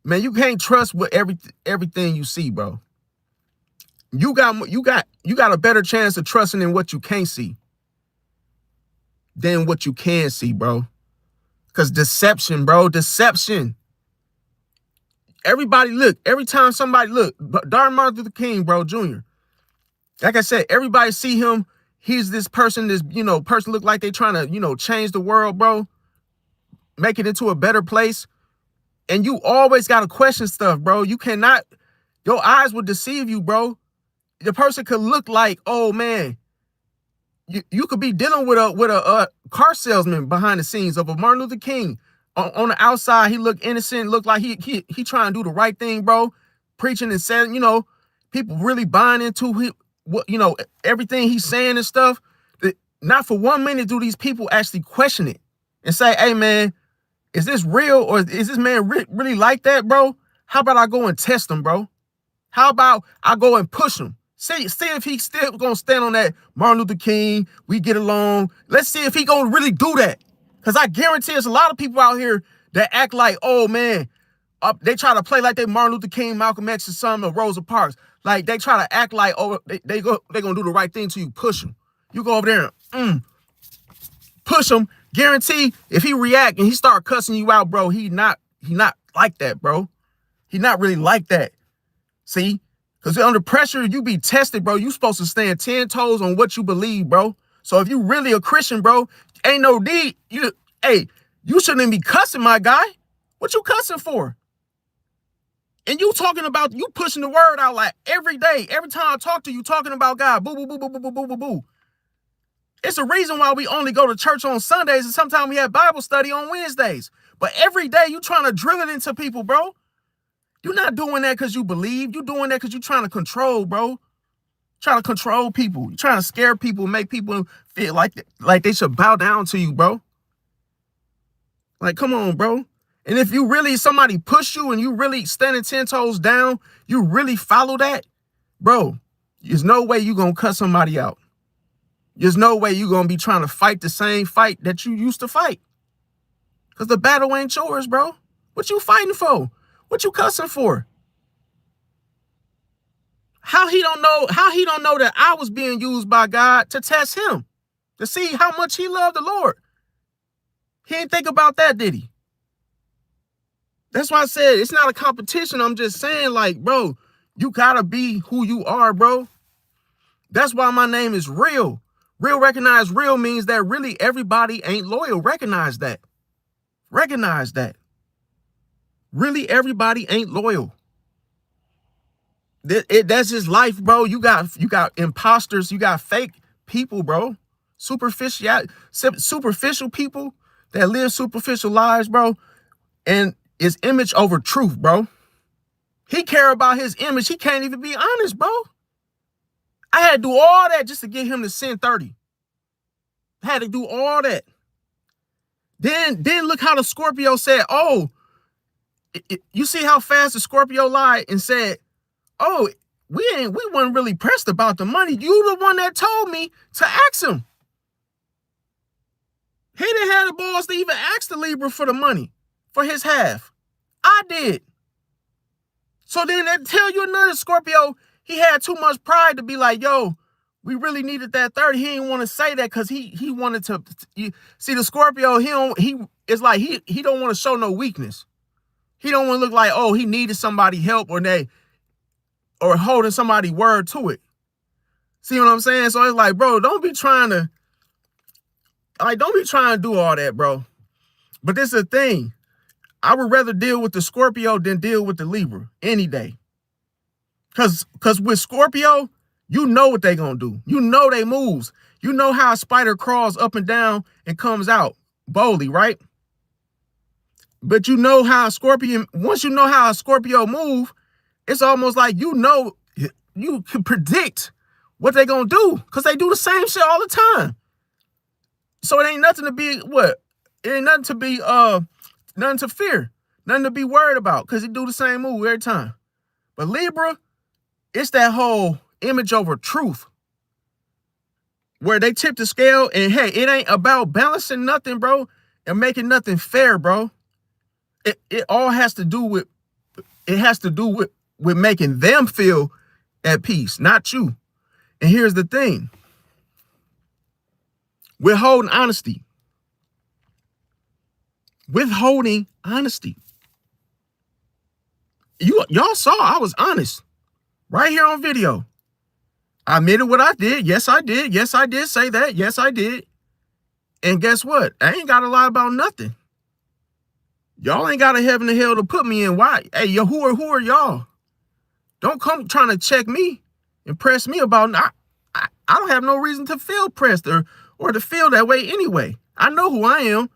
man. You can't trust what everything you see, bro. You got a better chance of trusting in what you can't see than what you can see, bro. Because deception, bro. Deception. Everybody look. Every time somebody look, Martin Luther King, bro, Jr. Like I said, everybody see him. He's this person, person look like they trying to, change the world, bro. Make it into a better place. And you always got to question stuff, bro. You cannot, your eyes will deceive you, bro. The person could look like, oh man, you could be dealing with a car salesman behind the scenes of a Martin Luther King. On the outside, he look innocent, look like he trying to do the right thing, bro. Preaching and saying, people really buying into everything he's saying and stuff. Not for 1 minute do these people actually question it and say, hey man, is this real, or is this man really like that, bro? How about I go and test him, bro? How about I go and push him? See if he's still gonna stand on that Martin Luther King, we get along. Let's see if he gonna really do that. Because I guarantee there's a lot of people out here that act like, oh man, they try to play like they Martin Luther King, Malcolm X, or something, or Rosa Parks. Like they try to act like, oh, they gonna do the right thing till you push them. You go over there and push him. Guarantee if he react and he start cussing you out, bro, he not like that, bro. He not really like that. See? Because under pressure, you be tested, bro. You supposed to stand 10 toes on what you believe, bro. So if you really a Christian, bro, ain't no need. You shouldn't be cussing, my guy. What you cussing for? And you talking about, you pushing the word out like every day. Every time I talk to you, talking about God. Boo, boo, boo, boo, boo, boo, boo, boo, boo. It's a reason why we only go to church on Sundays and sometimes we have Bible study on Wednesdays. But every day you trying to drill it into people, bro. You're not doing that because you believe. You're doing that because you're trying to control, bro. Trying to control people. You're trying to scare people, make people feel like they should bow down to you, bro. Like, come on, bro. And if you really, somebody push you and you really standing 10 toes down, you really follow that, bro, there's no way you gonna cut somebody out. There's no way you gonna be trying to fight the same fight that you used to fight. Because the battle ain't yours, bro. What you fighting for? What you cussing for? How he don't know that I was being used by God to test him, to see how much he loved the Lord. He didn't think about that, did he? That's why I said it's not a competition. I'm just saying, like, bro, you gotta be who you are, bro. That's why my name is Real. Real, recognize real means that really everybody ain't loyal. Recognize that. Recognize that. Really everybody ain't loyal. That's just life, bro. You got imposters. You got fake people, bro. Superficial people that live superficial lives, bro. And it's image over truth, bro. He care about his image. He can't even be honest, bro. I had to do all that just to get him to send 30. I had to do all that. Then look how the Scorpio said, oh, you see how fast the Scorpio lied and said, oh, we weren't really pressed about the money. You the one that told me to ask him. He didn't have the balls to even ask the Libra for the money, for his half. I did. So then they tell you another Scorpio, he had too much pride to be like, yo, we really needed that 30. He didn't want to say that because he wanted to see the Scorpio. It's like he don't want to show no weakness. He don't want to look like, oh, he needed somebody help or holding somebody word to it. See what I'm saying? So it's like, bro, don't be trying to do all that, bro. But this is the thing. I would rather deal with the Scorpio than deal with the Libra any day. Cause with Scorpio, you know what they gonna do. You know they moves. You know how a spider crawls up and down and comes out boldly, right? But you know how once you know how a Scorpio move, it's almost like you can predict what they gonna do because they do the same shit all the time. So it ain't nothing to be It ain't nothing to be nothing to fear, nothing to be worried about because they do the same move every time. But Libra, it's that whole image over truth where they tip the scale and hey, it ain't about balancing nothing, bro, and making nothing fair, bro. It all has to do with making them feel at peace, not you. And here's the thing. Withholding honesty. Y'all saw I was honest right here on video. I admitted what I did. Yes, I did. Yes, I did say that. Yes, I did. And guess what? I ain't got to lie about nothing. Y'all ain't got a heaven and hell to put me in. Why? Hey, yo, who are y'all? Don't come trying to check me and press me about. I don't have no reason to feel pressed or to feel that way anyway. I know who I am.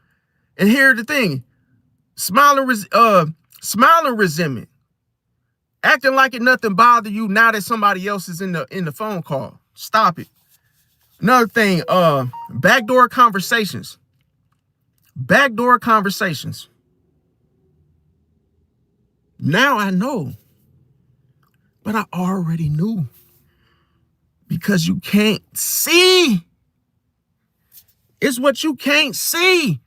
And here's the thing: smiling resentment, acting like it nothing bother you now that somebody else is in the phone call. Stop it. Another thing: backdoor conversations. Backdoor conversations. Now I know, but I already knew because you can't see. It's what you can't see.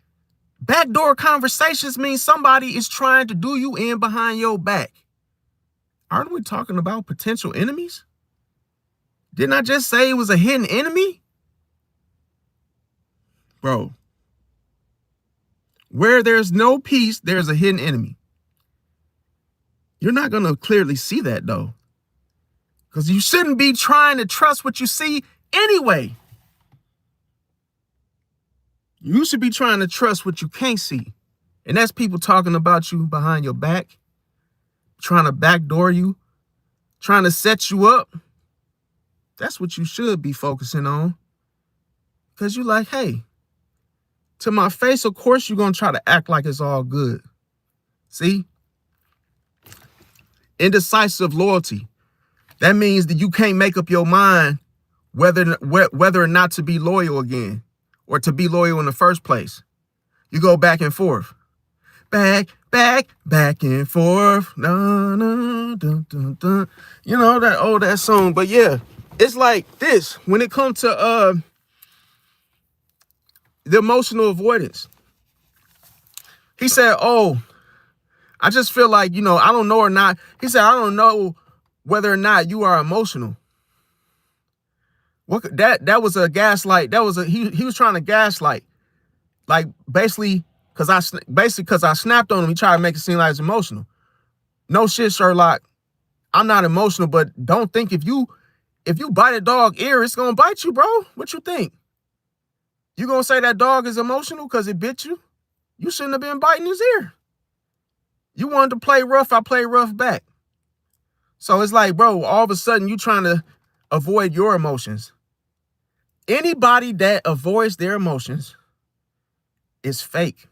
Backdoor conversations means somebody is trying to do you in behind your back. Aren't we talking about potential enemies? Didn't I just say it was a hidden enemy? Bro, where there's no peace, there's a hidden enemy. You're not going to clearly see that, though, because you shouldn't be trying to trust what you see anyway. You should be trying to trust what you can't see. And that's people talking about you behind your back, trying to backdoor you, trying to set you up. That's what you should be focusing on. Because you're like, hey, to my face, of course, you're going to try to act like it's all good. See? Indecisive loyalty. That means that you can't make up your mind whether or not to be loyal again or to be loyal in the first place. You go back and forth. Back and forth. No, no, dun, dun, dun. You know that song. But yeah, it's like this. When it comes to the emotional avoidance. He said, oh, I just feel like, I don't know or not. He said, I don't know whether or not you are emotional. What that was a gaslight. That was he was trying to gaslight. Like basically because I snapped on him, he tried to make it seem like it's emotional. No shit, Sherlock. I'm not emotional, but don't think if you bite a dog ear, it's gonna bite you, bro. What you think? You gonna say that dog is emotional because it bit you? You shouldn't have been biting his ear. You wanted to play rough, I played rough back. So it's like, bro, all of a sudden you trying to avoid your emotions. Anybody that avoids their emotions is fake.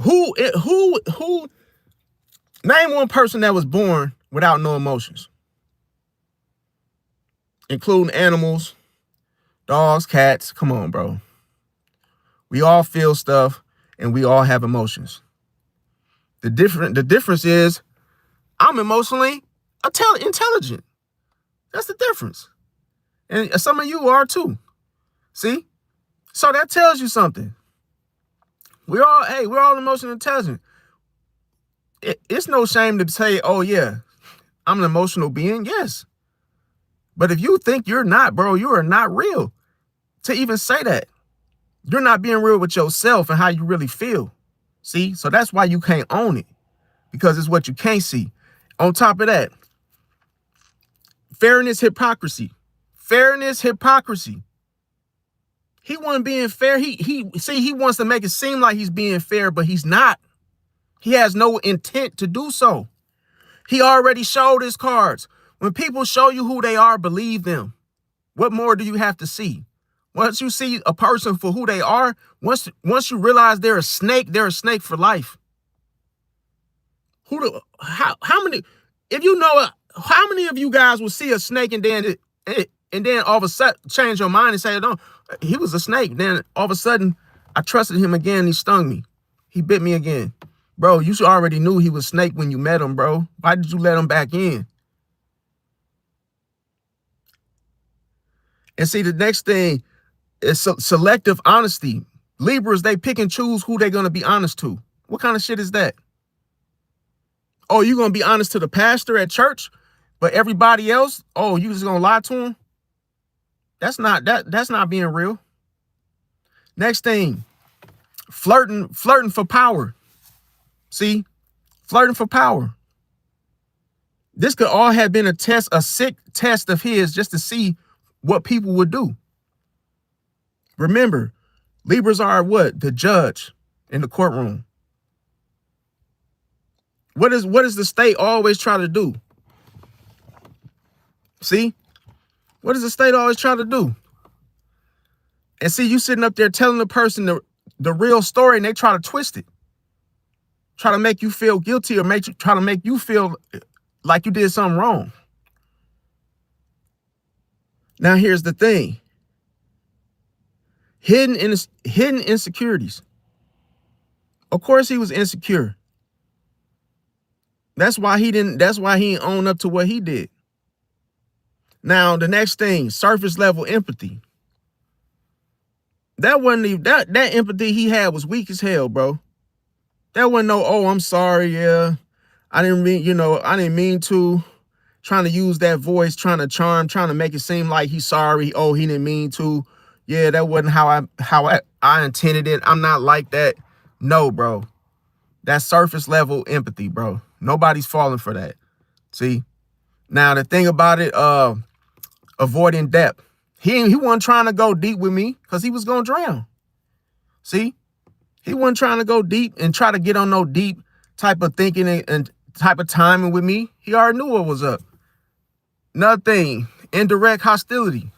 Who name one person that was born without no emotions, including animals, dogs, cats. Come on, bro. We all feel stuff and we all have emotions. The difference is I'm emotionally intelligent. That's the difference. And some of you are too. See? So that tells you something. We're all emotionally intelligent. It's no shame to say, oh yeah, I'm an emotional being. Yes. But if you think you're not, bro, you are not real. To even say that. You're not being real with yourself and how you really feel. See? So that's why you can't own it. Because it's what you can't see. On top of that, fairness, hypocrisy. Fairness, hypocrisy. He wasn't being fair. He wants to make it seem like he's being fair, but he's not. He has no intent to do so. He already showed his cards. When people show you who they are, believe them. What more do you have to see? Once you see a person for who they are, once you realize they're a snake for life. How many, if you know, how many of you guys will see a snake and then all of a sudden change your mind and say, no, he was a snake. Then all of a sudden I trusted him again. He stung me. He bit me again. Bro, you already knew he was a snake when you met him, bro. Why did you let him back in? And see, the next thing is selective honesty. Libras, they pick and choose who they're going to be honest to. What kind of shit is that? Oh, you going to be honest to the pastor at church, but everybody else, oh, you just going to lie to him? That's not being real. Next thing, flirting for power. See, flirting for power. This could all have been a sick test of his just to see what people would do. Remember, Libras are what? The judge in the courtroom. What does the state always try to do? See? What does the state always try to do? And see, you sitting up there telling the person the real story and they try to twist it. Try to make you feel guilty or try to make you feel like you did something wrong. Now, here's the thing. Hidden insecurities. Of course he was insecure. That's why he didn't own up to what he did. Now, the next thing, surface level empathy. That wasn't that empathy he had was weak as hell, bro. That wasn't no, oh, I'm sorry, yeah. I didn't mean to. Trying to use that voice, trying to charm, trying to make it seem like he's sorry. Oh, he didn't mean to. Yeah, that wasn't how I intended it. I'm not like that. No, bro. That's surface level empathy, bro. Nobody's falling for that. See? Now, the thing about it, avoiding depth. He wasn't trying to go deep with me because he was going to drown. See? He wasn't trying to go deep and try to get on no deep type of thinking and type of timing with me. He already knew what was up. Another thing, indirect hostility.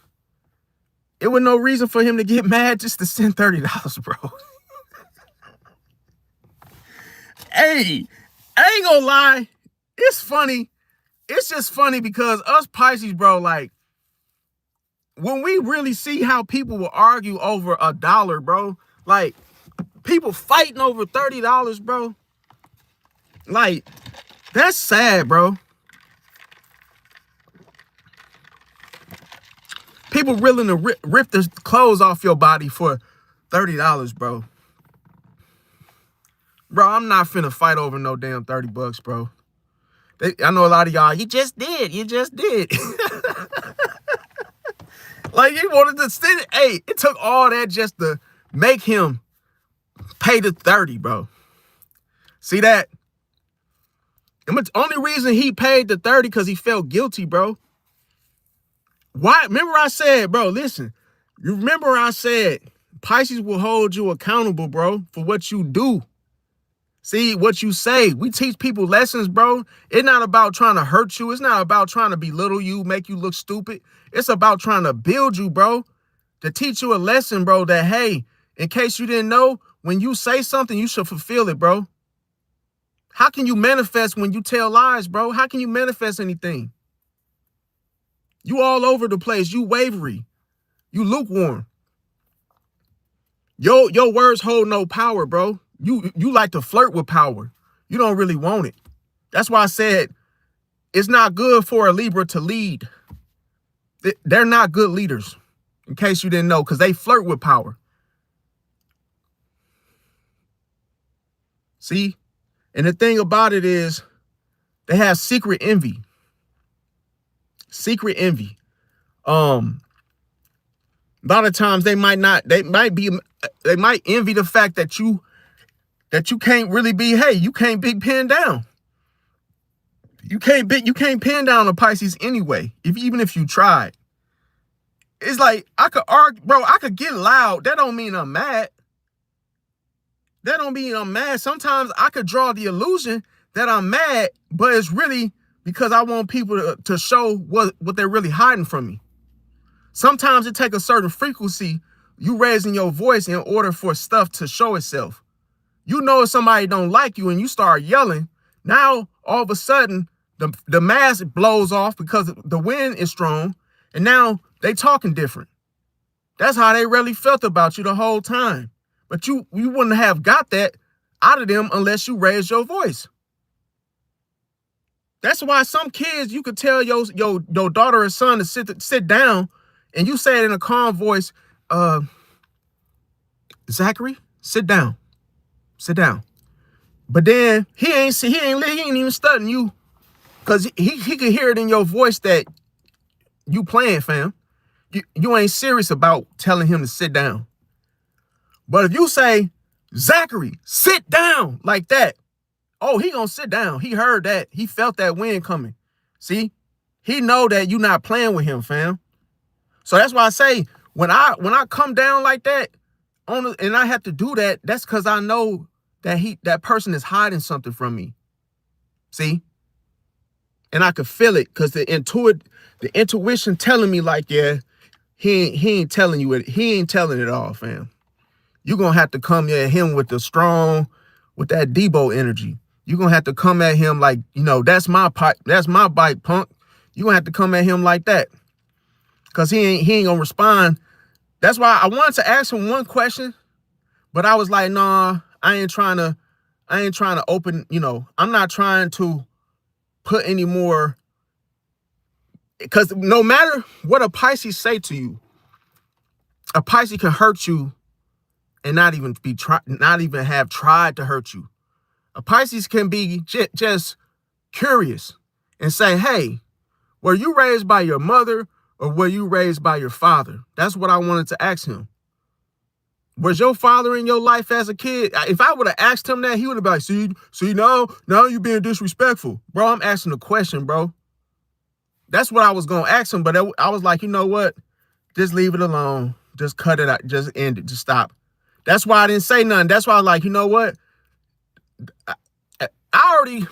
It was no reason for him to get mad just to send $30, bro. Hey, I ain't gonna lie. It's funny it's just funny because us Pisces, bro, like, when we really see how people will argue over $1, bro, like, people fighting over $30, bro, like, that's sad, bro. People willing to rip the clothes off your body for $30, bro. Bro, I'm not finna fight over no damn $30, bro. I know a lot of y'all, you just did. Like, he wanted to sit. Hey, it took all that just to make him pay the 30, bro. See that? And the only reason he paid the 30 because he felt guilty, bro. Why? Remember I said, bro, listen. You remember I said Pisces will hold you accountable, bro, for what you do. See, what you say. We teach people lessons, bro. It's not about trying to hurt you. It's not about trying to belittle you, make you look stupid. It's about trying to build you, bro. To teach you a lesson, bro, that, hey, in case you didn't know, when you say something, you should fulfill it, bro. How can you manifest when you tell lies, bro? How can you manifest anything? You all over the place. You wavery. You lukewarm. Your words hold no power, bro. You like to flirt with power. You don't really want it. That's why I said it's not good for a Libra to lead. They're not good leaders, in case you didn't know, because they flirt with power. See? And the thing about it is they have secret envy. Secret envy. A lot of times they might envy the fact that you can't really be, hey, you can't be pinned down. You can't pin down a Pisces anyway, even if you tried. It's like, I could argue, bro, I could get loud. That don't mean I'm mad. That don't mean I'm mad. Sometimes I could draw the illusion that I'm mad, but it's really because I want people to show what they're really hiding from me. Sometimes it takes a certain frequency, you raising your voice in order for stuff to show itself. You know if somebody don't like you and you start yelling, now all of a sudden the mask blows off because the wind is strong, and now they talking different. That's how they really felt about you the whole time. But you wouldn't have got that out of them unless you raised your voice. That's why some kids, you could tell your daughter or son to sit down, and you say it in a calm voice, Zachary, sit down. Sit down. But then he ain't even studying you, because he could hear it in your voice that you playing, fam. You ain't serious about telling him to sit down. But if you say, Zachary, sit down, like that, oh, he gonna sit down. He heard that. He felt that wind coming. See? He know that you not playing with him, fam. So that's why I say, when I come down like that, and I have to do that, that's because I know that person is hiding something from me. See? And I could feel it, because the intuition telling me, like, yeah, he ain't telling you it. He ain't telling it all, fam. You're going to have to come at him with that Debo energy. You're going to have to come at him like, that's my bike, punk. You're going to have to come at him like that, because he ain't going to respond. That's why I wanted to ask him one question, but I was like, nah, I ain't trying to open, I'm not trying to put any more, because no matter what a Pisces say to you, a Pisces can hurt you and not even have tried to hurt you. A Pisces can be just curious and say, hey, were you raised by your mother or were you raised by your father? That's what I wanted to ask him. Was your father in your life as a kid? If I would have asked him that, he would have been like, see, now you being disrespectful. Bro, I'm asking a question, bro. That's what I was going to ask him, but I was like, you know what? Just leave it alone. Just cut it out. Just end it. Just stop. That's why I didn't say nothing. That's why I was like, you know what? I already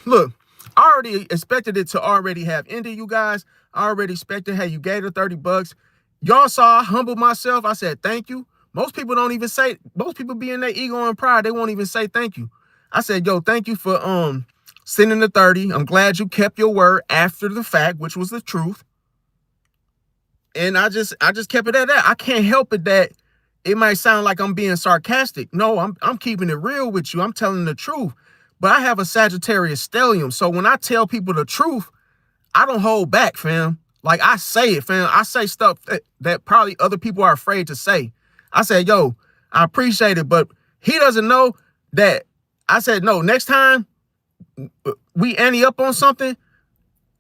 expected it to already have ended, you guys. I already expected, hey, you gave her $30. Y'all saw I humbled myself. I said, thank you. Most people be in their ego and pride. They won't even say thank you. I said, yo, thank you for sending the 30. I'm glad you kept your word after the fact, which was the truth. And I just kept it at that. I can't help it that it might sound like I'm being sarcastic. No, I'm keeping it real with you. I'm telling the truth. But I have a Sagittarius stellium. So when I tell people the truth, I don't hold back, fam. Like, I say it, fam. I say stuff that probably other people are afraid to say. I said, yo, I appreciate it, but he doesn't know that. I said, no, next time we ante up on something,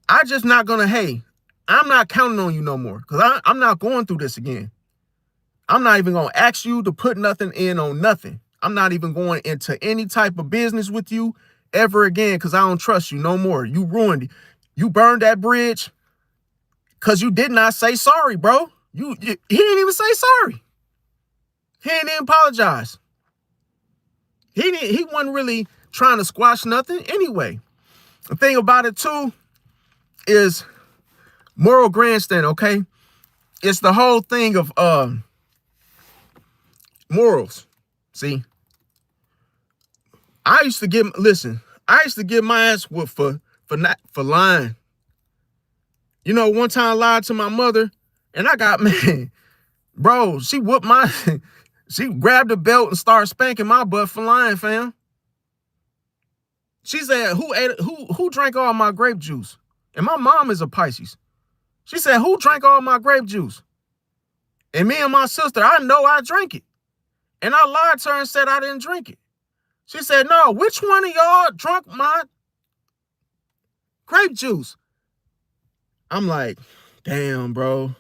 I just not gonna, hey, I'm not counting on you no more, because I'm not going through this again. I'm not even gonna ask you to put nothing in on nothing. I'm not even going into any type of business with you ever again, because I don't trust you no more. You ruined it. You burned that bridge because you did not say sorry, bro. He didn't even say sorry. He didn't even apologize. He wasn't really trying to squash nothing anyway. The thing about it too is moral grandstand, okay? It's the whole thing of morals. See, I used to get my ass whooped for lying. You know, one time I lied to my mother, and I got, man, bro, she whooped she grabbed the belt and started spanking my butt for lying, fam. She said, who drank all my grape juice? And my mom is a Pisces. She said, who drank all my grape juice? And me and my sister, I know I drank it. And I lied to her and said I didn't drink it. She said, no, which one of y'all drunk my grape juice? I'm like, damn, bro.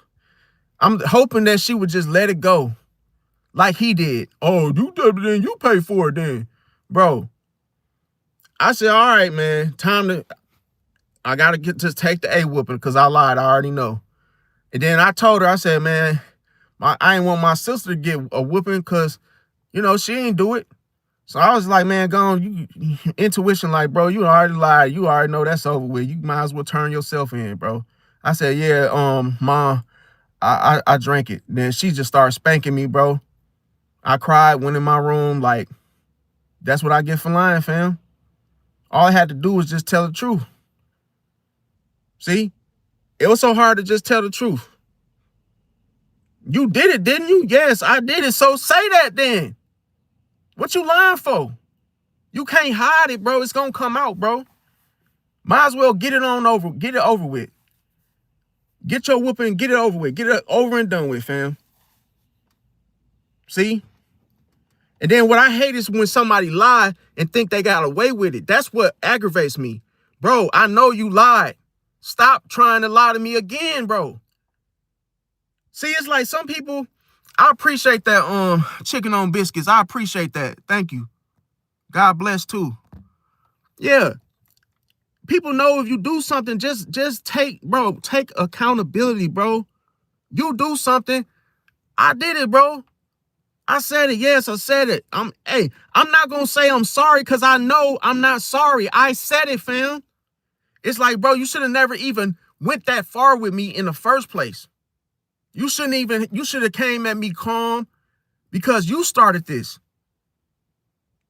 I'm hoping that she would just let it go like he did. Oh, you did it, then you pay for it then. Bro, I said, all right, man, I got to just take the A-whooping because I lied. I already know. And then I told her, I said, man, I ain't want my sister to get a whooping because, you know, she ain't do it. So I was like, man, go on, you intuition, like, bro, you already lied. You already know that's over with. You might as well turn yourself in, bro. I said, yeah, Mom, I drank it. Then she just started spanking me, bro. I cried, went in my room, like, that's what I get for lying, fam. All I had to do was just tell the truth. See? It was so hard to just tell the truth. You did it, didn't you? Yes, I did it. So say that then. What you lying for? You can't hide it, bro. It's gonna come out, bro. Might as well get it over with. Get your whooping, get it over with. Get it over and done with, fam. See? And then what I hate is when somebody lie and think they got away with it. That's what aggravates me. Bro, I know you lied. Stop trying to lie to me again, bro. See, it's like some people, I appreciate that chicken on biscuits. I appreciate that. Thank you. God bless too. Yeah. People know if you do something, just take accountability, bro. You do something. I did it, bro. I said it. Yes, I said it. I'm not going to say I'm sorry because I know I'm not sorry. I said it, fam. It's like, bro, you should have never even went that far with me in the first place. You should have came at me calm because you started this.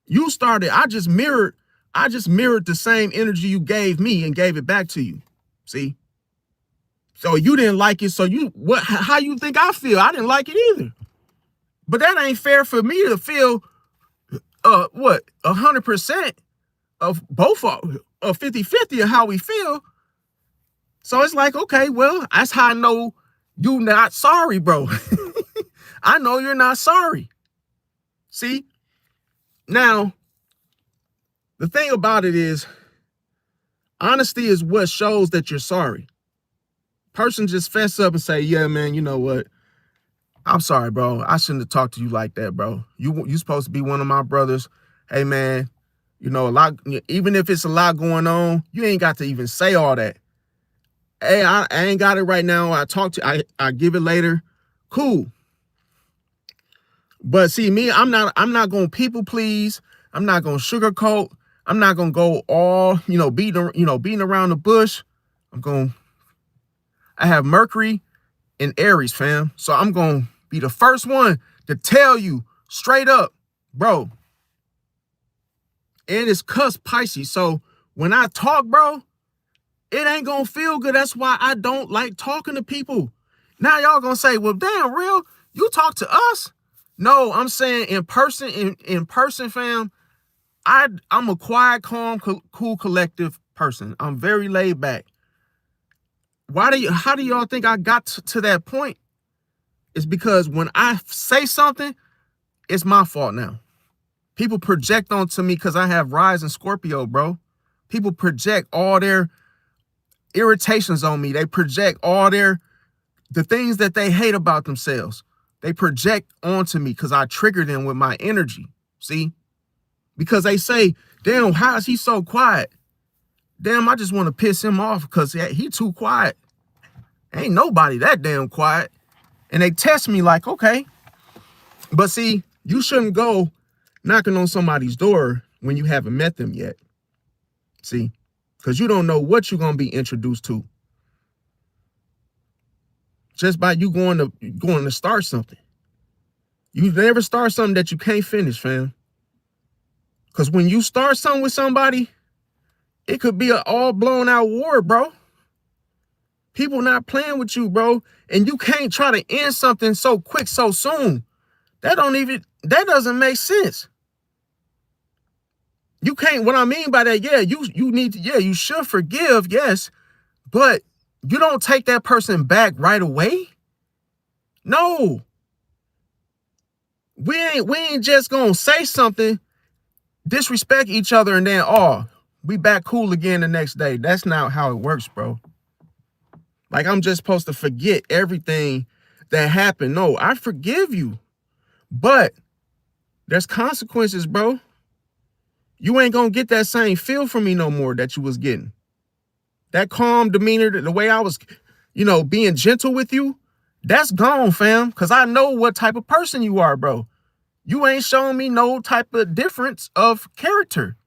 You started. I just mirrored the same energy you gave me and gave it back to you. See? So you didn't like it. So how you think I feel? I didn't like it either. But that ain't fair for me to feel 100% of both of 50-50 of how we feel. So it's like, okay, well, that's how I know you not sorry, bro. I know you're not sorry. See? Now, the thing about it is, honesty is what shows that you're sorry. Person just fess up and say, yeah, man, you know what? I'm sorry, bro. I shouldn't have talked to you like that, bro. You supposed to be one of my brothers. Hey, man, you know, even if it's a lot going on, you ain't got to even say all that. Hey, I ain't got it right now. I give it later. Cool. But see, me, I'm not going to people please. I'm not going to sugarcoat. I'm not going to go all, beating around the bush. I have Mercury in Aries, fam. So I'm going to be the first one to tell you straight up, bro. And it's cusp Pisces. So when I talk, bro, it ain't gonna feel good. That's why I don't like talking to people. Now y'all gonna say, well, damn, real, you talk to us? No, I'm saying in person, in person, fam, I'm a quiet, calm, cool, collective person. I'm very laid back. How do y'all think I got to that point? It's because when I say something, it's my fault now. People project onto me because I have rise in Scorpio, bro. People project all their irritations on me. They project all the things that they hate about themselves. They project onto me because I trigger them with my energy. See? Because they say, damn, how is he so quiet? Damn, I just want to piss him off because he too quiet. Ain't nobody that damn quiet. And they test me like, okay. But see, you shouldn't go knocking on somebody's door when you haven't met them yet. See? Because you don't know what you're going to be introduced to. Just by you going to start something. You never start something that you can't finish, fam. Because when you start something with somebody, it could be an all blown out war, bro. People not playing with you, bro. And you can't try to end something so quick, so soon. That doesn't make sense. You can't, what I mean by that, yeah, you need to, yeah, you should forgive, yes, but you don't take that person back right away. No. We ain't just gonna say something, disrespect each other, and then, oh, we back cool again the next day. That's not how it works, bro. Like, I'm just supposed to forget everything that happened. No, I forgive you, but there's consequences, bro. You ain't gonna get that same feel from me no more that you was getting. That calm demeanor, the way I was, being gentle with you, that's gone, fam. Because I know what type of person you are, bro. You ain't showing me no type of difference of character.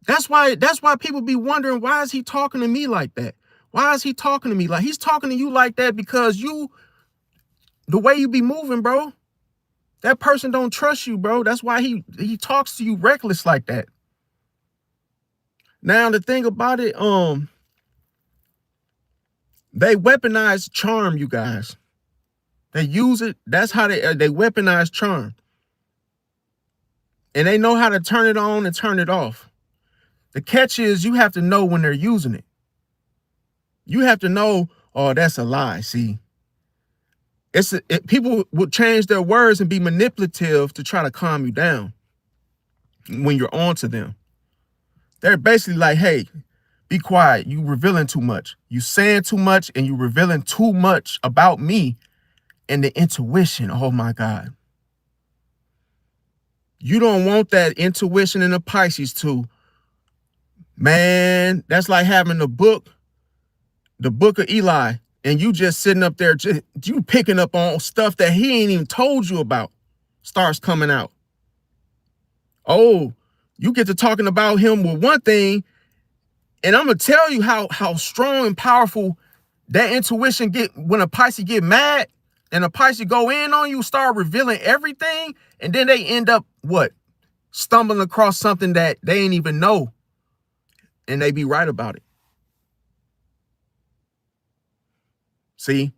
That's why people be wondering, why is he talking to me like that? Why is he talking to me like he's talking to you like that? Because the way you be moving, bro, that person don't trust you, bro. That's why he talks to you reckless like that. Now, the thing about it, they weaponize charm, you guys. They use it. That's how they weaponize charm. And they know how to turn it on and turn it off. The catch is you have to know when they're using it. You have to know, oh, that's a lie. See, people will change their words and be manipulative to try to calm you down when you're on to them. They're basically like, hey, be quiet. You revealing too much. You saying too much and you revealing too much about me and the intuition. Oh, my God. You don't want that intuition in the Pisces too. Man, that's like having the book of Eli, and you just sitting up there, you picking up on stuff that he ain't even told you about, starts coming out. Oh, you get to talking about him with one thing, and I'm going to tell you how strong and powerful that intuition get when a Pisces get mad and a Pisces go in on you, start revealing everything, and then they end up, what? Stumbling across something that they ain't even know, and they be right about it. See?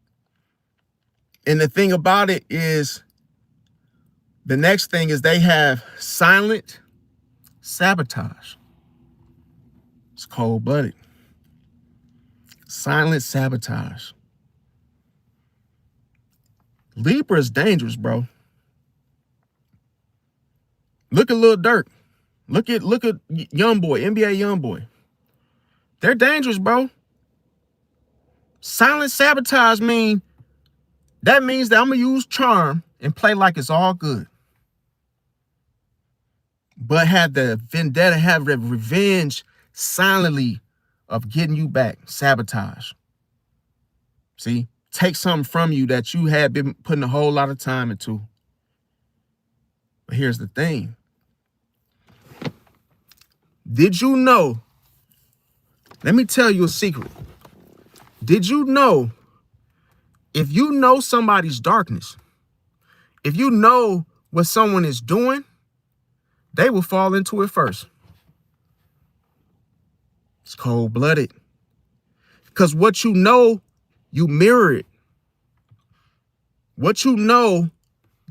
And the thing about it is, the next thing is they have silent sabotage. It's cold-blooded. Silent sabotage. Libra is dangerous, bro. Look at Lil Durk. Look at Youngboy, NBA Youngboy. They're dangerous, bro. Silent sabotage means that I'm gonna use charm and play like it's all good. But have the vendetta, have the revenge silently of getting you back. Sabotage. See? Take something from you that you had been putting a whole lot of time into. But here's the thing. Did you know? Let me tell you a secret. Did you know, if you know somebody's darkness, if you know what someone is doing, they will fall into it first. It's cold-blooded. Because what you know, you mirror it. What you know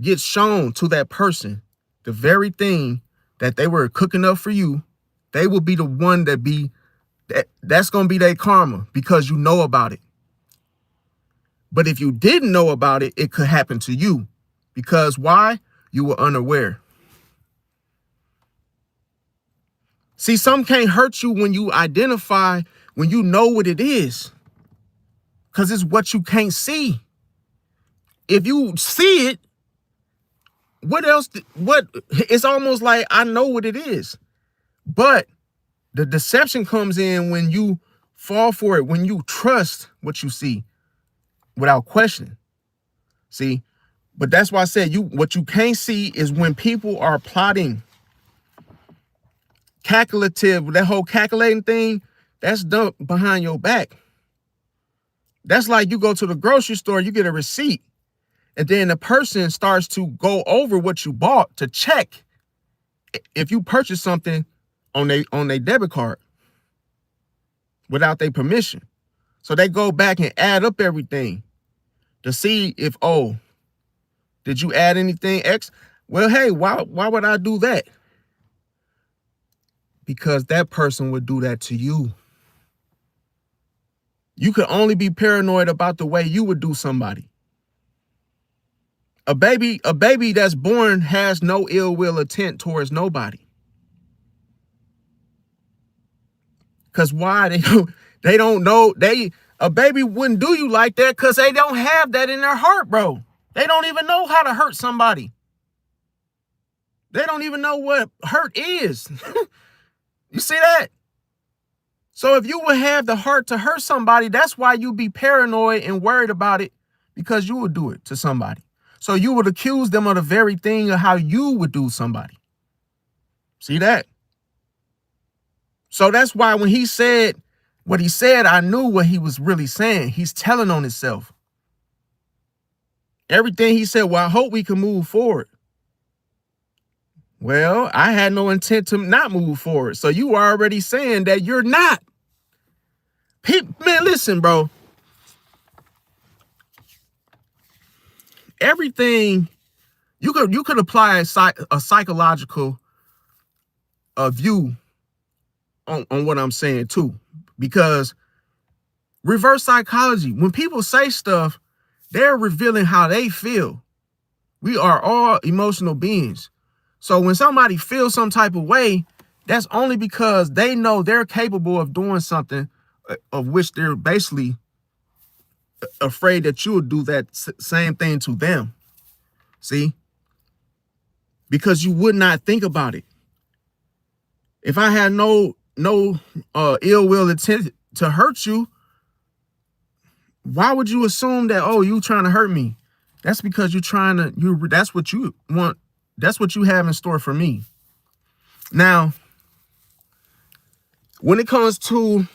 gets shown to that person. The very thing that they were cooking up for you, they will be the one that's going to be their karma because you know about it. But if you didn't know about it, it could happen to you. Because why? You were unaware. See, some can't hurt you when you identify, when you know what it is. Because it's what you can't see. If you see it, what else? It's almost like I know what it is. But the deception comes in when you fall for it, when you trust what you see without questioning. See, but that's why I said what you can't see is when people are plotting. Calculative, that whole calculating thing, that's done behind your back. That's like you go to the grocery store, you get a receipt, and then the person starts to go over what you bought to check if you purchase something on their debit card without their permission. So they go back and add up everything to see if, oh, did you add anything X? Well, hey, why would I do that? Because that person would do that to you. You could only be paranoid about the way you would do somebody. A baby that's born has no ill will intent towards nobody. Because why? They don't know. A baby wouldn't do you like that because they don't have that in their heart, bro. They don't even know how to hurt somebody. They don't even know what hurt is. You see that? So if you would have the heart to hurt somebody, that's why you be paranoid and worried about it, because you would do it to somebody. So you would accuse them of the very thing of how you would do somebody. See that? So that's why when he said what he said, I knew what he was really saying. He's telling on himself. Everything he said, well, I hope we can move forward. Well, I had no intent to not move forward. So you are already saying that you're not. Man, listen, bro. Everything, you could apply a psychological view on what I'm saying too. Because reverse psychology, when people say stuff, they're revealing how they feel. We are all emotional beings. So when somebody feels some type of way, that's only because they know they're capable of doing something of which they're basically afraid that you would do that same thing to them. See? Because you would not think about it. If I had no ill will intent to hurt you, why would you assume that, oh, you trying to hurt me? That's because that's what you want. That's what you have in store for me. Now, when it comes to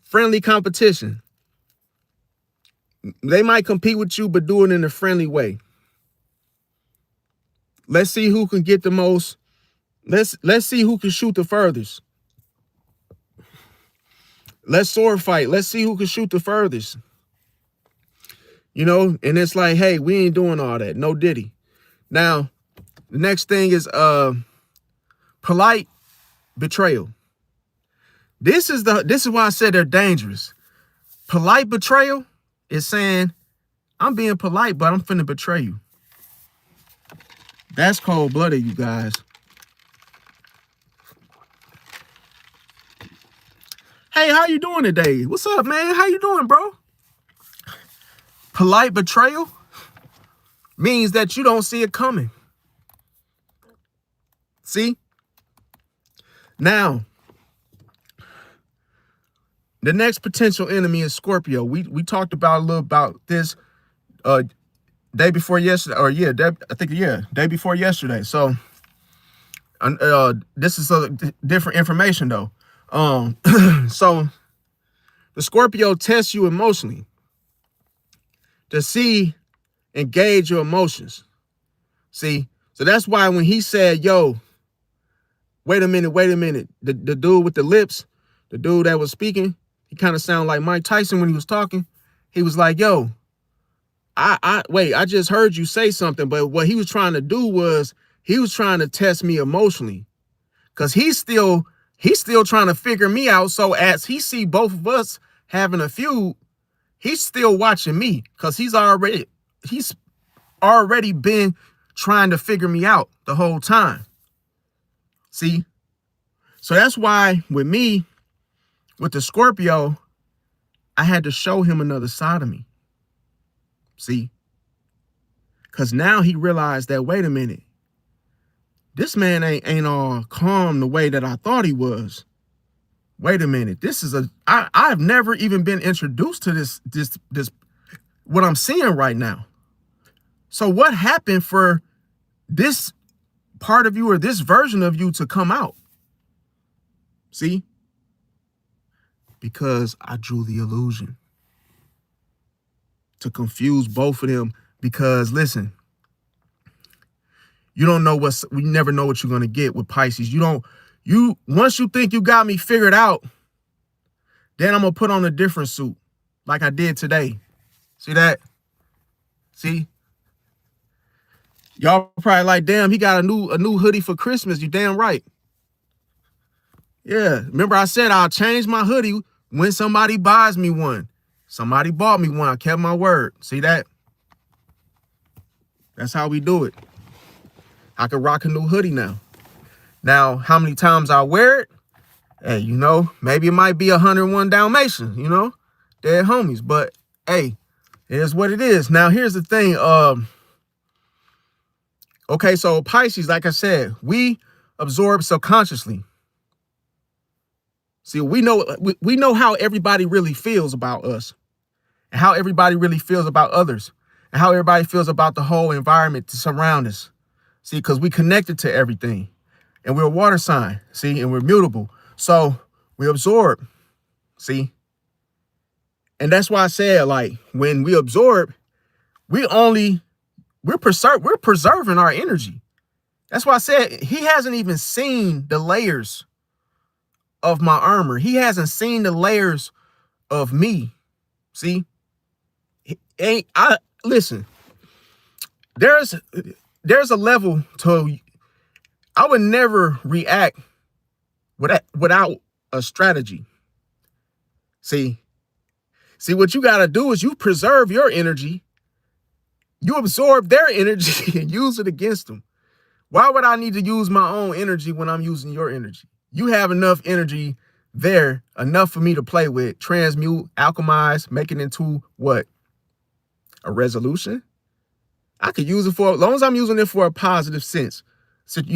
friendly competition, they might compete with you, but do it in a friendly way. Let's see who can get the most. Let's see who can shoot the furthest. Let's sword fight. Let's see who can shoot the furthest. You know, and it's like, hey, we ain't doing all that. No diddy. Now, the next thing is polite betrayal. This is why I said they're dangerous. Polite betrayal is saying, I'm being polite, but I'm finna betray you. That's cold-blooded, you guys. Hey, how you doing today? What's up, man? How you doing, bro? Polite betrayal means that you don't see it coming. See? Now, the next potential enemy is Scorpio. We talked about a little about this day before yesterday, day before yesterday. So this is different information though. So the Scorpio tests you emotionally to see and gauge your emotions. See, so that's why when he said, yo, wait a minute, the dude with the lips, the dude that was speaking, he kind of sounded like Mike Tyson when he was talking. He was like, yo, wait, I just heard you say something. But what he was trying to do was he was trying to test me emotionally, because he's still trying to figure me out. So as he see both of us having a feud, he's still watching me, because he's already been trying to figure me out the whole time. See? So that's why with me, with the Scorpio, I had to show him another side of me. See? Because now he realized that, wait a minute, this man ain't all calm the way that I thought he was. Wait a minute, this is I've never even been introduced to this what I'm seeing right now. So what happened for this part of you or this version of you to come out? See? Because I drew the illusion to confuse both of them. Because listen, you never know what you're going to get with Pisces. Once you think you got me figured out, then I'm going to put on a different suit like I did today. See that? See? Y'all probably like, damn, he got a new hoodie for Christmas. You damn right. Yeah. Remember I said I'll change my hoodie when somebody buys me one. Somebody bought me one. I kept my word. See that? That's how we do it. I can rock a new hoodie now. Now, how many times I wear it? Hey, maybe it might be 101 Dalmatians, They're homies. But hey, it is what it is. Now, here's the thing. Okay, so Pisces, like I said, we absorb subconsciously. See, we know how everybody really feels about us, and how everybody really feels about others, and how everybody feels about the whole environment to surround us. See, because we connected to everything, and we're a water sign, see, and we're mutable. So we absorb, see? And that's why I said, like, when we absorb, we're preserving our energy. That's why I said he hasn't even seen the layers of my armor. He hasn't seen the layers of me. See? Listen, there's a level to, I would never react without a strategy. See, what you got to do is you preserve your energy. You absorb their energy and use it against them. Why would I need to use my own energy when I'm using your energy? You have enough energy there, enough for me to play with, transmute, alchemize, make it into what? A resolution? I could use it for, as long as I'm using it for a positive sense. So, as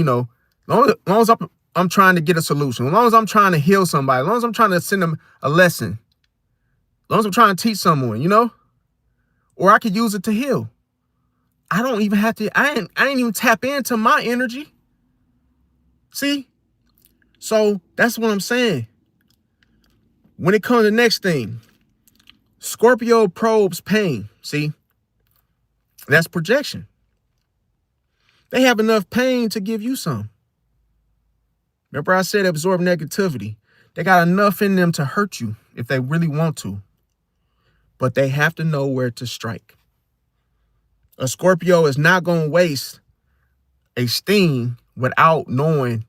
long as I'm trying to get a solution, as long as I'm trying to heal somebody, as long as I'm trying to send them a lesson, as long as I'm trying to teach someone, or I could use it to heal. I don't even have to, I ain't even tap into my energy. See? So that's what I'm saying. When it comes to the next thing, Scorpio probes pain. See? That's projection. They have enough pain to give you some. Remember I said absorb negativity. They got enough in them to hurt you if they really want to. But they have to know where to strike. A Scorpio is not going to waste a sting without knowing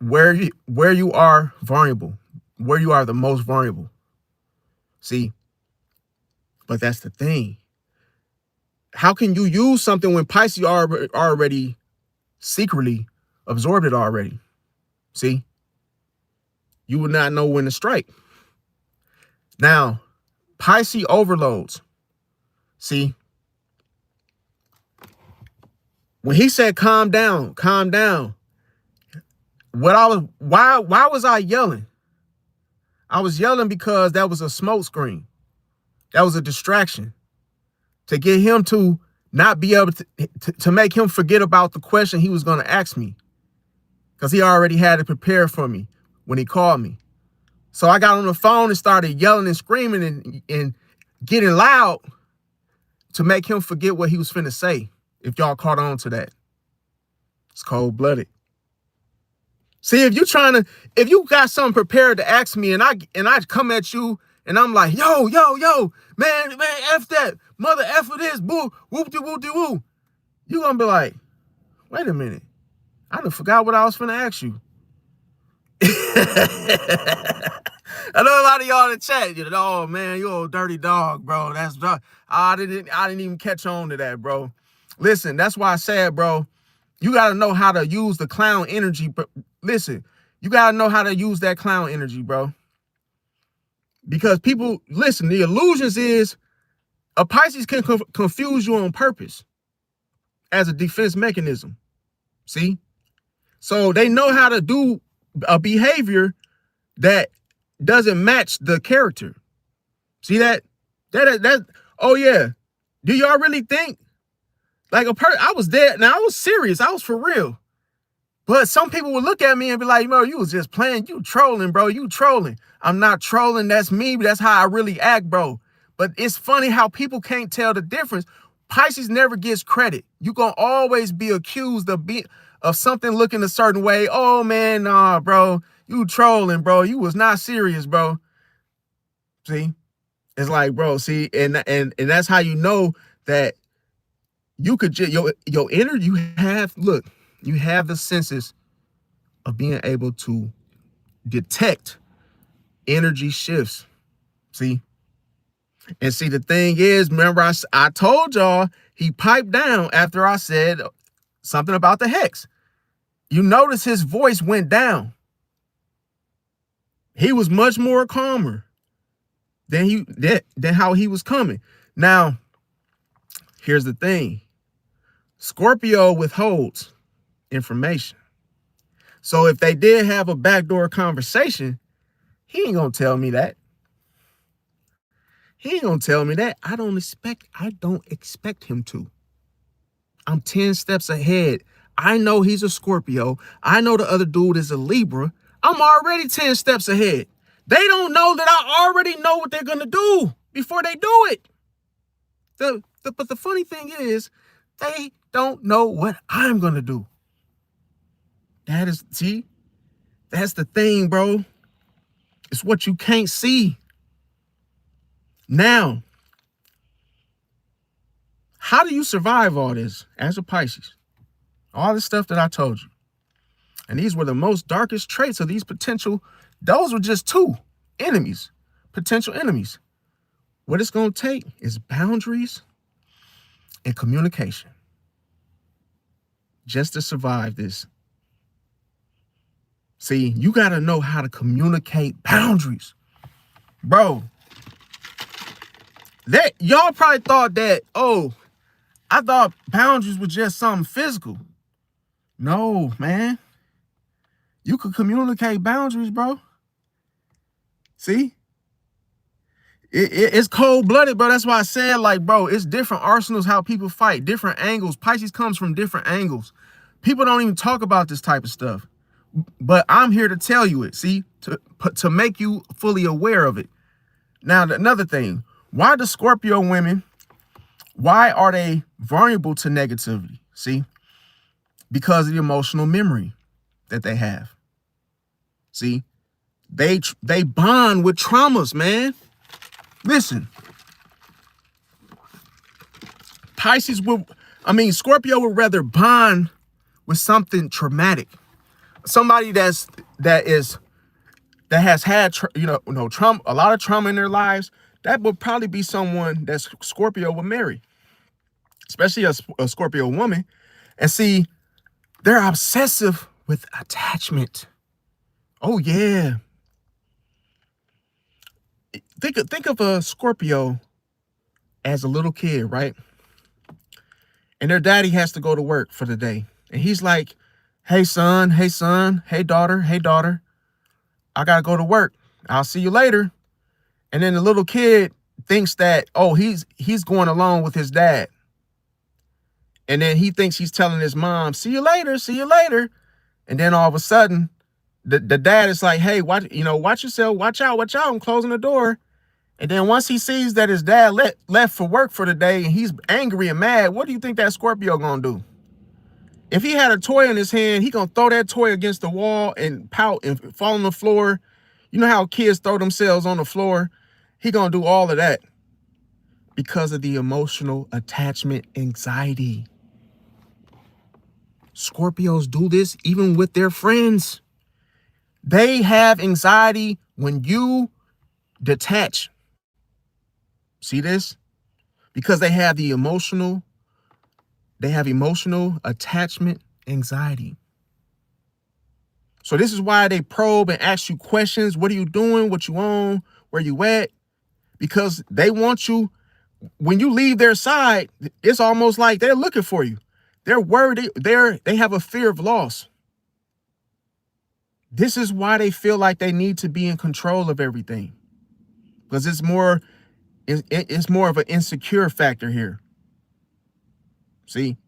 where you are vulnerable, where you are the most vulnerable. See? But that's the thing. How can you use something when Pisces already secretly absorbed it already? See? You would not know when to strike. Now, Pisces overloads. See? When he said calm down, why was I yelling? I was yelling because that was a smoke screen. That was a distraction to get him to not be able to make him forget about the question he was going to ask me, because he already had it prepared for me when he called me. So I got on the phone and started yelling and screaming and getting loud to make him forget what he was finna say. If y'all caught on to that, it's cold-blooded. See, if you got something prepared to ask me, and I come at you, and I'm like, yo, man, F that, mother F for this, boo, whoop-de-woo. You gonna be like, wait a minute, I done forgot what I was finna ask you. I know a lot of y'all in the chat, oh man, you old dirty dog, bro. That's I didn't even catch on to that, bro. Listen, that's why I said, bro, you gotta know how to use the clown energy. But listen, you gotta know how to use that clown energy, bro. Because people, listen, the illusions is a Pisces can confuse you on purpose as a defense mechanism. See? So they know how to do a behavior that doesn't match the character. See that? Oh yeah. Do y'all really think like I was dead? Now I was serious. I was for real. But some people would look at me and be like, bro, you was just playing. You trolling, bro. You trolling. I'm not trolling. That's me. That's how I really act, bro. But it's funny how people can't tell the difference. Pisces never gets credit. You gonna always be accused of something looking a certain way. Oh man, nah, bro. You trolling, bro. You was not serious, bro. See? It's like, bro, see, and that's how you know that you could just your inner, you have the senses of being able to detect energy shifts. See? And see, the thing is, remember I told y'all he piped down after I said something about the hex. You notice his voice went down. He was much more calmer than how he was coming. Now, here's the thing. Scorpio withholds information. So if they did have a backdoor conversation, he ain't gonna tell me that. He ain't gonna tell me that. I don't expect him to. I'm 10 steps ahead. I know he's a Scorpio. I know the other dude is a Libra. I'm already 10 steps ahead. They don't know that I already know what they're gonna do before they do it. But the funny thing is, they don't know what I'm gonna do. That's the thing, bro. It's what you can't see. Now, how do you survive all this as a Pisces? All the stuff that I told you. And these were the most darkest traits of these those were just two enemies, potential enemies. What it's going to take is boundaries and communication just to survive this. See, you got to know how to communicate boundaries. Bro, that y'all probably thought that, oh, I thought boundaries were just something physical. No, man. You could communicate boundaries, bro. See? It's cold-blooded, bro. That's why I said, like, bro, it's different arsenals how people fight, different angles. Pisces comes from different angles. People don't even talk about this type of stuff. But I'm here to tell you it, see? To make you fully aware of it. Now, another thing. Why do Scorpio women, why are they vulnerable to negativity? See? Because of the emotional memory that they have. See? They bond with traumas, man. Listen. Scorpio would rather bond with something traumatic. Somebody that has had trauma, a lot of trauma in their lives. That would probably be someone that Scorpio would marry, especially a Scorpio woman. And see, they're obsessive with attachment. Oh yeah. Think of a Scorpio as a little kid, right? And their daddy has to go to work for the day. And he's like, hey son, hey daughter, I gotta go to work. I'll see you later. And then the little kid thinks that, oh, he's going along with his dad. And then he thinks he's telling his mom, see you later. And then all of a sudden, the dad is like, hey, watch yourself, watch out, I'm closing the door. And then once he sees that his dad left for work for the day and he's angry and mad, what do you think that Scorpio gonna do? If he had a toy in his hand, he gonna throw that toy against the wall and pout and fall on the floor. You know how kids throw themselves on the floor? He gonna do all of that because of the emotional attachment anxiety. Scorpios do this even with their friends. They have anxiety when you detach. See this? Because they have emotional attachment anxiety. So this is why they probe and ask you questions. What are you doing? What you on? Where you at? Because they want you, when you leave their side, it's almost like they're looking for you. They're worried. They have a fear of loss. This is why they feel like they need to be in control of everything. Because it's more of an insecure factor here. See?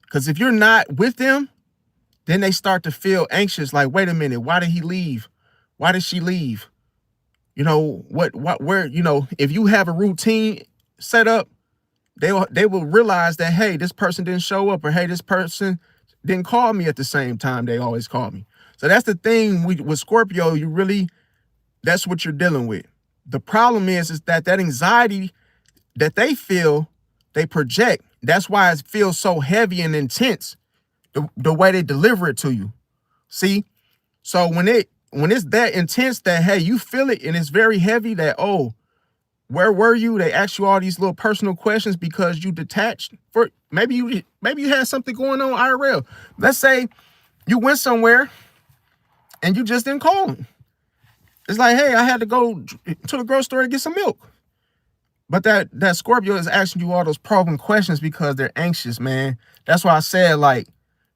Because if you're not with them, then they start to feel anxious. Like, wait a minute, why did he leave? Why did she leave? You know, where, you know, if you have a routine set up, they will realize that, hey, this person didn't show up, or hey, this person didn't call me at the same time they always call me. So that's the thing with Scorpio, that's what you're dealing with. The problem is that anxiety that they feel, they project. That's why it feels so heavy and intense, the way they deliver it to you. See? So when it's that intense that, hey, you feel it and it's very heavy, that, oh, where were you? They ask you all these little personal questions because you detached. For maybe you had something going on IRL. Let's say you went somewhere and you just didn't call them. It's like, hey, I had to go to the grocery store to get some milk. But that Scorpio is asking you all those probing questions because they're anxious, man. That's why I said, like,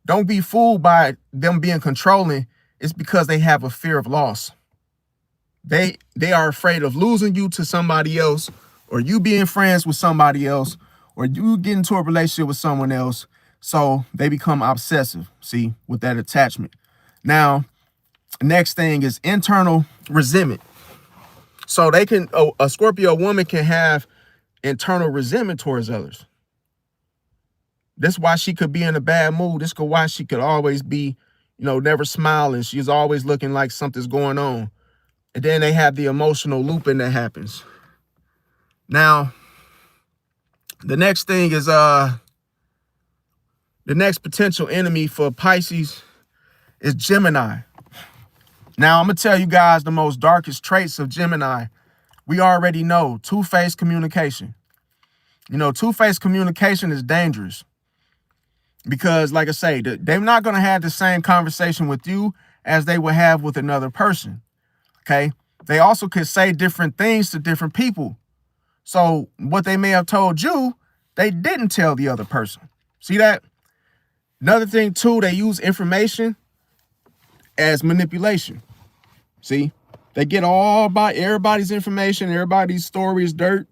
don't be fooled by them being controlling. It's because they have a fear of loss. They are afraid of losing you to somebody else, or you being friends with somebody else, or you get into a relationship with someone else. So they become obsessive, see, with that attachment. Now, next thing is internal resentment. So a Scorpio woman can have internal resentment towards others. That's why she could be in a bad mood. This is why she could always be, never smiling. She's always looking like something's going on. And then they have the emotional looping that happens. Now, the next thing is the next potential enemy for Pisces is Gemini. Now, I'm going to tell you guys the most darkest traits of Gemini. We already know two-faced communication. Two-faced communication is dangerous because, like I say, they're not going to have the same conversation with you as they would have with another person. Okay. They also could say different things to different people. So what they may have told you, they didn't tell the other person. See that? Another thing too, they use information as manipulation. See, they get all about everybody's information, everybody's stories, dirt,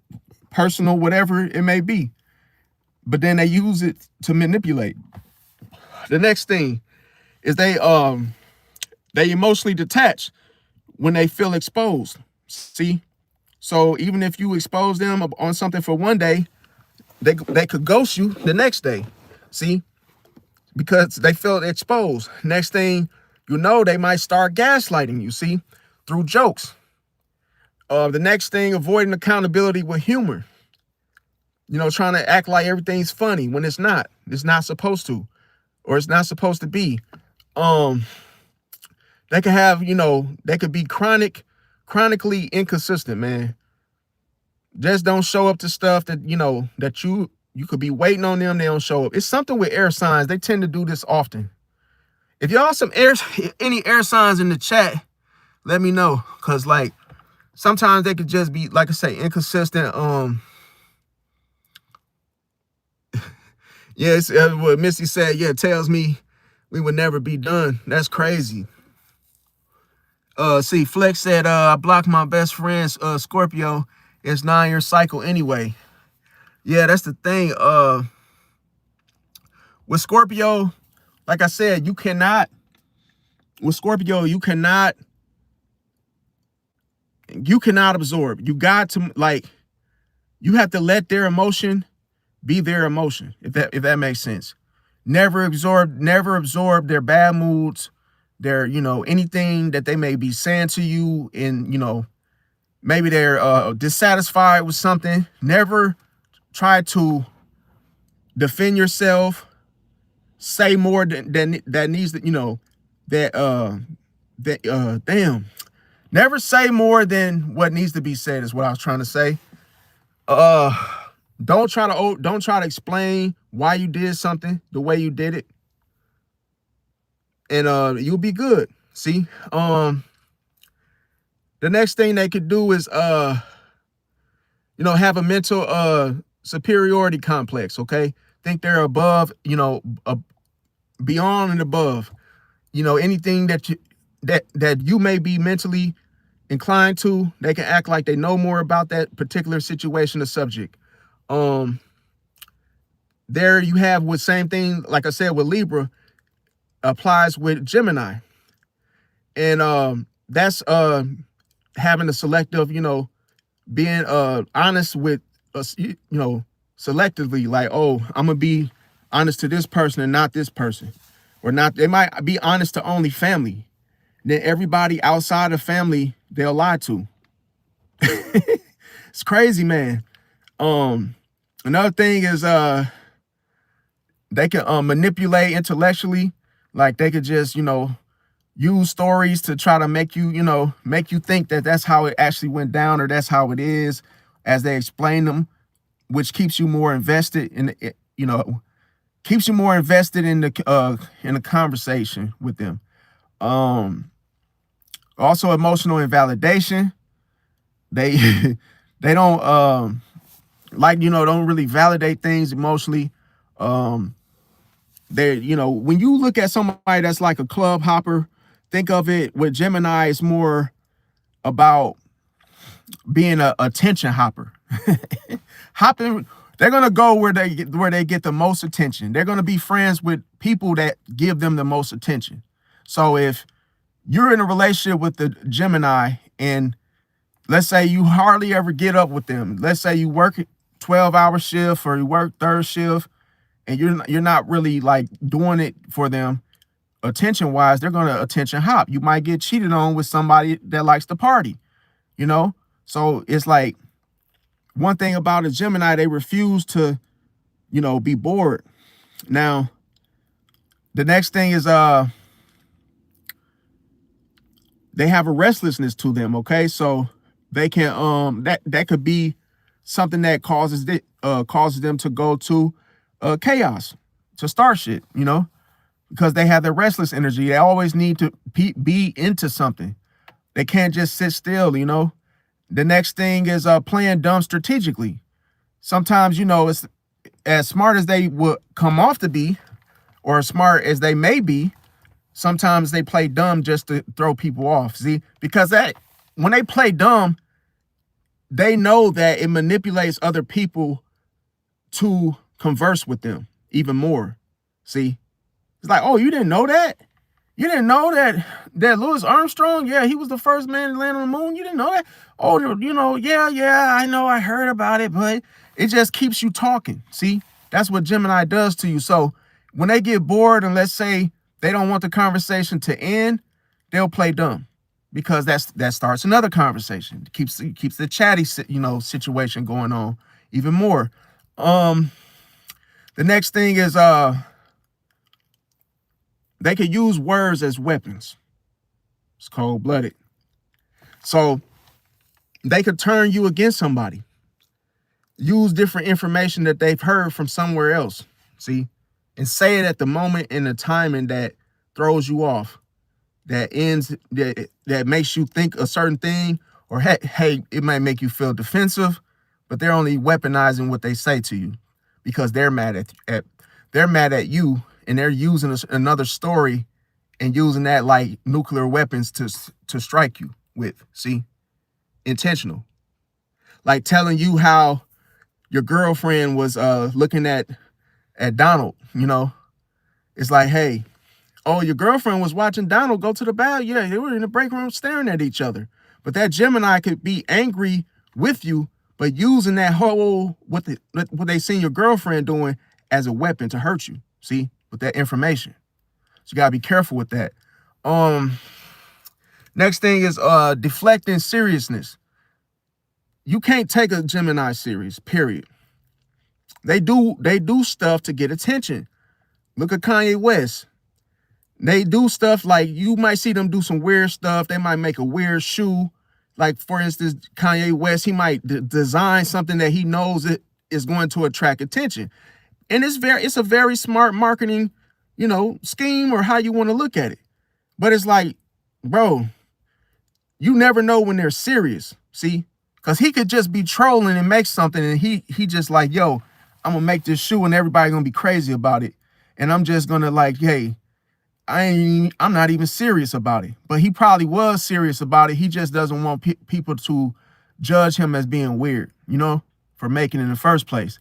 personal, whatever it may be. But then they use it to manipulate. The next thing is they emotionally detach when they feel exposed. See? So even if you expose them on something for one day, they could ghost you the next day. See? Because they felt exposed. Next thing they might start gaslighting you, see? Through jokes. The next thing, avoiding accountability with humor. Trying to act like everything's funny when it's not. It's not supposed to. Or it's not supposed to be. They could have, they could be chronically inconsistent, man. Just don't show up to stuff that, that you could be waiting on them. They don't show up. It's something with air signs. They tend to do this often. If y'all any air signs in the chat, let me know. Cause like sometimes they could just be, like I say, inconsistent. Yes, what Missy said, it tells me we would never be done. That's crazy. See, Flex said, I blocked my best friend's Scorpio. It's 9-year cycle anyway. Yeah, that's the thing. With Scorpio, like I said, you cannot absorb. You got to, you have to let their emotion be their emotion, if that makes sense. Never absorb their bad moods, their, anything that they may be saying to you, and maybe they're dissatisfied with something. Never try to defend yourself, say more than that needs to, damn. Never say more than what needs to be said is what I was trying to say. Don't try to explain why you did something the way you did it, and you'll be good. See, the next thing they could do is have a mental superiority complex. Okay, think they're above, beyond and above, anything that you may be mentally inclined to. They can act like they know more about that particular situation or subject. There you have with same thing, like I said, with Libra, applies with Gemini. And that's having a selective, being honest with us, selectively, like, oh, I'm gonna be honest to this person and not this person. Or not, they might be honest to only family. Then everybody outside of family, they'll lie to. It's crazy, man. Another thing is they can manipulate intellectually. Like they could just, use stories to try to make you think that that's how it actually went down, or that's how it is as they explain them, which keeps you more invested in it, keeps you more invested in the conversation with them. Also emotional invalidation. They they don't don't really validate things emotionally. They, when you look at somebody that's like a club hopper, think of it with Gemini, it's more about being a attention hopper. Hopping, they're gonna go where they get the most attention. They're gonna be friends with people that give them the most attention. So if you're in a relationship with the Gemini, and let's say you hardly ever get up with them. Let's say you work 12-hour shift or you work third shift, and you're not really like doing it for them attention wise. They're gonna attention hop. You might get cheated on with somebody that likes to party, So it's like, one thing about a Gemini, they refuse to, be bored. Now, the next thing is they have a restlessness to them. Okay, so they can that could be something that causes them to go to chaos, to start shit, because they have their restless energy. They always need to be into something. They can't just sit still, The next thing is playing dumb strategically. Sometimes, it's as smart as they would come off to be, or as smart as they may be, sometimes they play dumb just to throw people off. See, because when they play dumb, they know that it manipulates other people to converse with them even more. See, it's like, oh, you didn't know that? You didn't know that Louis Armstrong, yeah, he was the first man to land on the moon? You didn't know that? Oh, yeah, I know, I heard about it, but it just keeps you talking. See, that's what Gemini does to you. So when they get bored, and let's say they don't want the conversation to end, they'll play dumb, because that starts another conversation. It keeps the chatty, situation going on even more. The next thing is they could use words as weapons. It's cold-blooded. So they could turn you against somebody. Use different information that they've heard from somewhere else. See? And say it at the moment in the timing that throws you off. That makes you think a certain thing. Or hey, it might make you feel defensive, but they're only weaponizing what they say to you, because they're mad at you. And they're using another story and using that like nuclear weapons to strike you with. See? Intentional. Like telling you how your girlfriend was looking at Donald, It's like, hey, oh, your girlfriend was watching Donald go to the bathroom. Yeah, they were in the break room staring at each other. But that Gemini could be angry with you, but using that whole what they seen your girlfriend doing as a weapon to hurt you. See? with that information. So you gotta be careful with that. Next thing is deflecting seriousness. You can't take a Gemini serious, period. They do stuff to get attention. Look at Kanye West. They do stuff like, you might see them do some weird stuff. They might make a weird shoe. Like, for instance, Kanye West, he might design something that he knows it is going to attract attention. And it's a very smart marketing, scheme, or how you want to look at it. But it's like, bro, you never know when they're serious. See? Because he could just be trolling and make something, and he just like, yo, I'm gonna make this shoe and everybody gonna be crazy about it. And I'm just gonna like, hey, I'm not even serious about it. But he probably was serious about it. He just doesn't want people to judge him as being weird, for making it in the first place.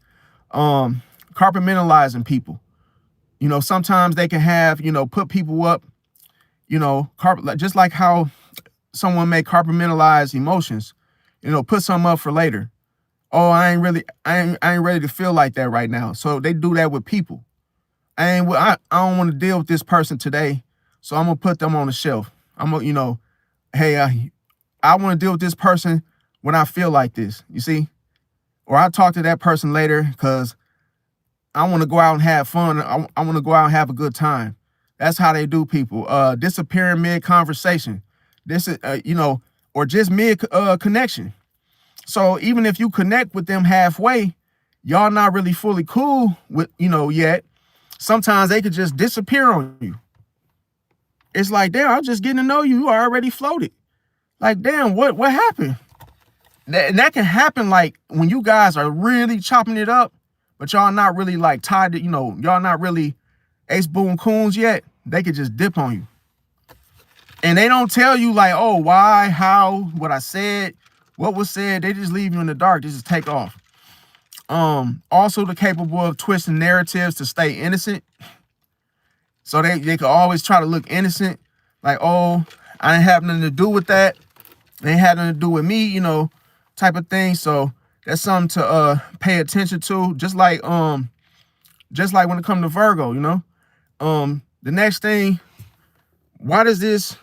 Compartmentalizing people. Sometimes they can have, put people up, just like how someone may compartmentalize emotions, put something up for later. Oh, I ain't ready to feel like that right now. So they do that with people. I don't want to deal with this person today, so I'm gonna put them on the shelf. I'm gonna, hey, I want to deal with this person when I feel like this, you see? Or I talk to that person later because I want to go out and have fun. I want to go out and have a good time. That's how they do people. Disappearing mid-conversation. This is, or just mid-connection. So even if you connect with them halfway, y'all not really fully cool with, yet. Sometimes they could just disappear on you. It's like, damn, I'm just getting to know you. You already floated. Like, damn, what happened? And that can happen like when you guys are really chopping it up, but y'all not really like tied to, y'all not really ace boon coons yet. They could just dip on you. And they don't tell you like, oh, why, how, what I said, what was said. They just leave you in the dark. They just take off. Also they're capable of twisting narratives to stay innocent. So they can always try to look innocent. Like, oh, I didn't have nothing to do with that. They ain't had nothing to do with me, type of thing. So that's something to pay attention to. Just like when it comes to Virgo, the next thing, why does this,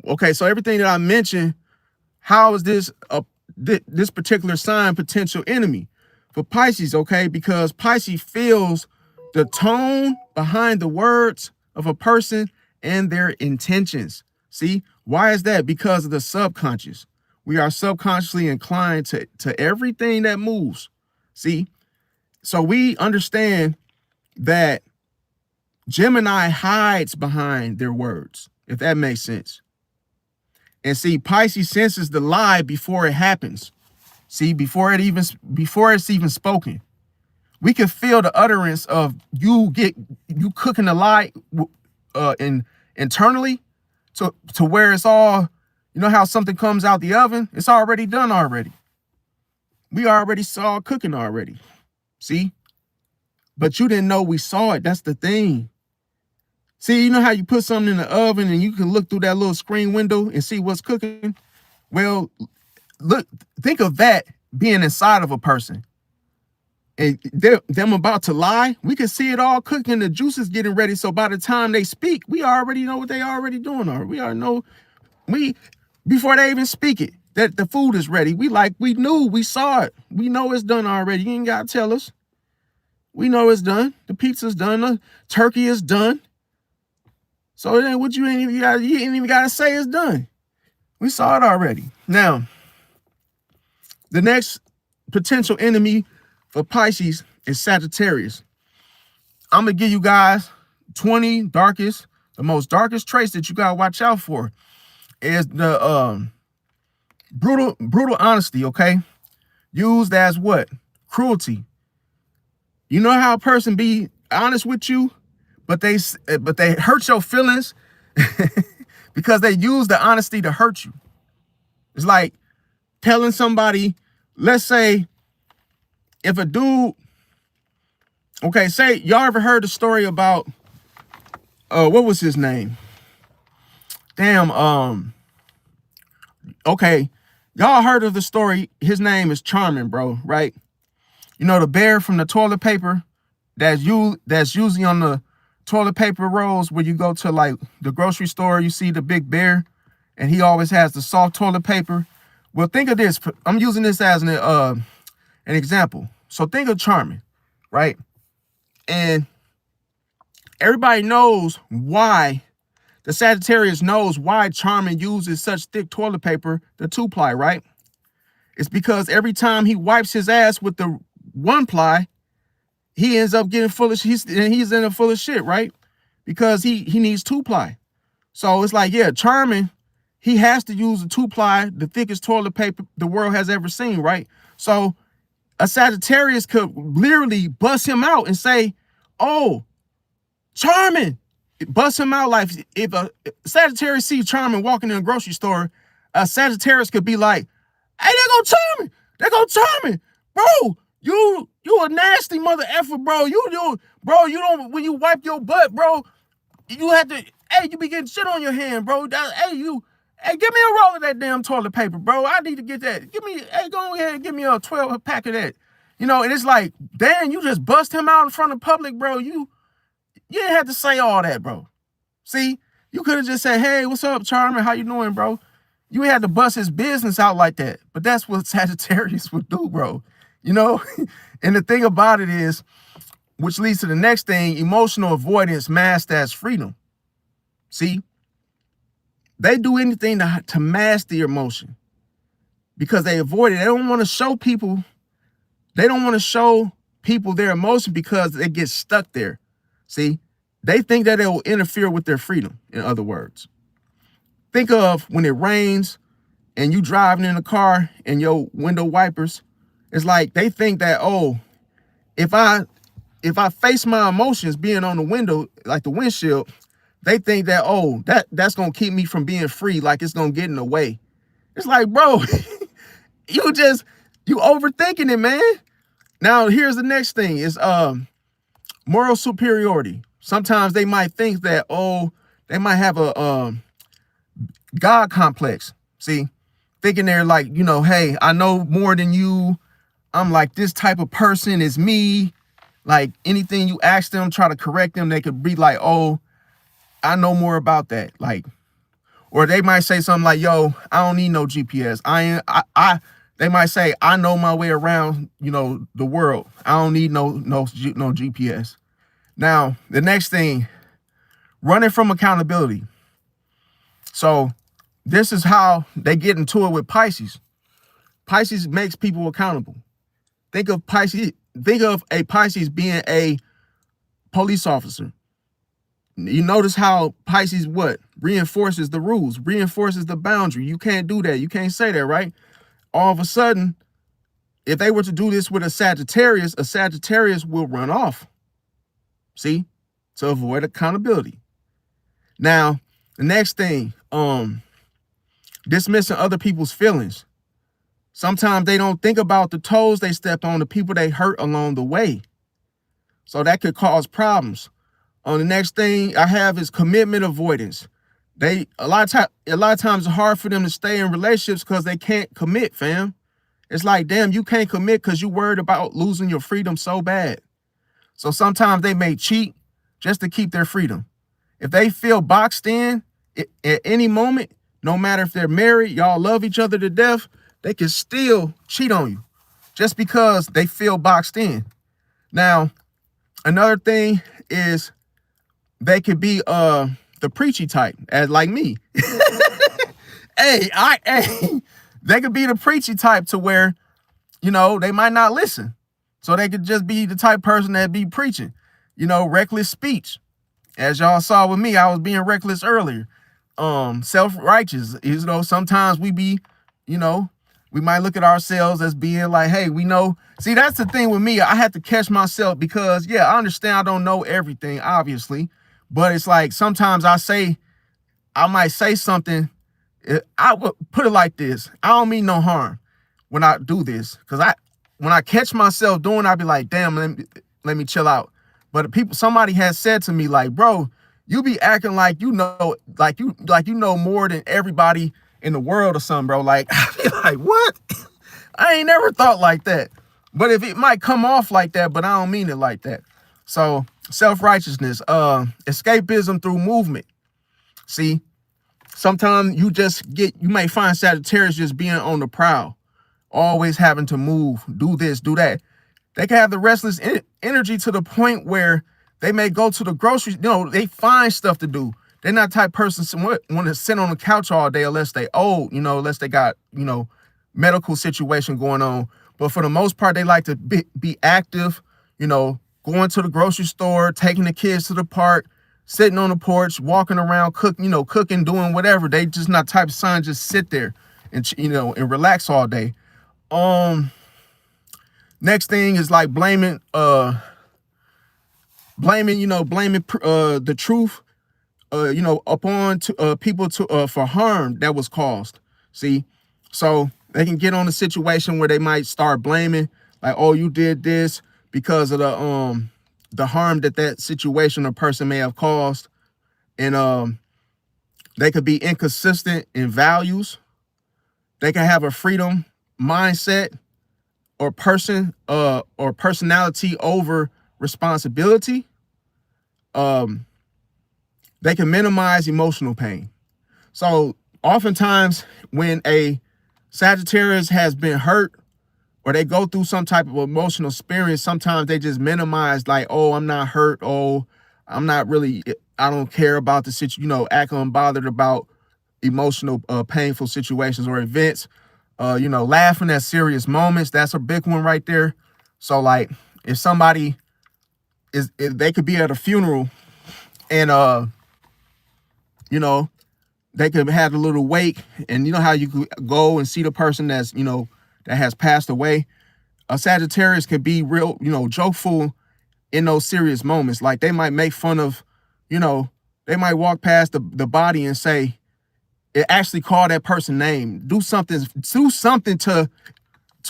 okay, so everything that I mentioned, how is this this particular sign potential enemy for Pisces? Okay, because Pisces feels the tone behind the words of a person and their intentions. See, why is that? Because of the subconscious. We are subconsciously inclined to everything that moves. See, so we understand that Gemini hides behind their words, if that makes sense. And see, Pisces senses the lie before it happens. See, before it's even spoken. We can feel the utterance of you cooking the lie internally to where it's all, how something comes out the oven, it's already done already. We already saw cooking already. See? But you didn't know we saw it. That's the thing. See, you know how you put something in the oven and you can look through that little screen window and see what's cooking? Well, think of that being inside of a person. And them about to lie, we can see it all cooking, the juice is getting ready. So by the time they speak, we already know what they already doing. Or we already know, before they even speak it, that the food is ready. We knew, we saw it. We know it's done already. You ain't got to tell us. We know it's done. The pizza's done. The turkey is done. So then what you ain't even got to say is done. We saw it already. Now, the next potential enemy for Pisces is Sagittarius. I'm going to give you guys 20 the most darkest traits that you got to watch out for is the brutal honesty, okay? Used as what? Cruelty. You know how a person be honest with you, but they hurt your feelings because they use the honesty to hurt you. It's like telling somebody, let's say, if a dude, okay, say y'all ever heard the story about what was his name? Damn, okay, y'all heard of the story. His name is Charming, bro, right? You know the bear from the toilet paper that's usually on the toilet paper rolls where you go to like the grocery store, you see the big bear, and he always has the soft toilet paper. Well, think of this. I'm using this as an example. So think of Charming, right? And everybody knows why, the Sagittarius knows why Charming uses such thick toilet paper, the 2-ply, right? It's because every time he wipes his ass with the 1-ply, he ends up getting full of he's in a full of shit, right? Because he needs 2-ply. So it's like, yeah, Charming, he has to use the 2-ply, the thickest toilet paper the world has ever seen, right? So a Sagittarius could literally bust him out and say, oh, Charming, bust him out. Like if a Sagittarius see Charming walking in a grocery store, a Sagittarius could be like, hey, there go Charming. There go Charming. Bro, you a nasty mother effer, bro. You don't, when you wipe your butt, bro, you have to, hey, you be getting shit on your hand, bro. Hey, give me a roll of that damn toilet paper, bro. I need to get that. Go ahead and give me a 12 pack of that. And it's like, damn, you just bust him out in front of public, bro. You didn't have to say all that, bro. See, you could have just said, hey, what's up, Charming? How you doing, bro? You had to bust his business out like that. But that's what Sagittarius would do, bro. And the thing about it is, which leads to the next thing, emotional avoidance masked as freedom. See, they do anything to mask the emotion because they avoid it. They don't want to show people. They don't want to show people their emotion because they get stuck there. See, they think that it will interfere with their freedom, in other words. Think of when it rains and you driving in a car and your window wipers, it's like they think that, oh, if I face my emotions being on the window, like the windshield, they think that, oh, that's going to keep me from being free, like it's going to get in the way. It's like, bro, you overthinking it, man. Now, here's the next thing is moral superiority. Sometimes they might think that, oh, they might have a God complex. See, thinking they're like, hey, I know more than you. I'm like this type of person is me. Like anything you ask them, try to correct them, they could be like, oh, I know more about that. Like, or they might say something like, yo, I don't need no GPS. They might say, I know my way around, the world. I don't need no GPS. Now, the next thing, running from accountability. So this is how they get into it with Pisces. Pisces makes people accountable. Think of a Pisces being a police officer. You notice how Pisces reinforces the rules, reinforces the boundary. You can't do that. You can't say that, right? All of a sudden, if they were to do this with a Sagittarius will run off. See? To avoid accountability. Now, the next thing, dismissing other people's feelings. Sometimes they don't think about the toes they step on, the people they hurt along the way. So that could cause problems. The next thing I have is commitment avoidance. A lot of times it's hard for them to stay in relationships because they can't commit, fam. It's like, damn, you can't commit because you worried about losing your freedom so bad. So sometimes they may cheat just to keep their freedom. If they feel boxed in at any moment, no matter if they're married, y'all love each other to death, they can still cheat on you just because they feel boxed in. Now, another thing is they could be the preachy type, as like me. Hey, they could be the preachy type to where, they might not listen. So they could just be the type person that be preaching, reckless speech. As y'all saw with me, I was being reckless earlier. Self-righteous, sometimes we be, we might look at ourselves as being like, hey, we know. See, that's the thing with me. I had to catch myself because, yeah, I understand I don't know everything, obviously. But it's like sometimes I might say something. I would put it like this. I don't mean no harm when I do this. Because when I catch myself doing, I'll be like, damn, let me chill out. But somebody has said to me, like, bro, you be acting like you know more than everybody in the world or something, bro. Like, I be like, what? I ain't never thought like that. But if it might come off like that, but I don't mean it like that. So self-righteousness, escapism through movement. See, sometimes you may find Sagittarius just being on the prowl, always having to move, do this, do that. They can have the restless energy to the point where they may go to the grocery, they find stuff to do. They're not the type of person want to sit on the couch all day unless they old, unless they got, medical situation going on. But for the most part, they like to be active, going to the grocery store, taking the kids to the park, sitting on the porch, walking around, cooking, doing whatever. They just not the type of sign just sit there and, and relax all day. Next thing is like blaming the truth, upon people for harm that was caused. See, so they can get on a situation where they might start blaming, like, oh, you did this because of the harm that situation or person may have caused, and they could be inconsistent in values. They can have a freedom mindset or personality over responsibility. They can minimize emotional pain. So oftentimes when a Sagittarius has been hurt or they go through some type of emotional experience, sometimes they just minimize, like, oh, I'm not hurt. Oh, I don't care about the situation, act unbothered about emotional, painful situations or events. Laughing at serious moments, that's a big one right there. So like if somebody if they could be at a funeral and they could have a little wake, and how you could go and see the person that's that has passed away. A Sagittarius could be real, jokeful in those serious moments. Like they might make fun of, they might walk past the body and say, it actually call that person name, do something to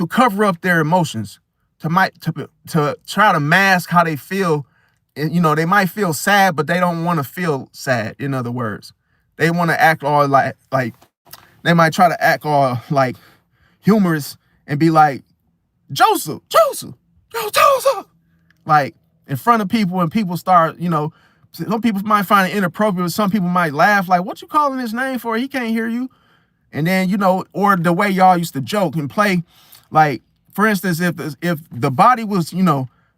cover up their emotions, to try to mask how they feel. And, they might feel sad, but they don't want to feel sad. In other words, they want to act all like they might try to act all like humorous and be like, Joseph, like in front of people, and people start, some people might find it inappropriate. Some people might laugh, like, what you calling his name for? He can't hear you. And then, or the way y'all used to joke and play, like, for instance, if the body was,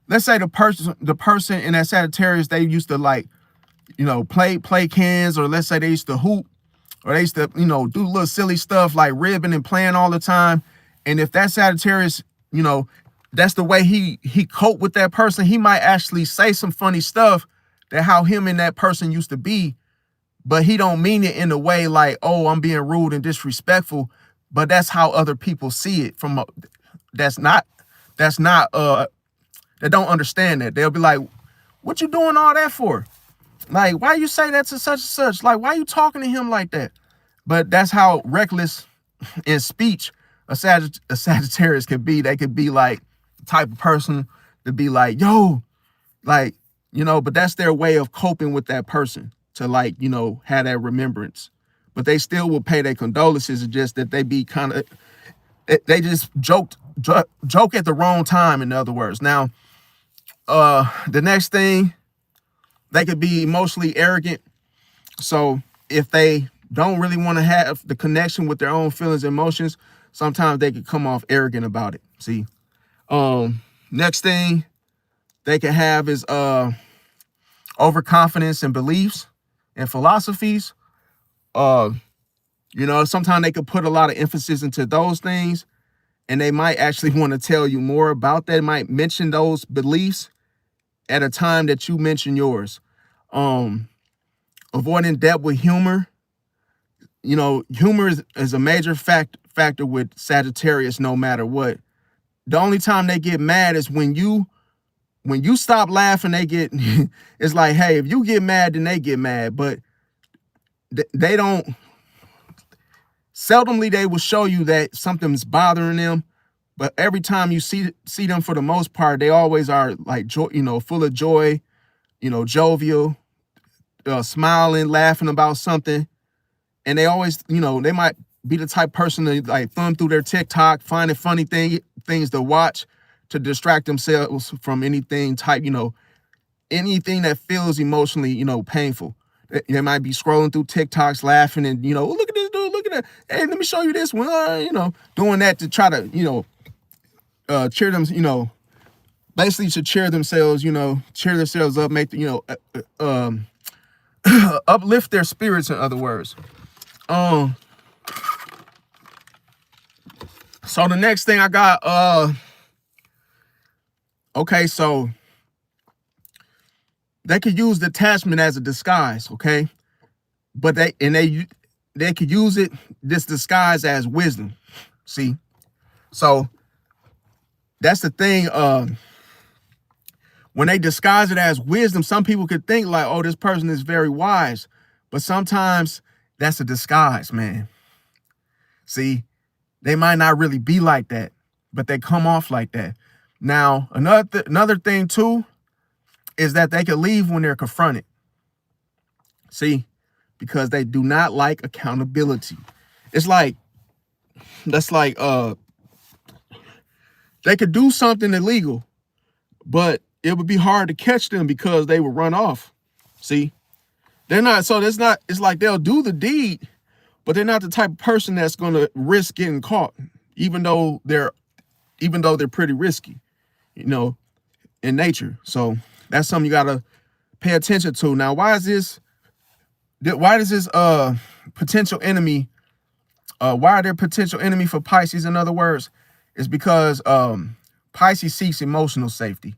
let's say the person in that Sagittarius, they used to like, play cans, or let's say they used to hoop, or they used to, do little silly stuff like ribbing and playing all the time. And if that Sagittarius, that's the way he cope with that person, he might actually say some funny stuff that how him and that person used to be, but he don't mean it in a way like, oh, I'm being rude and disrespectful, but that's how other people see it from that don't understand that. They'll be like, what you doing all that for? Like, why you say that to such and such? Like, why you talking to him like that? But that's how reckless in speech a Sagittarius could be. They could be like the type of person to be like, yo, like, but that's their way of coping with that person, to like, have that remembrance. But they still will pay their condolences. It's just that they be kind of, they just joke at the wrong time, in other words. Now, the next thing, they could be emotionally arrogant. So if they don't really want to have the connection with their own feelings and emotions, sometimes they could come off arrogant about it. See, next thing they can have is overconfidence in beliefs and philosophies. Sometimes they could put a lot of emphasis into those things, and they might actually want to tell you more about that. They might mention those beliefs at a time that you mention yours. Avoiding depth with humor. Humor is a major factor with Sagittarius, no matter what. The only time they get mad is when you stop laughing, they get, it's like, hey, if you get mad, then they get mad. But they don't, seldomly they will show you that something's bothering them. But every time you see them, for the most part, they always are like, full of joy, jovial, smiling, laughing about something. And they always, they might be the type of person to like thumb through their TikTok, finding funny things to watch to distract themselves from anything type, anything that feels emotionally, painful. They might be scrolling through TikToks, laughing, and oh, look at this dude, look at that. Hey, let me show you this one. Doing that to try to, cheer them, basically to cheer themselves, cheer themselves up, make uplift their spirits. In other words, so the next thing I got, okay, so they could use detachment as a disguise, okay, but they could use this disguise as wisdom. See, so that's the thing. When they disguise it as wisdom, some people could think like, oh, this person is very wise, but sometimes that's a disguise, man. See, they might not really be like that, but they come off like that. Now, another thing too is that they could leave when they're confronted. See, because they do not like accountability. It's like, that's like, they could do something illegal, but it would be hard to catch them because they would run off. See, they're not, so it's like they'll do the deed, but they're not the type of person that's going to risk getting caught, even though they're pretty risky, in nature. So that's something you got to pay attention to. Now, why does this potential enemy, why are there potential enemy for Pisces? In other words, it's because Pisces seeks emotional safety,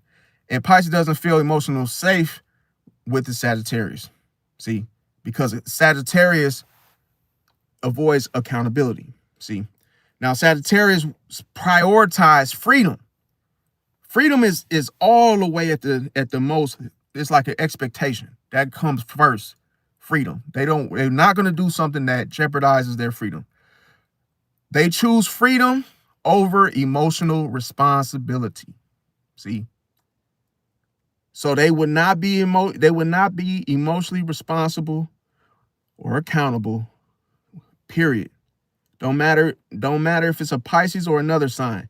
and Pisces doesn't feel emotional safe with the Sagittarius. See, because Sagittarius avoids accountability. See, now Sagittarius prioritize freedom. Freedom is all the way at the most. It's like an expectation that comes first. Freedom. They're not going to do something that jeopardizes their freedom. They choose freedom over emotional responsibility. See, so they would not be emotionally responsible or accountable. Period. Don't matter if it's a Pisces or another sign.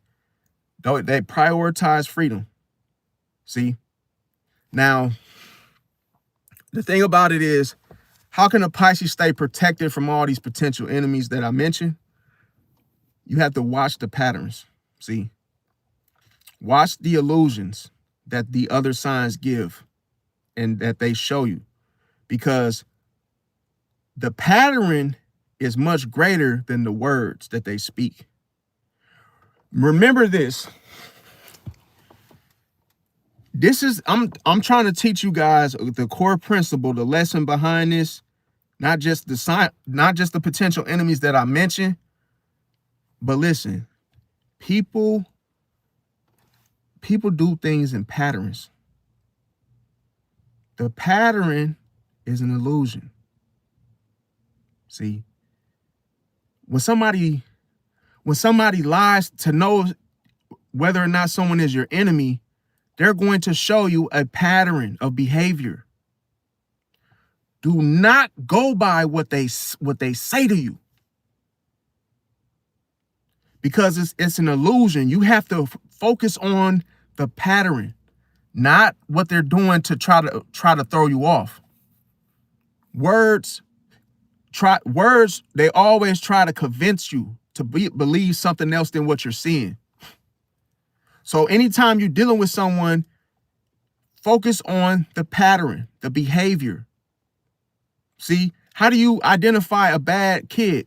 They prioritize freedom. See, now the thing about it is, how can a Pisces stay protected from all these potential enemies that I mentioned? You have to watch the patterns. See, watch the illusions that the other signs give and that they show you, because the pattern is much greater than the words that they speak. Remember this. I'm trying to teach you guys the core principle, the lesson behind this, not just the potential enemies that I mentioned, but listen, people do things in patterns. The pattern is an illusion. See, when somebody lies to know whether or not someone is your enemy, they're going to show you a pattern of behavior. Do not go by what they say to you, because it's an illusion. You have to focus on the pattern, not what they're doing to try to throw you off. Words, they always try to convince you to believe something else than what you're seeing. So anytime you're dealing with someone, focus on the pattern, the behavior. See, how do you identify a bad kid?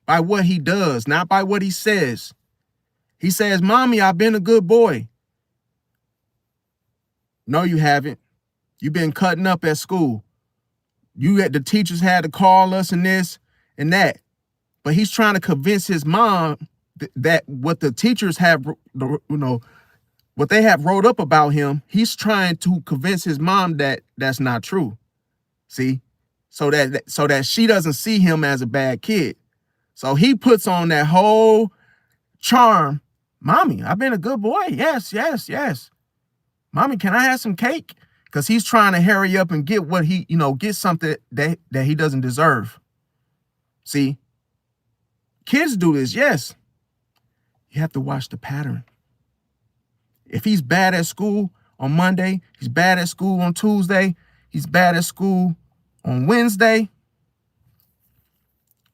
By what he does, not by what he says. He says, "Mommy, I've been a good boy." No, you haven't. You've been cutting up at school. The teachers had to call us and this and that. But he's trying to convince his mom that what the teachers have, what they have wrote up about him, he's trying to convince his mom that that's not true. See, so that she doesn't see him as a bad kid. So he puts on that whole charm. "Mommy, I've been a good boy. Yes, yes, yes. Mommy, can I have some cake?" Because he's trying to hurry up and get what get something that he doesn't deserve. See, kids do this, yes. You have to watch the pattern. If he's bad at school, on Monday. He's bad at school on Tuesday. He's bad at school on Wednesday.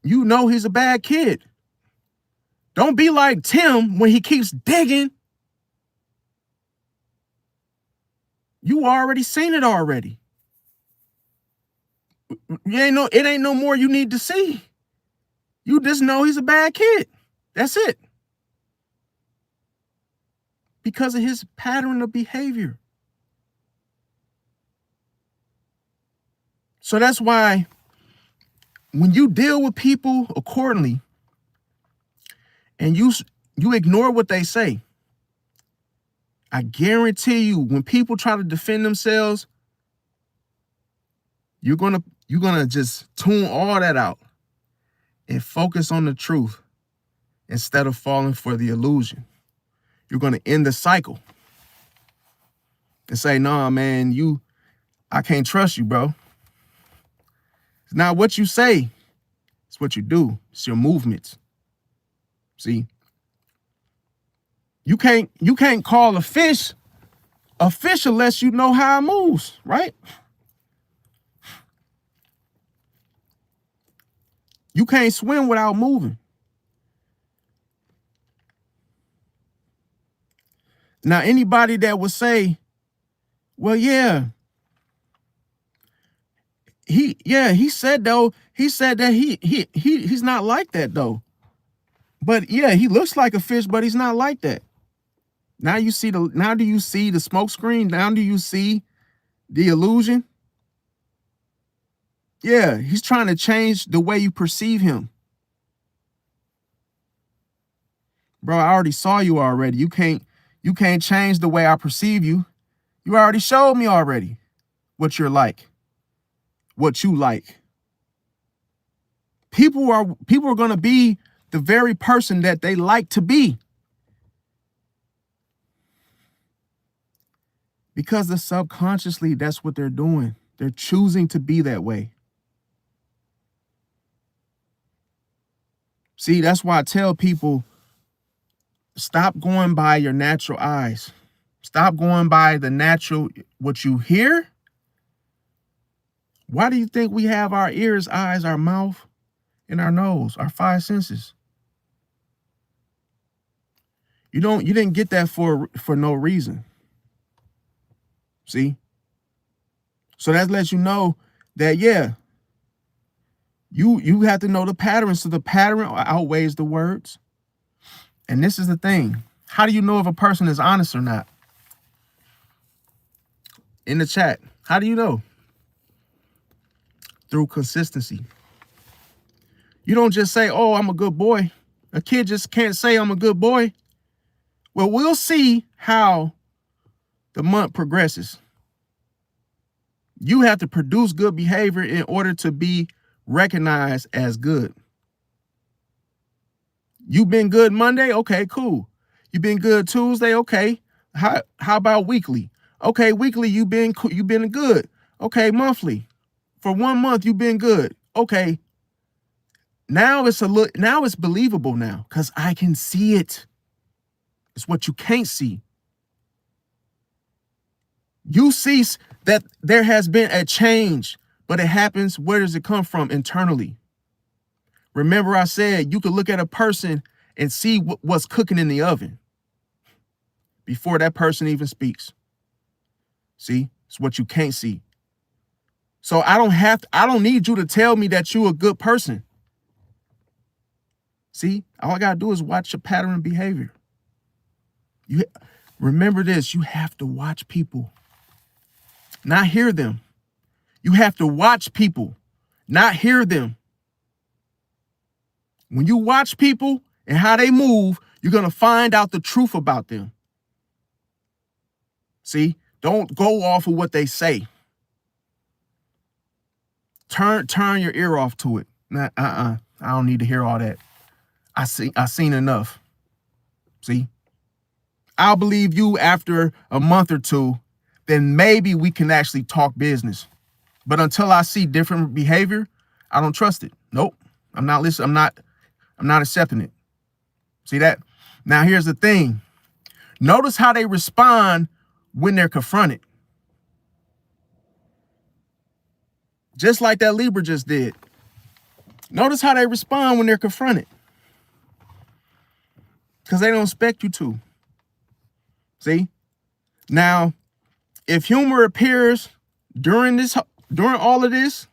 You know he's a bad kid. Don't be like Tim when he keeps digging. You already seen it already. It ain't no more you need to see. You just know he's a bad kid. That's it. Because of his pattern of behavior. So that's why when you deal with people accordingly and you ignore what they say, I guarantee you when people try to defend themselves, you're gonna just tune all that out and focus on the truth instead of falling for the illusion. You're gonna end the cycle and say, nah, man, I can't trust you, bro. It's not what you say, it's what you do. It's your movements. See? You can't call a fish unless you know how it moves, right? You can't swim without moving. Now, anybody that would say, well, yeah, he said that he's not like that though. But yeah, he looks like a fish, but he's not like that. Now do you see the smoke screen? Now do you see the illusion? Yeah, he's trying to change the way you perceive him. Bro, I already saw you already. You can't change the way I perceive you. You already showed me already what you're like, what you like. People are going to be the very person that they like to be. Because subconsciously, that's what they're doing. They're choosing to be that way. See, that's why I tell people, stop going by your natural eyes. Stop going by the natural, what you hear. Why do you think we have our ears, eyes, our mouth, and our nose, our 5 senses? You didn't get that for no reason. See? So that lets you know that, yeah, you have to know the pattern. So the pattern outweighs the words. And this is the thing. How do you know if a person is honest or not? In the chat, how do you know? Through consistency. You don't just say, oh, I'm a good boy. A kid just can't say I'm a good boy. Well, we'll see how the month progresses. You have to produce good behavior in order to be recognized as good. You've been good Monday? Okay, cool. You've been good Tuesday? Okay. How about weekly? Okay, weekly you've been good. Okay, monthly. For 1 month you've been good. Okay. Now it's believable now because I can see it. It's what you can't see. You see that there has been a change, but it happens. Where does it come from? Internally. Remember I said you could look at a person and see what's cooking in the oven before that person even speaks. See, it's what you can't see. So I don't need you to tell me that you're a good person. See, all I gotta do is watch your pattern of behavior. Remember this, you have to watch people, not hear them. You have to watch people, not hear them. When you watch people and how they move, you're gonna find out the truth about them. See, don't go off of what they say. Turn your ear off to it. Nah, I don't need to hear all that. I seen enough. See, I'll believe you after a month or two, then maybe we can actually talk business. But until I see different behavior, I don't trust it. Nope. I'm not listening. I'm not accepting it. See that? Now here's the thing. Notice how they respond when they're confronted. Just like that Libra just did. Notice how they respond when they're confronted. Because they don't expect you to. See? Now, if humor appears during all of this,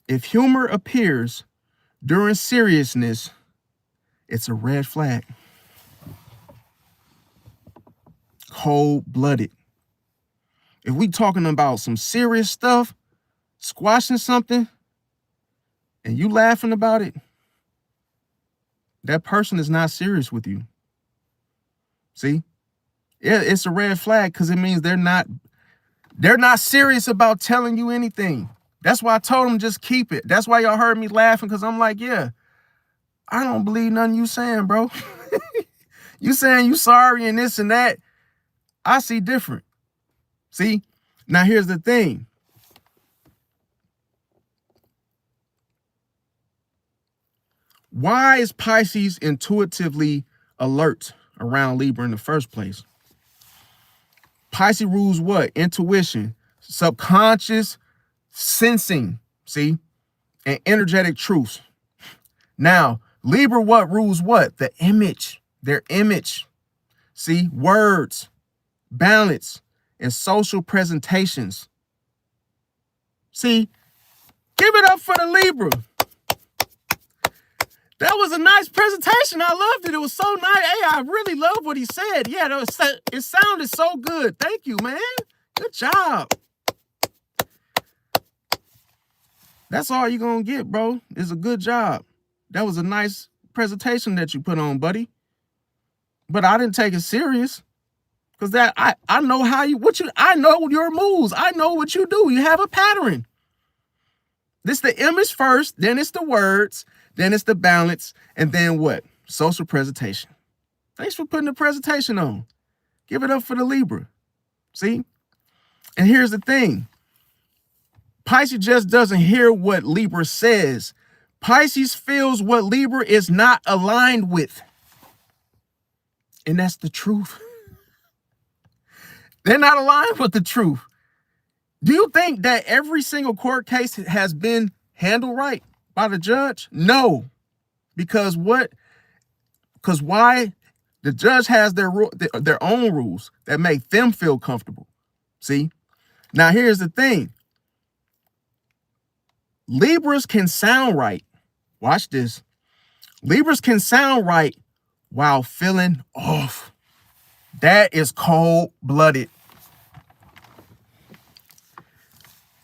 if humor appears during seriousness, it's a red flag. Cold-blooded. If we talking about some serious stuff, squashing something, and you laughing about it, that person is not serious with you. See? Yeah, it's a red flag because it means they're not serious about telling you anything. That's why I told them just keep it. That's why y'all heard me laughing, because I'm like, yeah, I don't believe nothing you saying, bro. You saying you sorry and this and that. I see different. See? Now here's the thing. Why is Pisces intuitively alert around Libra in the first place? Pisces rules what? Intuition, subconscious sensing, see, and energetic truths. Now, Libra what rules what? The image, their image. See, words, balance, and social presentations. See, give it up for the Libra. That was a nice presentation. I loved it. It was so nice. Hey, I really love what he said. Yeah, it sounded so good. Thank you, man. Good job. That's all you're going to get, bro, is a good job. That was a nice presentation that you put on, buddy. But I didn't take it serious because I know I know your moves. I know what you do. You have a pattern. This the image first, then it's the words, then it's the balance, and then what? Social presentation. Thanks for putting the presentation on. Give it up for the Libra. See? And here's the thing. Pisces just doesn't hear what Libra says. Pisces feels what Libra is not aligned with. And that's the truth. They're not aligned with the truth. Do you think that every single court case has been handled right by the judge? No. Because what? Because why? The judge has their own rules that make them feel comfortable. See? Now, here's the thing. Libras can sound right. Watch this. Libras can sound right while feeling off. That is cold-blooded.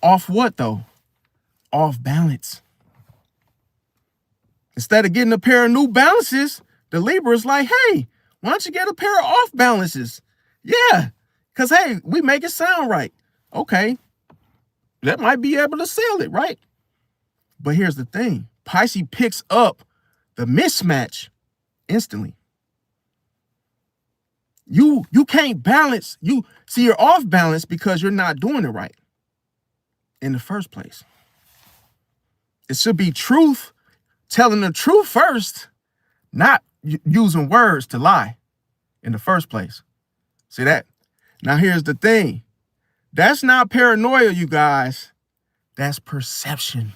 Off what, though? Off balance. Instead of getting a pair of new balances, the Libra is like, hey, why don't you get a pair of off balances? Yeah, because, hey, we make it sound right. Okay, that might be able to sell it, right? But here's the thing. Pisces picks up the mismatch instantly. You can't balance. You see, you're off balance because you're not doing it right in the first place. It should be truth, telling the truth first, not using words to lie in the first place. See that? Now, here's the thing. That's not paranoia, you guys. That's perception.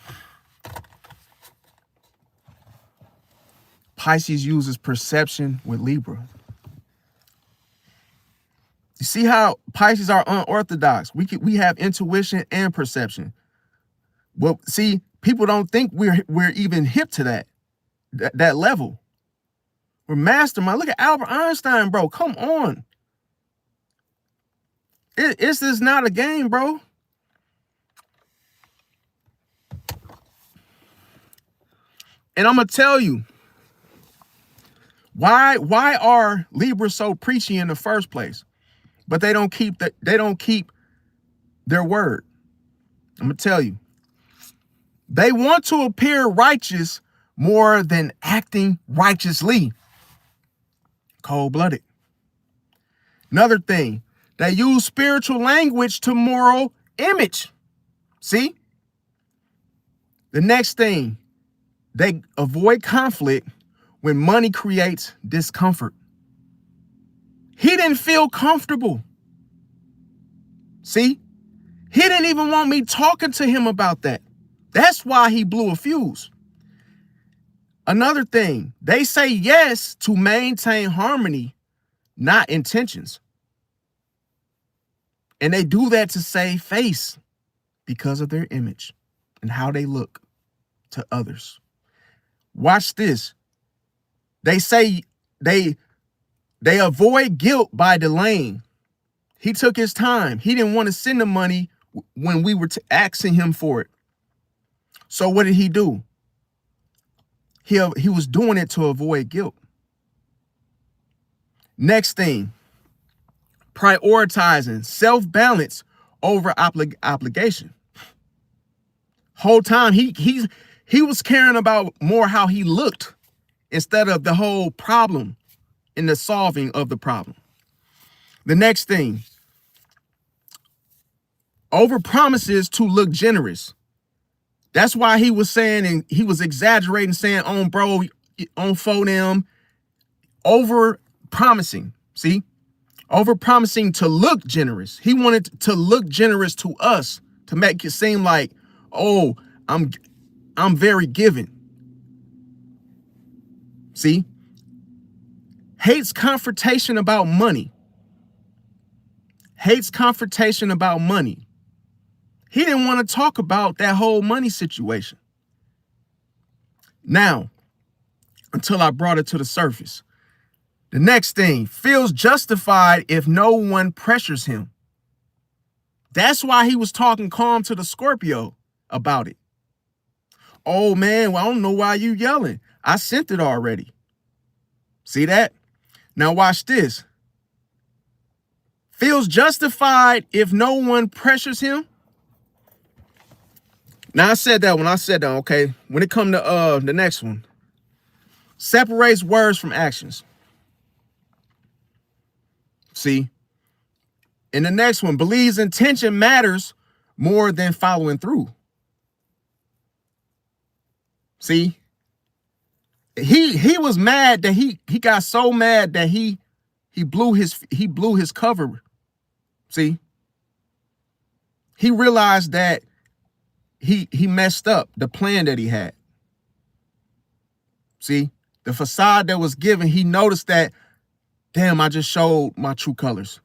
Pisces uses perception with Libra. You see how Pisces are unorthodox? We have intuition and perception. Well, see, people don't think we're even hip to that level. We're mastermind. Look at Albert Einstein, bro. Come on. It's just not a game, bro. And I'm gonna tell you why are Libras so preachy in the first place? But they don't keep their word. I'm gonna tell you. They want to appear righteous more than acting righteously. Cold-blooded. Another thing, they use spiritual language to moral image. See? The next thing, they avoid conflict when money creates discomfort. He didn't feel comfortable. See, he didn't even want me talking to him about that. That's why he blew a fuse. Another thing, they say yes to maintain harmony, not intentions. And they do that to save face because of their image and how they look to others. Watch this. They say they avoid guilt by delaying. He took his time. He didn't want to send the money when we were asking him for it. So what did he do? He was doing it to avoid guilt. Next thing, prioritizing self-balance over obligation. Whole time he was caring about more how he looked instead of the whole problem and the solving of the problem. The next thing, over promises to look generous. That's why he was saying, and he was exaggerating, saying on bro, on them, over promising. See, over promising to look generous. He wanted to look generous to us to make it seem like, oh, I'm very giving. See, hates confrontation about money. Hates confrontation about money. He didn't want to talk about that whole money situation. Now, until I brought it to the surface. The next thing, feels justified if no one pressures him. That's why he was talking calm to the Scorpio about it. Oh man, well, I don't know why you yelling. I sent it already. See that? Now watch this. Feels justified if no one pressures him. Now I said that when I said that, okay. When it come to the next one, separates words from actions. See, in the next one, believes intention matters more than following through. See, he was mad that he got so mad that he blew his cover. See, he realized that he messed up the plan that he had. See, the facade that was given, he noticed that, damn, I just showed my true colors.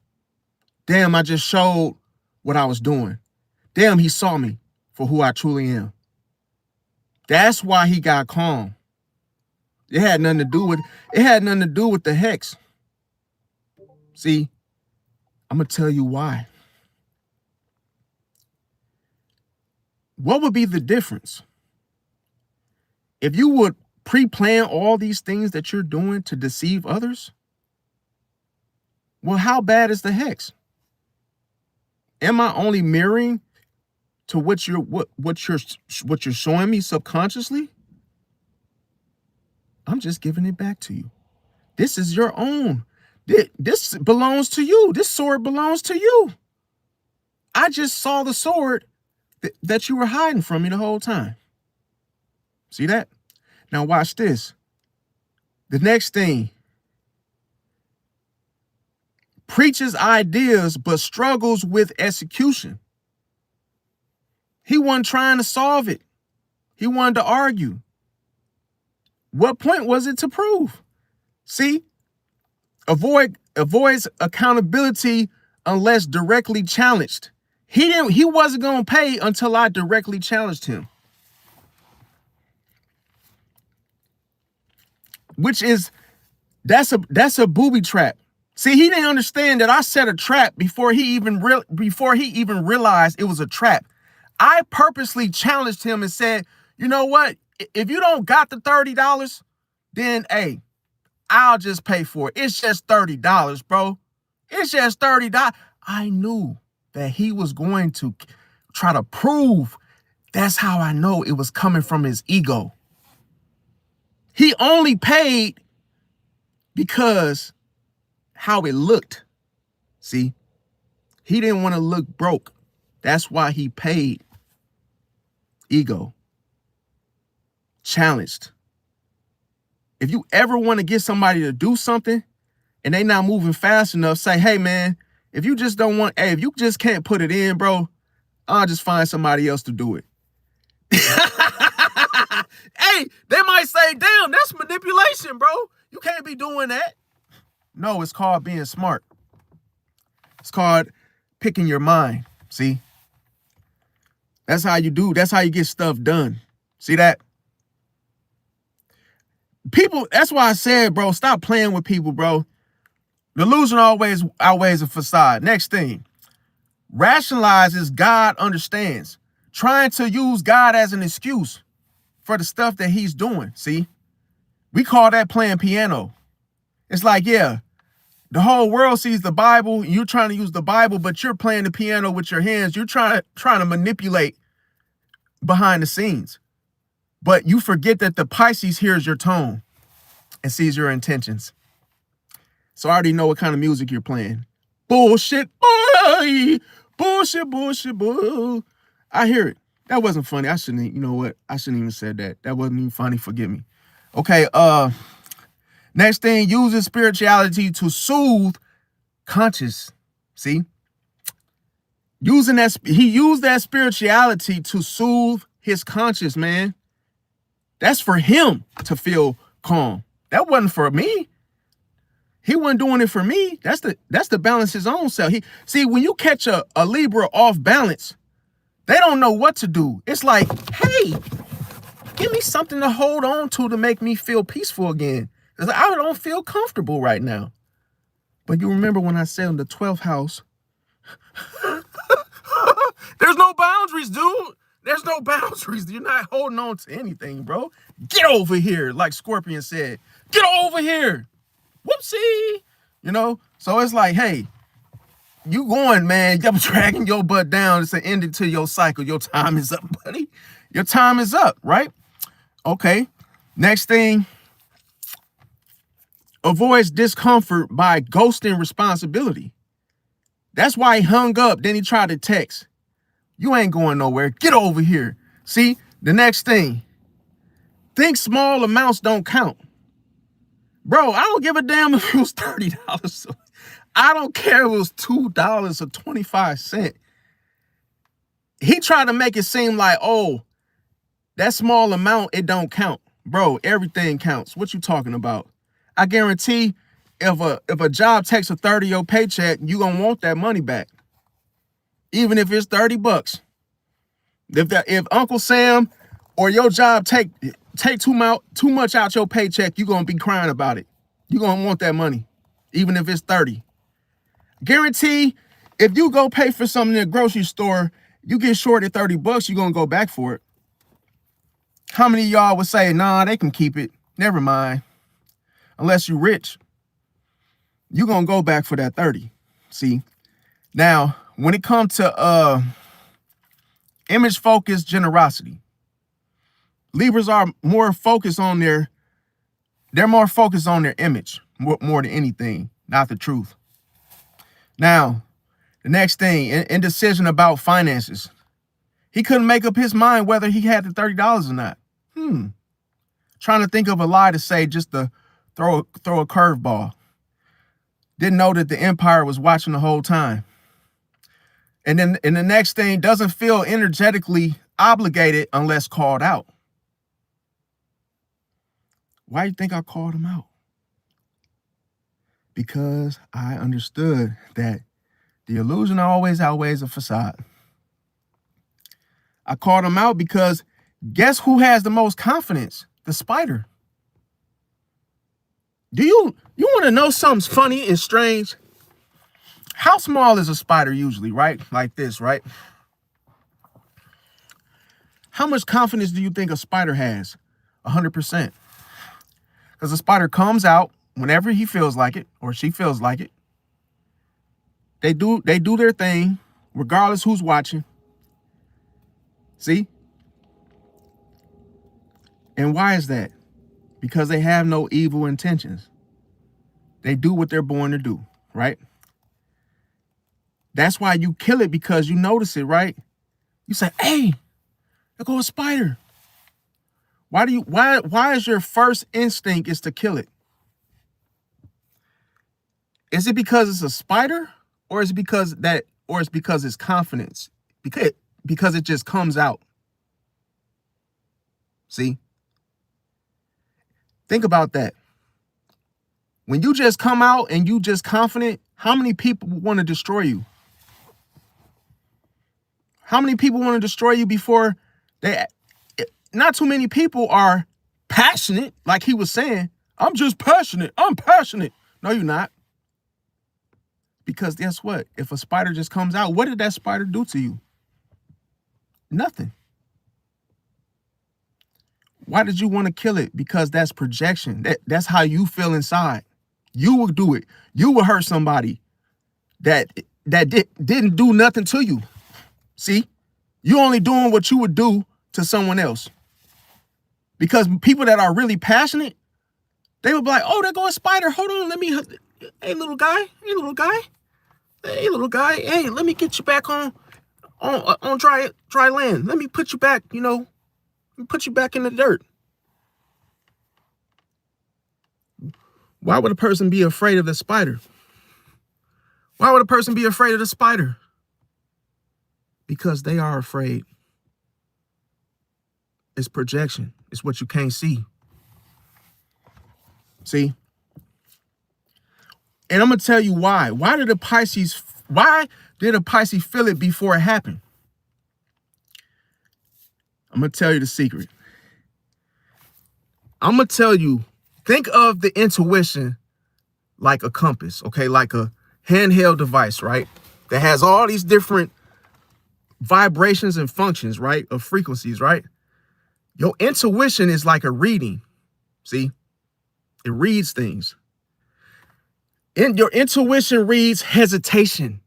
Damn, I just showed what I was doing. Damn, he saw me for who I truly am. That's why he got calm. It had nothing to do with the hex. See, I'm gonna tell you why. What would be the difference if you would pre-plan all these things that you're doing to deceive others? Well, how bad is the hex? Am I only mirroring to what you're showing me subconsciously? I'm just giving it back to you. This is your own. This belongs to you. This sword belongs to you. I just saw the sword that you were hiding from me the whole time. See that? Now watch this. The next thing. Preaches ideas but struggles with execution. He wasn't trying to solve it. He wanted to argue. What point was it to prove? See? Avoids accountability unless directly challenged. He wasn't going to pay until I directly challenged him. That's a booby trap. See, he didn't understand that I set a trap before he even realized it was a trap. I purposely challenged him and said, you know what? If you don't got the $30, then hey, I'll just pay for it. It's just $30, bro. It's just $30. I knew that he was going to try to prove. That's how I know it was coming from his ego. He only paid because how it looked. See, he didn't want to look broke. That's why he paid. Ego. Challenged. If you ever want to get somebody to do something, and they not moving fast enough, say, hey man, if you just don't want, hey, if you just can't put it in, bro, I'll just find somebody else to do it. Hey, they might say, damn, that's manipulation, bro. You can't be doing that. No, it's called being smart. It's called picking your mind. See? That's how you do. That's how you get stuff done. See that? People, that's why I said, bro, stop playing with people, bro. The illusion always outweighs a facade. Next thing, rationalizes God understands. Trying to use God as an excuse for the stuff that he's doing. See? We call that playing piano. It's like, yeah, the whole world sees the Bible. You're trying to use the Bible, but you're playing the piano with your hands. You're trying to manipulate behind the scenes. But you forget that the Pisces hears your tone and sees your intentions. So I already know what kind of music you're playing. Bullshit, boy. Bullshit, bullshit, boy. I hear it. That wasn't funny. I shouldn't, you know what? I shouldn't even said that. That wasn't even funny. Forgive me. Okay, next thing, uses spirituality to soothe conscious. See? He used that spirituality to soothe his conscience, man. That's for him to feel calm. That wasn't for me. He wasn't doing it for me. That's to balance his own self. See, when you catch a Libra off balance, they don't know what to do. It's like, hey, give me something to hold on to make me feel peaceful again. Because I don't feel comfortable right now. But you remember when I said in the 12th house, there's no boundaries, dude. There's no boundaries. You're not holding on to anything, bro. Get over here, like Scorpion said. Get over here. Whoopsie. You know? So it's like, hey, you going, man. You're dragging your butt down. It's an ending to your cycle. Your time is up, buddy. Your time is up, right? Okay. Next thing. Avoids discomfort by ghosting responsibility. That's why he hung up. Then he tried to text. You ain't going nowhere. Get over here. See, the next thing. Think small amounts don't count. Bro, I don't give a damn if it was $30. I don't care if it was $2 or 25 cents. He tried to make it seem like, oh, that small amount, it don't count. Bro, everything counts. What you talking about? I guarantee if a job takes a 30 of your paycheck, you gonna want that money back. Even if it's $30. If Uncle Sam or your job take too much out your paycheck, you gonna be crying about it. You gonna want that money, even if it's 30. Guarantee if you go pay for something in a grocery store, you get shorted $30, you gonna go back for it. How many of y'all would say, nah, they can keep it? Never mind. Unless you're rich, you're gonna go back for that 30. See? Now, when it comes to image focused generosity, Libras are more focused on they're more focused on their image more than anything, not the truth. Now, the next thing, indecision about finances. He couldn't make up his mind whether he had the $30 or not. Trying to think of a lie to say just to throw a curveball. Didn't know that the empire was watching the whole time. And then the next thing, doesn't feel energetically obligated unless called out. Why do you think I called him out? Because I understood that the illusion always outweighs a facade. I called him out because guess who has the most confidence? The spider. Do you want to know something funny and strange? How small is a spider usually, right? Like this, right? How much confidence do you think a spider has? 100%. Because a spider comes out whenever he feels like it or she feels like it. They do their thing, regardless who's watching. See? And why is that? Because they have no evil intentions. They do what they're born to do, right? That's why you kill it, because you notice it, right? You say, hey, there goes a spider. Why is your first instinct is to kill it? Is it because it's a spider, or is it because it's confidence? Because it just comes out. See? Think about that. When you just come out and you just confident, how many people want to destroy you? How many people want to destroy you before they... Not too many people are passionate, like he was saying. I'm just passionate. I'm passionate. No, you're not. Because guess what? If a spider just comes out, what did that spider do to you? Nothing. Why did you want to kill it? Because that's projection. That's how you feel inside. You will do it. You will hurt somebody that didn't do nothing to you. See? You only doing what you would do to someone else. Because people that are really passionate, they would be like, oh, there goes a spider. Hold on, let me, hey, little guy. Hey, little guy. Hey, little guy. Hey, let me get you back on dry land. Let me put you back, put you back in the dirt. Why would a person be afraid of the spider? Why would a person be afraid of the spider? Because they are afraid. It's projection. It's what you can't see. See? And I'm going to tell you why. Why did a Pisces feel it before it happened? I'm going to tell you the secret. I'm going to tell you, think of the intuition like a compass, okay? Like a handheld device, right? That has all these different vibrations and functions, right? Of frequencies, right? Your intuition is like a reading. See? It reads things. And your intuition reads hesitation.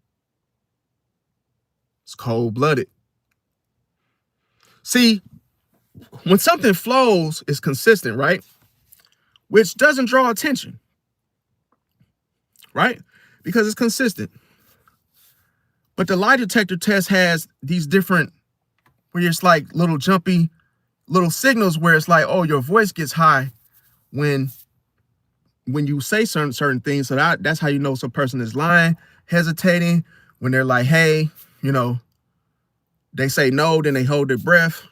It's cold-blooded. See, when something flows, it's consistent, right? Which doesn't draw attention, right? Because it's consistent. But the lie detector test has these different, where it's like little jumpy, little signals where it's like, oh, your voice gets high when you say certain things. So that's how you know some person is lying, hesitating, when they're like, hey, they say no, then they hold their breath,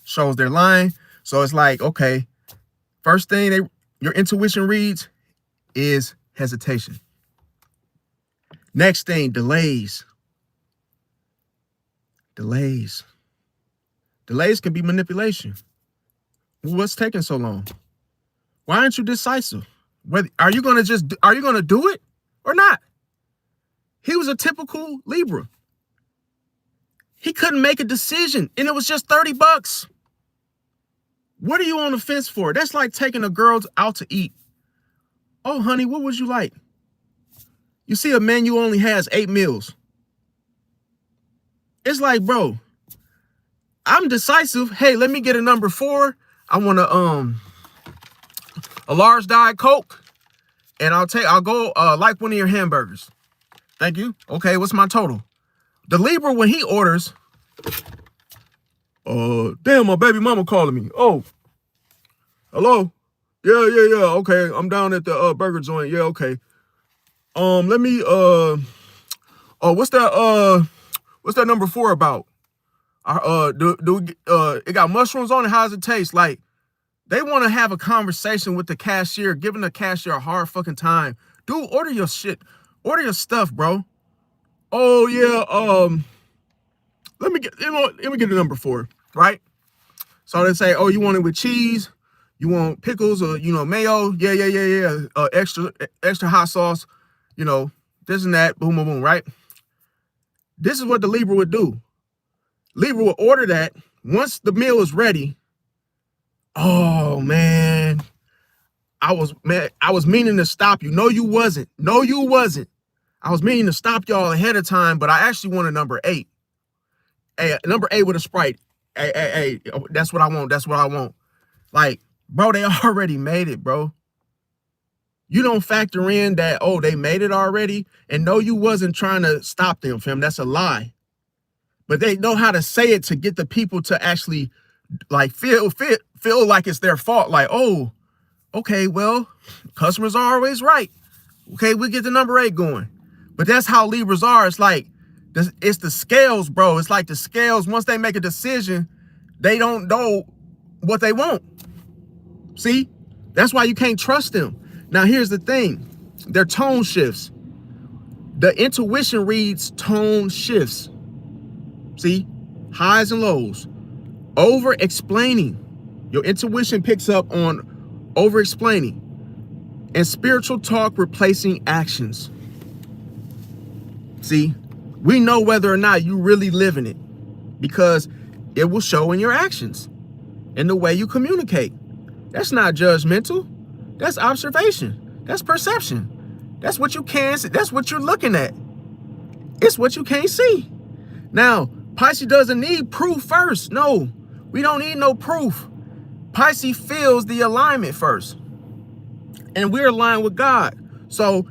shows they're lying. So it's like, okay, first thing your intuition reads is hesitation. Next thing, delays. Delays can be manipulation. What's taking so long? Why aren't you decisive? Are you gonna do it or not? He was a typical Libra. He couldn't make a decision, and it was just $30. What are you on the fence for? That's like taking a girl out to eat. Oh, honey, what would you like? You see a menu only has 8 meals. It's like, bro, I'm decisive. Hey, let me get a number 4. I want a large Diet Coke, and I'll go like one of your hamburgers. Thank you. Okay, what's my total? The Libra, when he orders, damn, my baby mama calling me. Oh, hello? Yeah. Okay, I'm down at the burger joint. Yeah, okay. Let me what's that number 4 about? It got mushrooms on it. How does it taste? Like, they want to have a conversation with the cashier, giving the cashier a hard fucking time. Dude, order your shit. Order your stuff, bro. Oh yeah, let me get the number 4, right? So they say, oh, you want it with cheese? You want pickles or mayo? Yeah. Extra hot sauce, this and that, boom, boom, boom, right? This is what the Libra would do. Libra would order that. Once the meal is ready, oh man, I was meaning to stop you. No, you wasn't. I was meaning to stop y'all ahead of time, but I actually want a number 8. Hey, number 8 with a Sprite. Hey, that's what I want. Like, bro, they already made it, bro. You don't factor in that, oh, they made it already. And no, you wasn't trying to stop them, fam. That's a lie. But they know how to say it to get the people to actually like feel like it's their fault. Like, oh, okay, well, customers are always right. Okay, we get the number 8 going. But that's how Libras are. It's like, it's the scales, bro. It's like the scales, once they make a decision, they don't know what they want. See? That's why you can't trust them. Now, here's the thing. Their tone shifts. The intuition reads tone shifts. See? Highs and lows. Over-explaining. Your intuition picks up on over-explaining. And spiritual talk replacing actions. See? We know whether or not you really live in it because it will show in your actions and the way you communicate. That's not judgmental. That's observation. That's perception. That's what you can see. That's what you're looking at. It's what you can't see. Now, Pisces doesn't need proof first. No, we don't need no proof. Pisces feels the alignment first. And we're aligned with God. So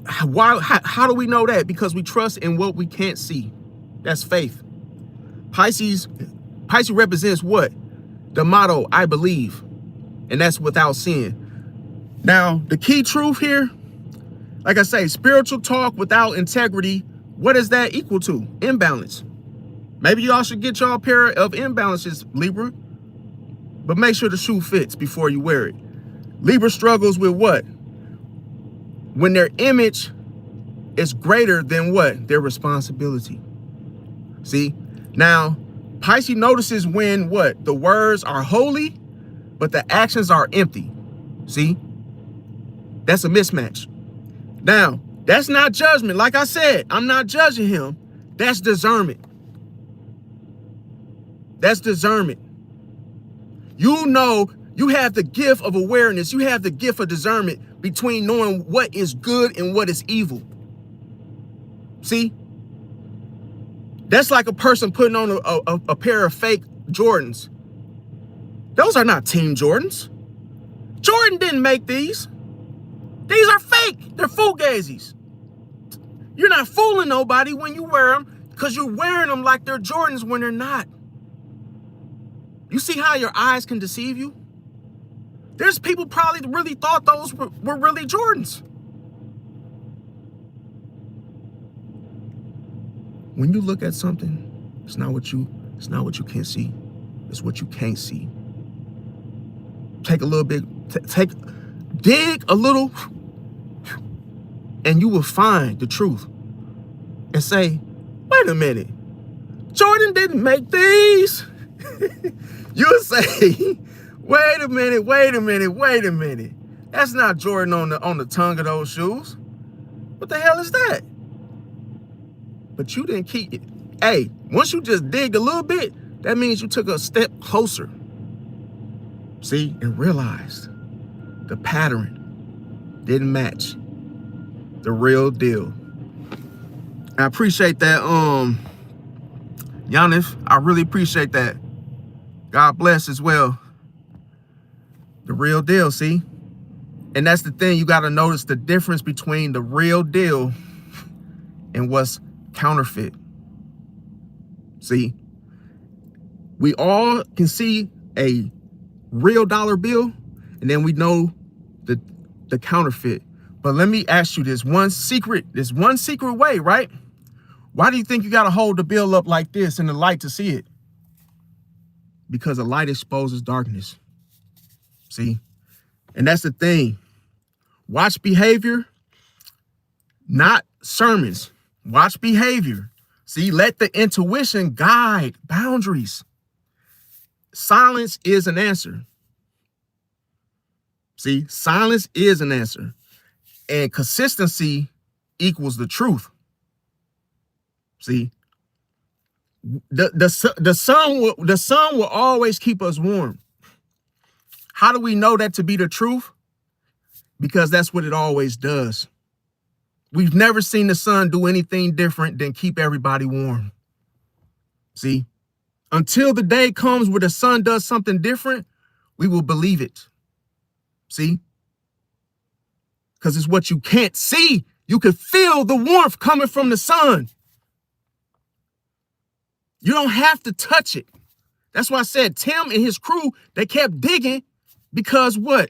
how do we know that? Because we trust in what we can't see. That's faith. Pisces represents what? The motto, I believe. And that's without sin. Now, the key truth here, like I say, spiritual talk without integrity, what is that equal to? Imbalance. Maybe y'all should get y'all a pair of imbalances, Libra. But make sure the shoe fits before you wear it. Libra struggles with what? When their image is greater than what? Their responsibility. See? Now, Pisces notices when what? The words are holy, but the actions are empty. See? That's a mismatch. Now, that's not judgment. Like I said, I'm not judging him. That's discernment. That's discernment. You know, you have the gift of awareness. You have the gift of discernment between knowing what is good and what is evil. See? That's like a person putting on a pair of fake Jordans. Those are not Team Jordans. Jordan didn't make these. These are fake. They're fugazis. You're not fooling nobody when you wear them because you're wearing them like they're Jordans when they're not. You see how your eyes can deceive you? There's people probably really thought those were really Jordans. When you look at something, it's not what you can't see. It's what you can't see. Take a little bit, dig a little, and you will find the truth. And say, wait a minute, Jordan didn't make these. You'll say, wait a minute. That's not Jordan on the tongue of those shoes. What the hell is that? But you didn't keep it. Hey, once you just dig a little bit, that means you took a step closer. See, and realized the pattern didn't match the real deal. I appreciate that, Giannis. I really appreciate that. God bless as well. The real deal, see? And that's the thing, you got to notice the difference between the real deal and what's counterfeit. See? We all can see a real dollar bill, and then we know the counterfeit. But let me ask you this one secret way, right? Why do you think you got to hold the bill up like this in the light to see it? Because the light exposes darkness. See? And that's the thing. Watch behavior, not sermons. Watch behavior. See, let the intuition guide boundaries. Silence is an answer. See, silence is an answer. And consistency equals the truth. See, the sun will always keep us warm. How do we know that to be the truth? Because that's what it always does. We've never seen the sun do anything different than keep everybody warm. See, until the day comes where the sun does something different, we will believe it. See, because it's what you can't see. You can feel the warmth coming from the sun. You don't have to touch it. That's why I said Tim and his crew, they kept digging because what?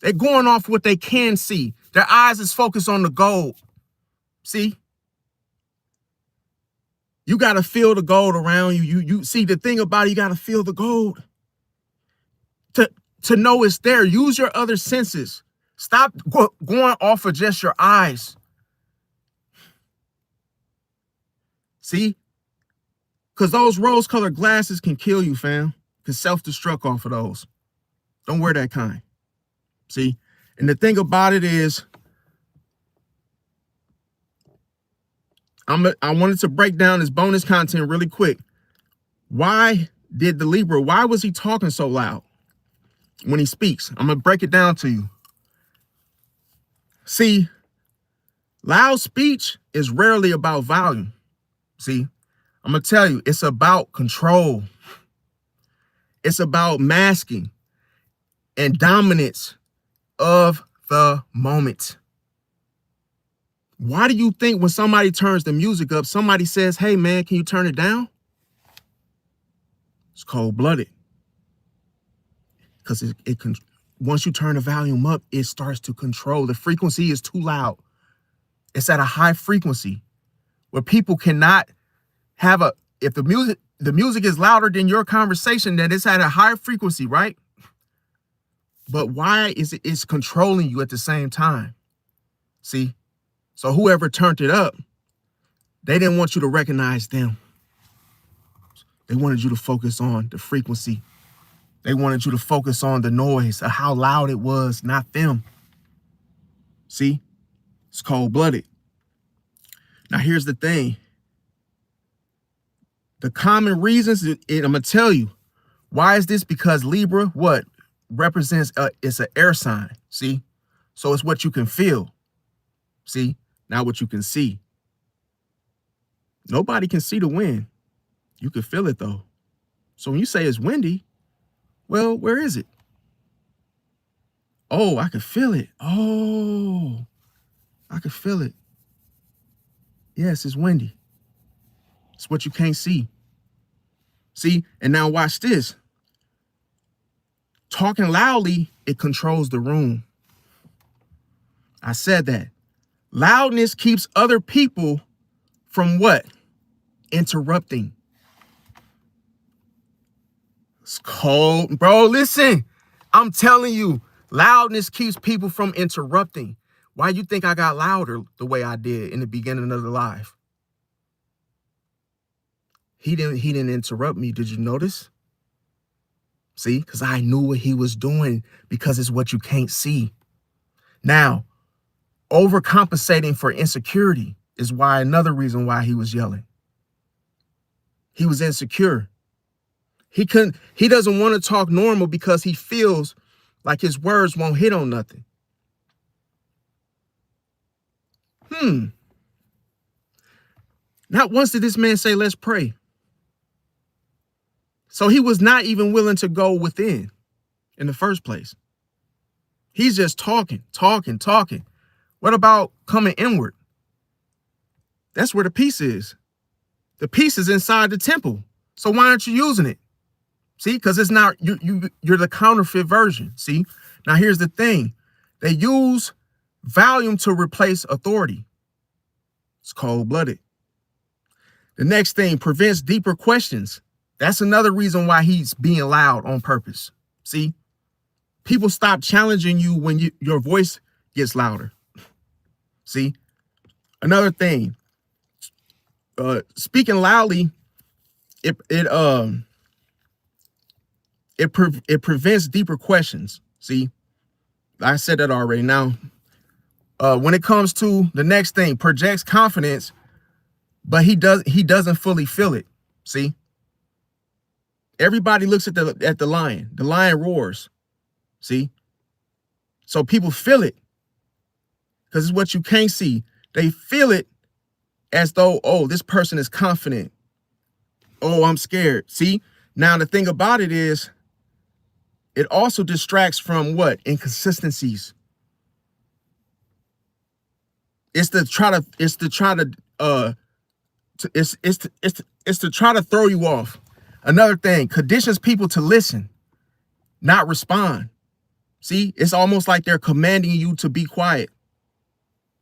They're going off what they can see. Their eyes is focused on the gold. See? You got to feel the gold around you. You see, the thing about it, you got to feel the gold. To know it's there, use your other senses. Stop going off of just your eyes. See? Because those rose-colored glasses can kill you, fam. Can self-destruct off of those. Don't wear that kind. See? And the thing about it is, I wanted to break down this bonus content really quick. Why was he talking so loud when he speaks? I'm going to break it down to you. See, loud speech is rarely about volume. See, I'm going to tell you, it's about control. It's about masking and dominance of the moment. Why do you think when somebody turns the music up, somebody says, hey, man, can you turn it down? It's cold-blooded. Because once you turn the volume up, it starts to control. The frequency is too loud. It's at a high frequency where people cannot have if the music is louder than your conversation, then it's at a higher frequency, right? But why is it's controlling you at the same time? See? So whoever turned it up, they didn't want you to recognize them. They wanted you to focus on the frequency. They wanted you to focus on the noise of how loud it was, not them. See? It's cold-blooded. Now, here's the thing. The common reasons, I'm going to tell you. Why is this? Because Libra, what? Represents, it's an air sign. See? So it's what you can feel. See? Not what you can see. Nobody can see the wind. You can feel it, though. So when you say it's windy, well, where is it? Oh, I can feel it. Oh, I can feel it. Yes, it's windy. It's what you can't see. See? And now watch this. Talking loudly, it controls the room. I said that. Loudness keeps other people from what? Interrupting. It's cold. Bro, listen. I'm telling you, loudness keeps people from interrupting. Why you think I got louder the way I did in the beginning of the live? He didn't interrupt me. Did you notice? See? Because I knew what he was doing, because it's what you can't see. Now, overcompensating for insecurity is why another reason why he was yelling. He was insecure. He doesn't want to talk normal because he feels like his words won't hit on nothing. Not once did this man say, let's pray. So he was not even willing to go within in the first place. He's just talking. What about coming inward? That's where the peace is. The peace is inside the temple. So why aren't you using it? See, because it's not, you're the counterfeit version. See, now here's the thing. They use volume to replace authority. It's cold-blooded. The next thing, prevents deeper questions. That's another reason why he's being loud on purpose. See, people stop challenging you when your voice gets louder. See, another thing, speaking loudly, it prevents deeper questions. See, I said that already. Now, when it comes to the next thing, projects confidence, but he doesn't fully feel it. See, everybody looks at the lion. The lion roars. See, so people feel it because it's what you can't see. They feel it as though, oh, this person is confident. Oh, I'm scared. See, now the thing about it is, it also distracts from what? Inconsistencies. It's to try to throw you off. Another thing, conditions people to listen, not respond. See, it's almost like they're commanding you to be quiet.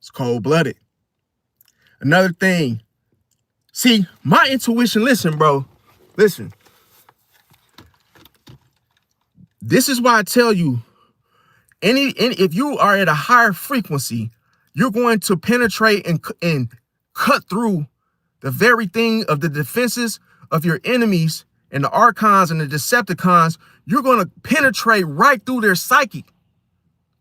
It's cold-blooded. Another thing. See, my intuition, listen, bro. Listen. This is why I tell you, if you are at a higher frequency, you're going to penetrate and cut through the very thing of the defenses of your enemies and the archons and the decepticons. You're going to penetrate right through their psyche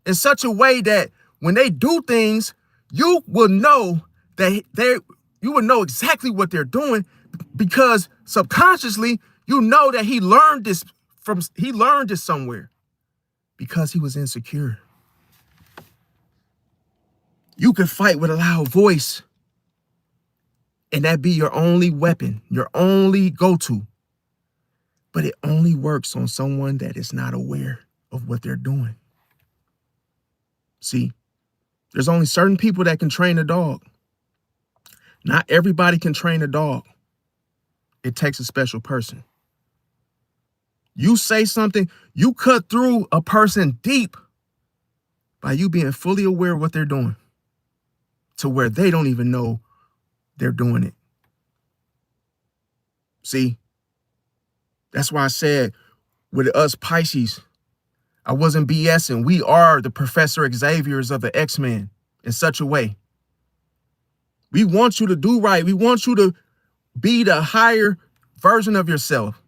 in such a way that when they do things, you will know that you will know exactly what they're doing, because subconsciously you know that he learned this somewhere because he was insecure. You can fight with a loud voice, and that be your only weapon, your only go-to. But it only works on someone that is not aware of what they're doing. See, there's only certain people that can train a dog. Not everybody can train a dog. It takes a special person. You say something, you cut through a person deep by you being fully aware of what they're doing, to where they don't even know they're doing it. See, that's why I said with us Pisces, I wasn't BSing. We are the Professor Xaviers of the X-Men in such a way. We want you to do right. We want you to be the higher version of yourself.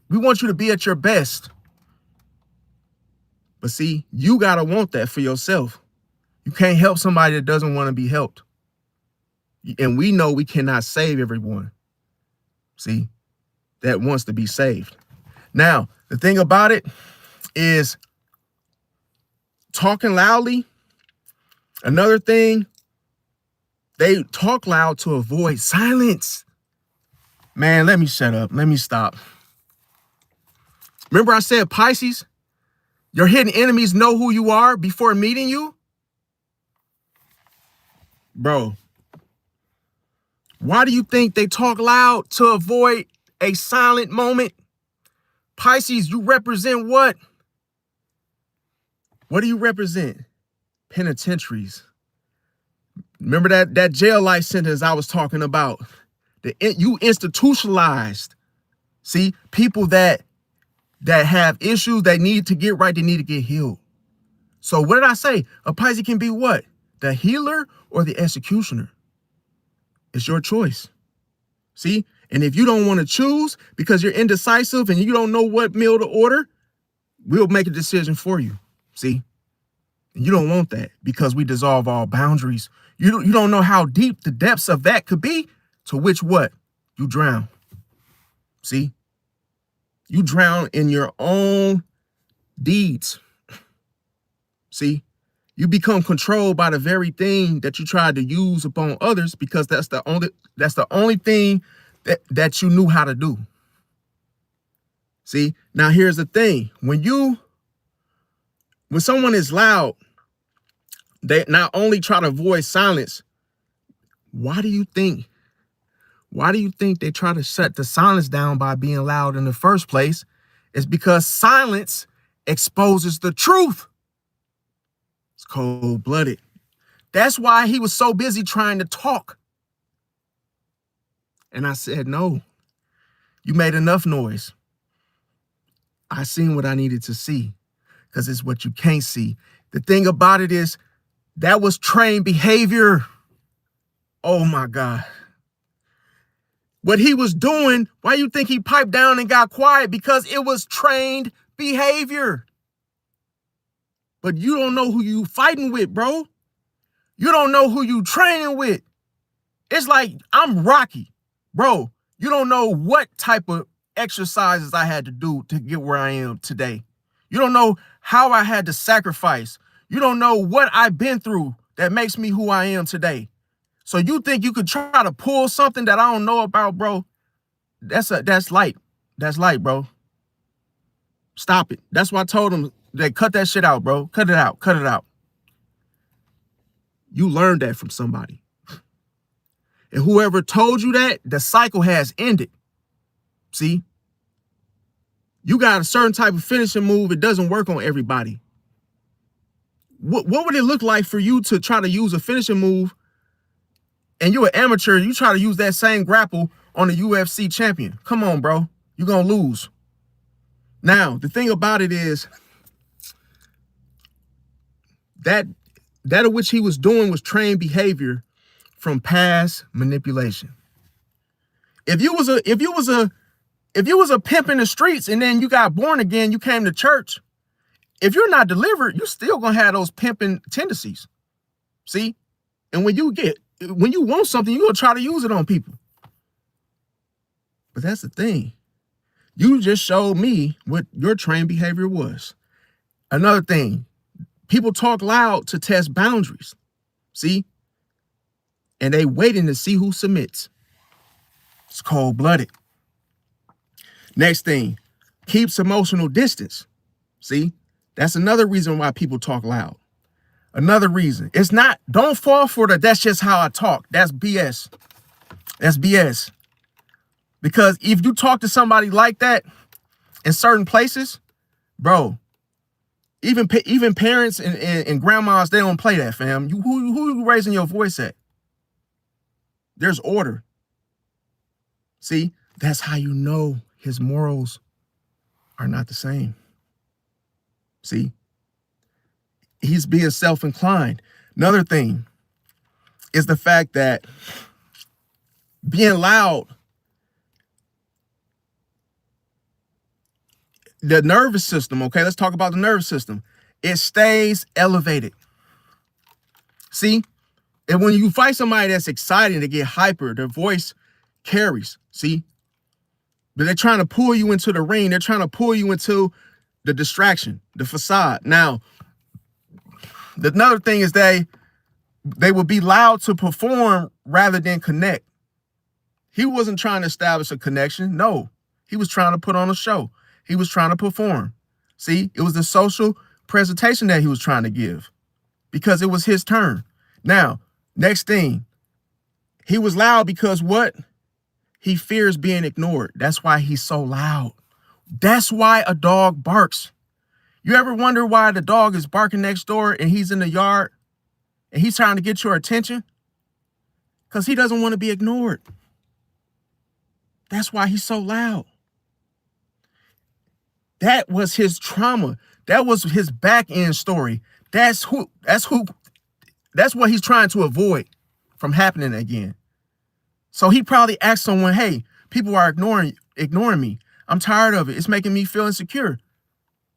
We want you to be at your best. But see, you got to want that for yourself. You can't help somebody that doesn't want to be helped. And we know we cannot save everyone, see, that wants to be saved. Now, the thing about it is talking loudly. Another thing, they talk loud to avoid silence. Man, let me shut up. Let me stop. Remember I said Pisces, your hidden enemies know who you are before meeting you? Bro, why do you think they talk loud? To avoid a silent moment? Pisces, you represent what? What do you represent? Penitentiaries. Remember that jail life sentence I was talking about? You institutionalized. See, people that have issues, they need to get right, they need to get healed. So what did I say? A Pisces can be what? The healer or the executioner? It's your choice. See? And if you don't want to choose because you're indecisive and you don't know what meal to order, we'll make a decision for you. See? And you don't want that because we dissolve all boundaries. You don't know how deep the depths of that could be, to which what? You drown. See? You drown in your own deeds. See? You become controlled by the very thing that you tried to use upon others, because that's the only thing that you knew how to do. See? Now here's the thing. When someone is loud, they not only try to avoid silence. Why do you think they try to shut the silence down by being loud in the first place? It's because silence exposes the truth. It's cold-blooded. That's why he was so busy trying to talk. And I said, no, you made enough noise. I seen what I needed to see, because it's what you can't see. The thing about it is, that was trained behavior. Oh my God. What he was doing, why you think he piped down and got quiet? Because it was trained behavior. But you don't know who you fighting with, bro. You don't know who you training with. It's like I'm Rocky, bro. You don't know what type of exercises I had to do to get where I am today. You don't know how I had to sacrifice. You don't know what I've been through that makes me who I am today. So you think you could try to pull something that I don't know about, bro? That's light. That's light, bro. Stop it. That's why I told him, they cut that shit out, bro. Cut it out. Cut it out. You learned that from somebody. And whoever told you that, the cycle has ended. See? You got a certain type of finishing move. It doesn't work on everybody. What would it look like for you to try to use a finishing move and you're an amateur, you try to use that same grapple on a UFC champion? Come on, bro. You're going to lose. Now, the thing about it is that of which he was doing was trained behavior from past manipulation. If you was a pimp in the streets and then you got born again, you came to church, if you're not delivered, you're still going to have those pimping tendencies. See? And when you want something, you're going to try to use it on people. But that's the thing. You just showed me what your trained behavior was. Another thing, people talk loud to test boundaries. See? And they waiting to see who submits. It's cold-blooded. Next thing, keeps emotional distance. See? That's another reason why people talk loud. Another reason. It's not, don't fall for that's just how I talk. That's BS. That's BS. Because if you talk to somebody like that in certain places, bro, even parents and grandmas, they don't play that, fam. Who you raising your voice at? There's order. See, that's how you know his morals are not the same. See, he's being self-inclined. Another thing is the fact that being loud, the nervous system, okay, let's talk about the nervous system. It stays elevated. See, and when you fight somebody that's excited, they get hyper, their voice carries, see? But they're trying to pull you into the ring. They're trying to pull you into the distraction, the facade. Now, another thing is they will be loud to perform rather than connect. He wasn't trying to establish a connection. No, he was trying to put on a show. He was trying to perform. See, it was the social presentation that he was trying to give because it was his turn. Now, next thing, he was loud because what? He fears being ignored. That's why he's so loud. That's why a dog barks. You ever wonder why the dog is barking next door and he's in the yard and he's trying to get your attention? Because he doesn't want to be ignored. That's why he's so loud. That was his trauma. That was his back end story. That's what he's trying to avoid from happening again. So he probably asked someone, hey, people are ignoring me. I'm tired of it. It's making me feel insecure.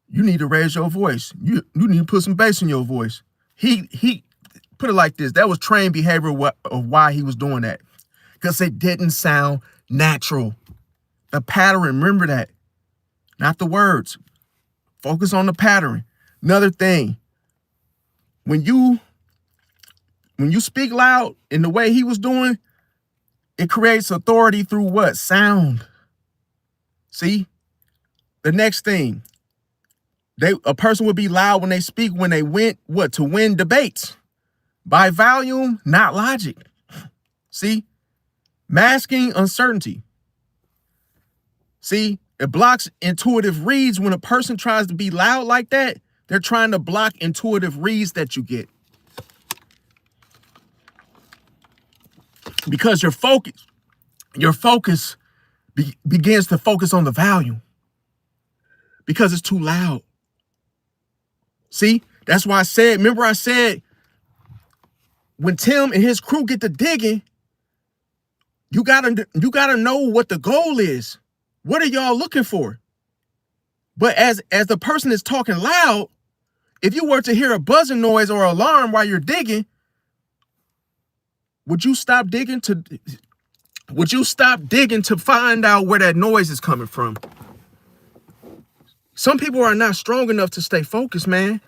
You need to raise your voice. You need to put some bass in your voice. He put it like this. That was trained behavior of why he was doing that. Because it didn't sound natural. The pattern, remember that. Not the words. Focus on the pattern. Another thing, when you speak loud in the way he was doing, it creates authority through what? Sound. See? The next thing, a person would be loud when they speak, when they went, what? To win debates. By volume, not logic. See? Masking uncertainty. See? It blocks intuitive reads. When a person tries to be loud like that, they're trying to block intuitive reads that you get. Because your focus begins to focus on the volume. Because it's too loud. See? That's why I said, remember I said, when Tim and his crew get to digging, you gotta know what the goal is. What are y'all looking for? But as the person is talking loud, if you were to hear a buzzing noise or alarm while you're digging, would you stop digging to find out where that noise is coming from? Some people are not strong enough to stay focused, man.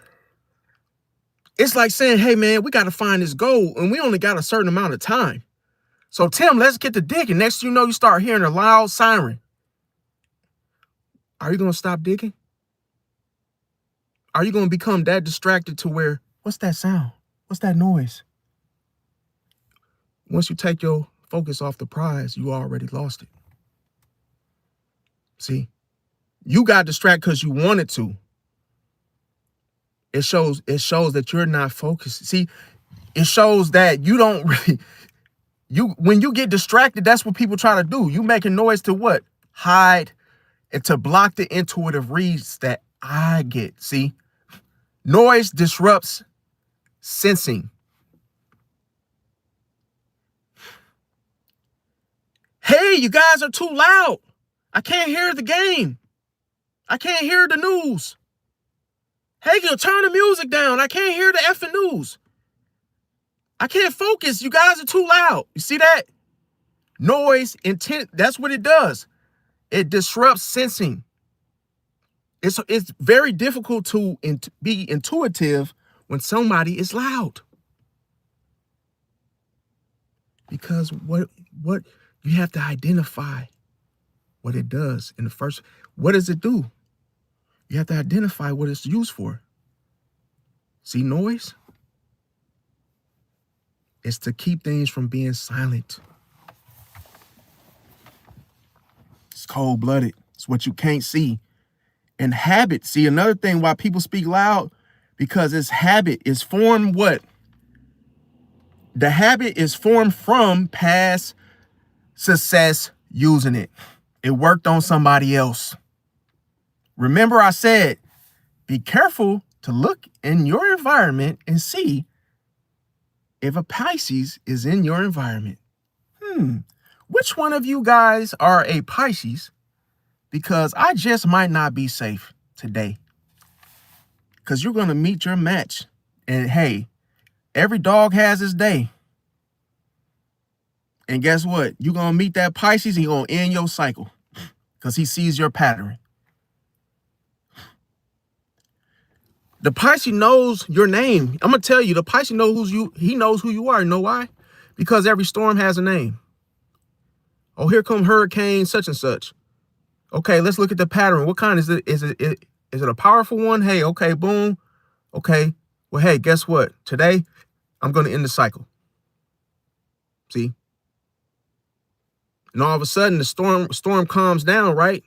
It's like saying, hey, man, we got to find this goal, and we only got a certain amount of time. So, Tim, let's get to digging. Next thing you know, you start hearing a loud siren. Are you going to stop digging? Are you going to become that distracted to where, what's that sound? What's that noise? Once you take your focus off the prize, you already lost it. See, you got distracted because you wanted to. It shows that you're not focused. See, it shows that you don't really, when you get distracted, that's what people try to do. You making noise to what? Hide and to block the intuitive reads that I get. See, noise disrupts sensing. Hey, you guys are too loud. I can't hear the game. I can't hear the news. Hey, you turn the music down. I can't hear the effing news. I can't focus. You guys are too loud. You see that? Noise, intent, that's what it does. It disrupts sensing. It's very difficult to be intuitive when somebody is loud. Because what you have to identify what it does in the first. What does it do? You have to identify what it's used for. See, noise? It's to keep things from being silent. It's cold-blooded. It's what you can't see. And habit. See, another thing why people speak loud, because it's habit. Is formed what? The habit is formed from past success using it. It worked on somebody else. Remember I said, be careful to look in your environment and see if a Pisces is in your environment. Which one of you guys are a Pisces? Because I just might not be safe today. Because you're going to meet your match. And hey, every dog has his day. And guess what? You're going to meet that Pisces and you're going to end your cycle. Because he sees your pattern. The Pisces knows your name. I'm going to tell you, the Pisces knows he knows who you are. You know why? Because every storm has a name. Oh, here come hurricane such and such. Okay, let's look at the pattern. What kind is it? Is it a powerful one? Hey, okay, boom. Okay. Well, hey, guess what? Today, I'm going to end the cycle. See? And all of a sudden, the storm calms down, right?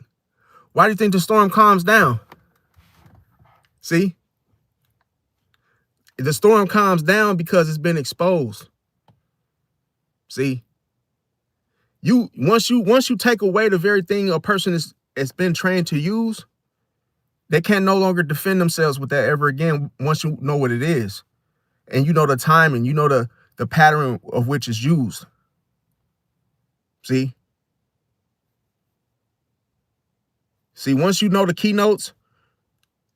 Why do you think the storm calms down? See? The storm calms down because it's been exposed. See? Once you take away the very thing a person has been trained to use, they can no longer defend themselves with that ever again once you know what it is. And you know the timing, you know the pattern of which is used. See? See, once you know the keynotes,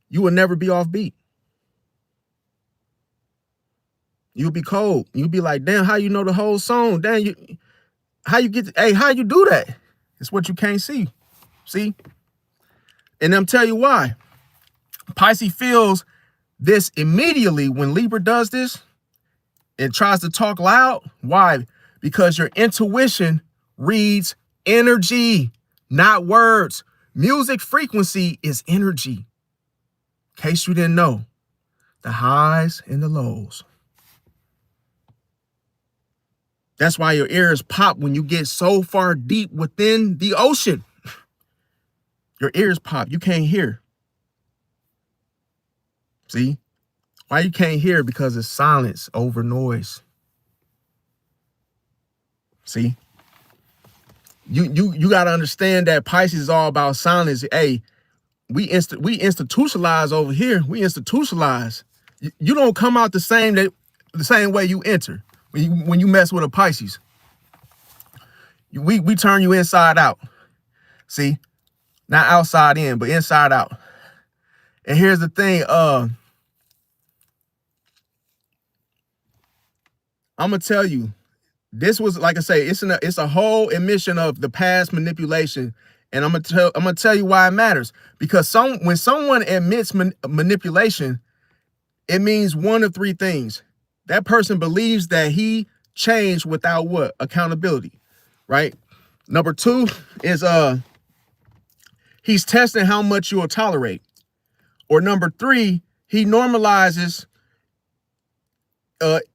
you will never be off beat. You'll be cold. You'll be like, damn, how you know the whole song? Damn, how you do that? It's what you can't see. See? And I'm tell you why. Pisces feels this immediately when Libra does this and tries to talk loud. Why? Because your intuition reads energy, not words. Music frequency is energy. In case you didn't know, the highs and the lows. That's why your ears pop when you get so far deep within the ocean. Your ears pop. You can't hear. See? Why you can't hear? Because it's silence over noise. See? You got to understand that Pisces is all about silence. Hey, we institutionalize over here. We institutionalize. You don't come out the same way you enter when you mess with a Pisces. We turn you inside out. See? Not outside in, but inside out. And here's the thing. I'm gonna tell you, this was, like I say, it's a whole admission of the past manipulation, and I'm gonna tell you why it matters. Because when someone admits manipulation, it means one of three things. That person believes that he changed without what? Accountability, right? Number two is he's testing how much you'll tolerate. Or number three, he normalizes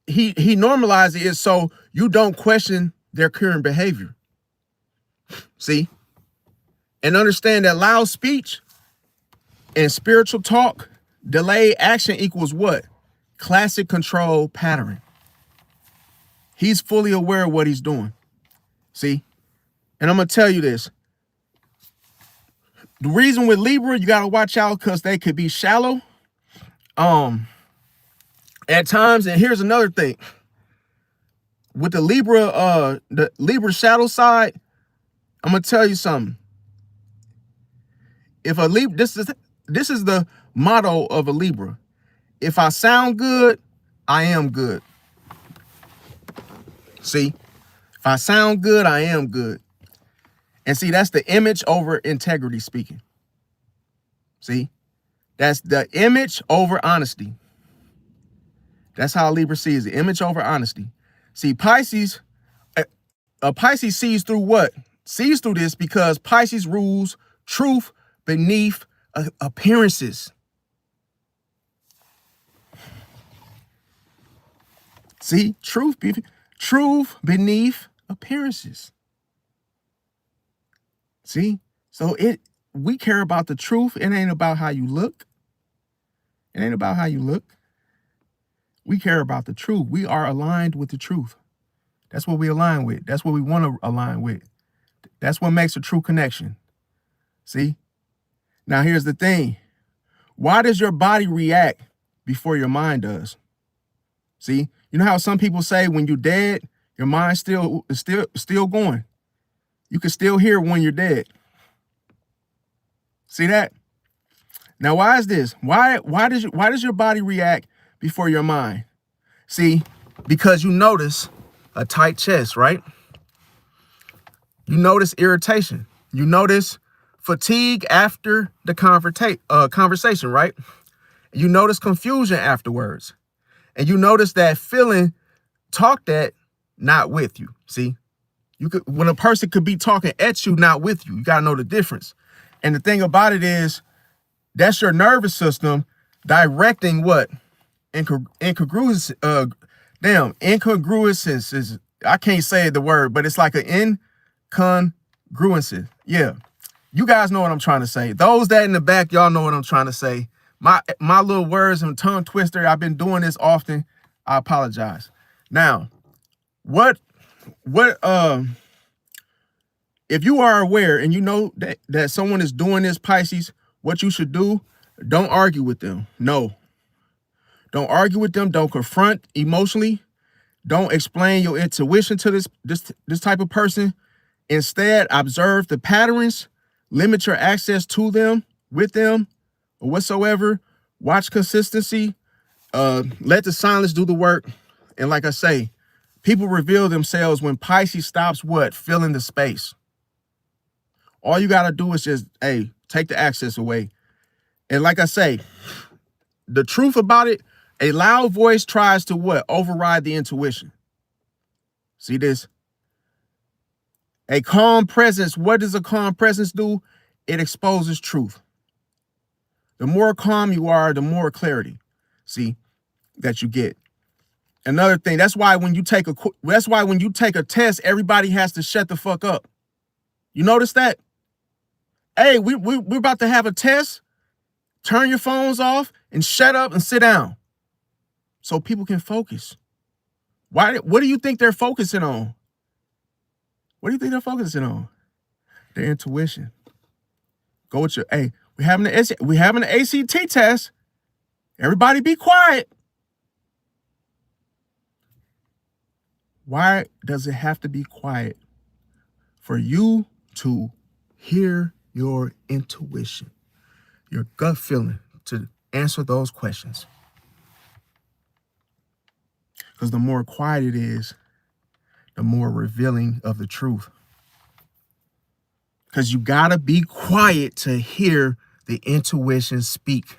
he normalizes it so you don't question their current behavior. See? And understand that loud speech and spiritual talk Delayed action equals what? Classic control pattern. He's fully aware of what he's doing. See? And I'm going to tell you this. The reason with Libra, you got to watch out because they could be shallow. At times, and here's another thing. With the Libra shadow side, I'm going to tell you something. If a Libra, this is the motto of a Libra. If I sound good, I am good. See? If I sound good, I am good. And see, that's the image over integrity speaking. See? That's the image over honesty. That's how Libra sees it. Image over honesty. See, Pisces, a Pisces sees through what? Sees through this because Pisces rules truth beneath appearances. See, truth beneath appearances. See, so we care about the truth. It ain't about how you look. It ain't about how you look. We care about the truth. We are aligned with the truth. That's what we align with. That's what we want to align with. That's what makes a true connection. See? Now, here's the thing. Why does your body react before your mind does? See? You know how some people say when you're dead, your mind's still going. You can still hear when you're dead. See that? Now, why is this? Why does your body react before your mind? See, because you notice a tight chest, right? You notice irritation. You notice fatigue after the conversation, right? You notice confusion afterwards. And you notice that feeling talked at, not with you. See, when a person could be talking at you, not with you, you got to know the difference. And the thing about it is, that's your nervous system directing what? Incongruence. Incongruence is, I can't say the word, but it's like an incongruence. Yeah. You guys know what I'm trying to say. Those that in the back, y'all know what I'm trying to say. My little words and tongue twister, I've been doing this often. I apologize. Now, if you are aware and you know that someone is doing this, Pisces, what you should do, don't argue with them. No. Don't argue with them. Don't confront emotionally. Don't explain your intuition to this type of person. Instead, observe the patterns, limit your access to them, with them, or whatsoever. Watch consistency. Let the silence do the work. And like I say, people reveal themselves when Pisces stops what? Filling the space. All you got to do is just, hey, take the access away. And like I say, the truth about it, a loud voice tries to what? Override the intuition. See this? A calm presence, what does a calm presence do? It exposes truth. The more calm you are, the more clarity, see, that you get. Another thing, that's why when you take a test, everybody has to shut the fuck up. You notice that? Hey, we're about to have a test. Turn your phones off and shut up and sit down so people can focus. What do you think they're focusing on? What do you think they're focusing on? Their intuition. Go with your, hey, we're having an ACT test. Everybody be quiet. Why does it have to be quiet? For you to hear your intuition, your gut feeling, to answer those questions. Because the more quiet it is, the more revealing of the truth. Because you got to be quiet to hear the intuition speak.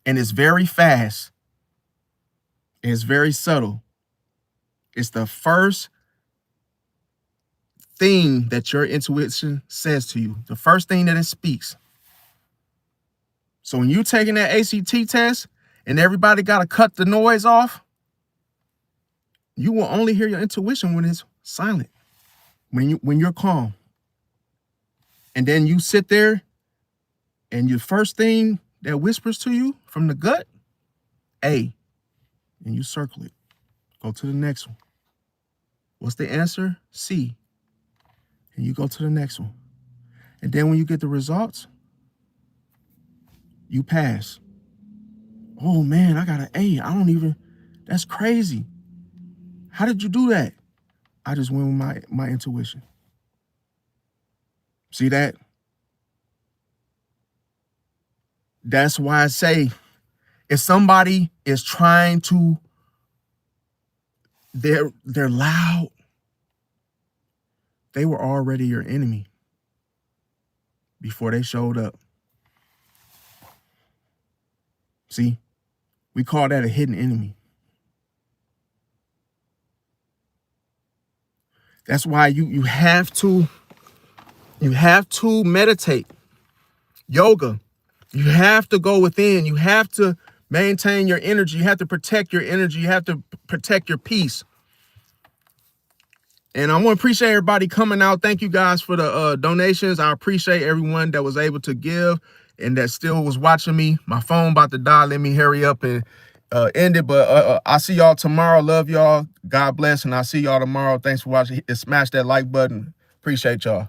And it's very fast. It's very subtle. It's the first thing that your intuition says to you. The first thing that it speaks. So when you're taking that ACT test and everybody got to cut the noise off, you will only hear your intuition when it's silent, when you're calm. And then you sit there and your first thing that whispers to you from the gut, A, and you circle it. Go to the next one. What's the answer? C. And you go to the next one. And then when you get the results, you pass. Oh man, I got an A. That's crazy. How did you do that? I just went with my intuition. See that? That's why I say, if somebody is trying to, they're loud, they were already your enemy before they showed up. See, we call that a hidden enemy. That's why you have to meditate, yoga. You have to go within. You have to maintain your energy. You have to protect your energy. You have to protect your peace. And I want to appreciate everybody coming out. Thank you guys for the donations. I appreciate everyone that was able to give and that still was watching me. My phone about to die. Let me hurry up and end it. But I'll see y'all tomorrow. Love y'all. God bless. And I'll see y'all tomorrow. Thanks for watching. Smash that like button. Appreciate y'all.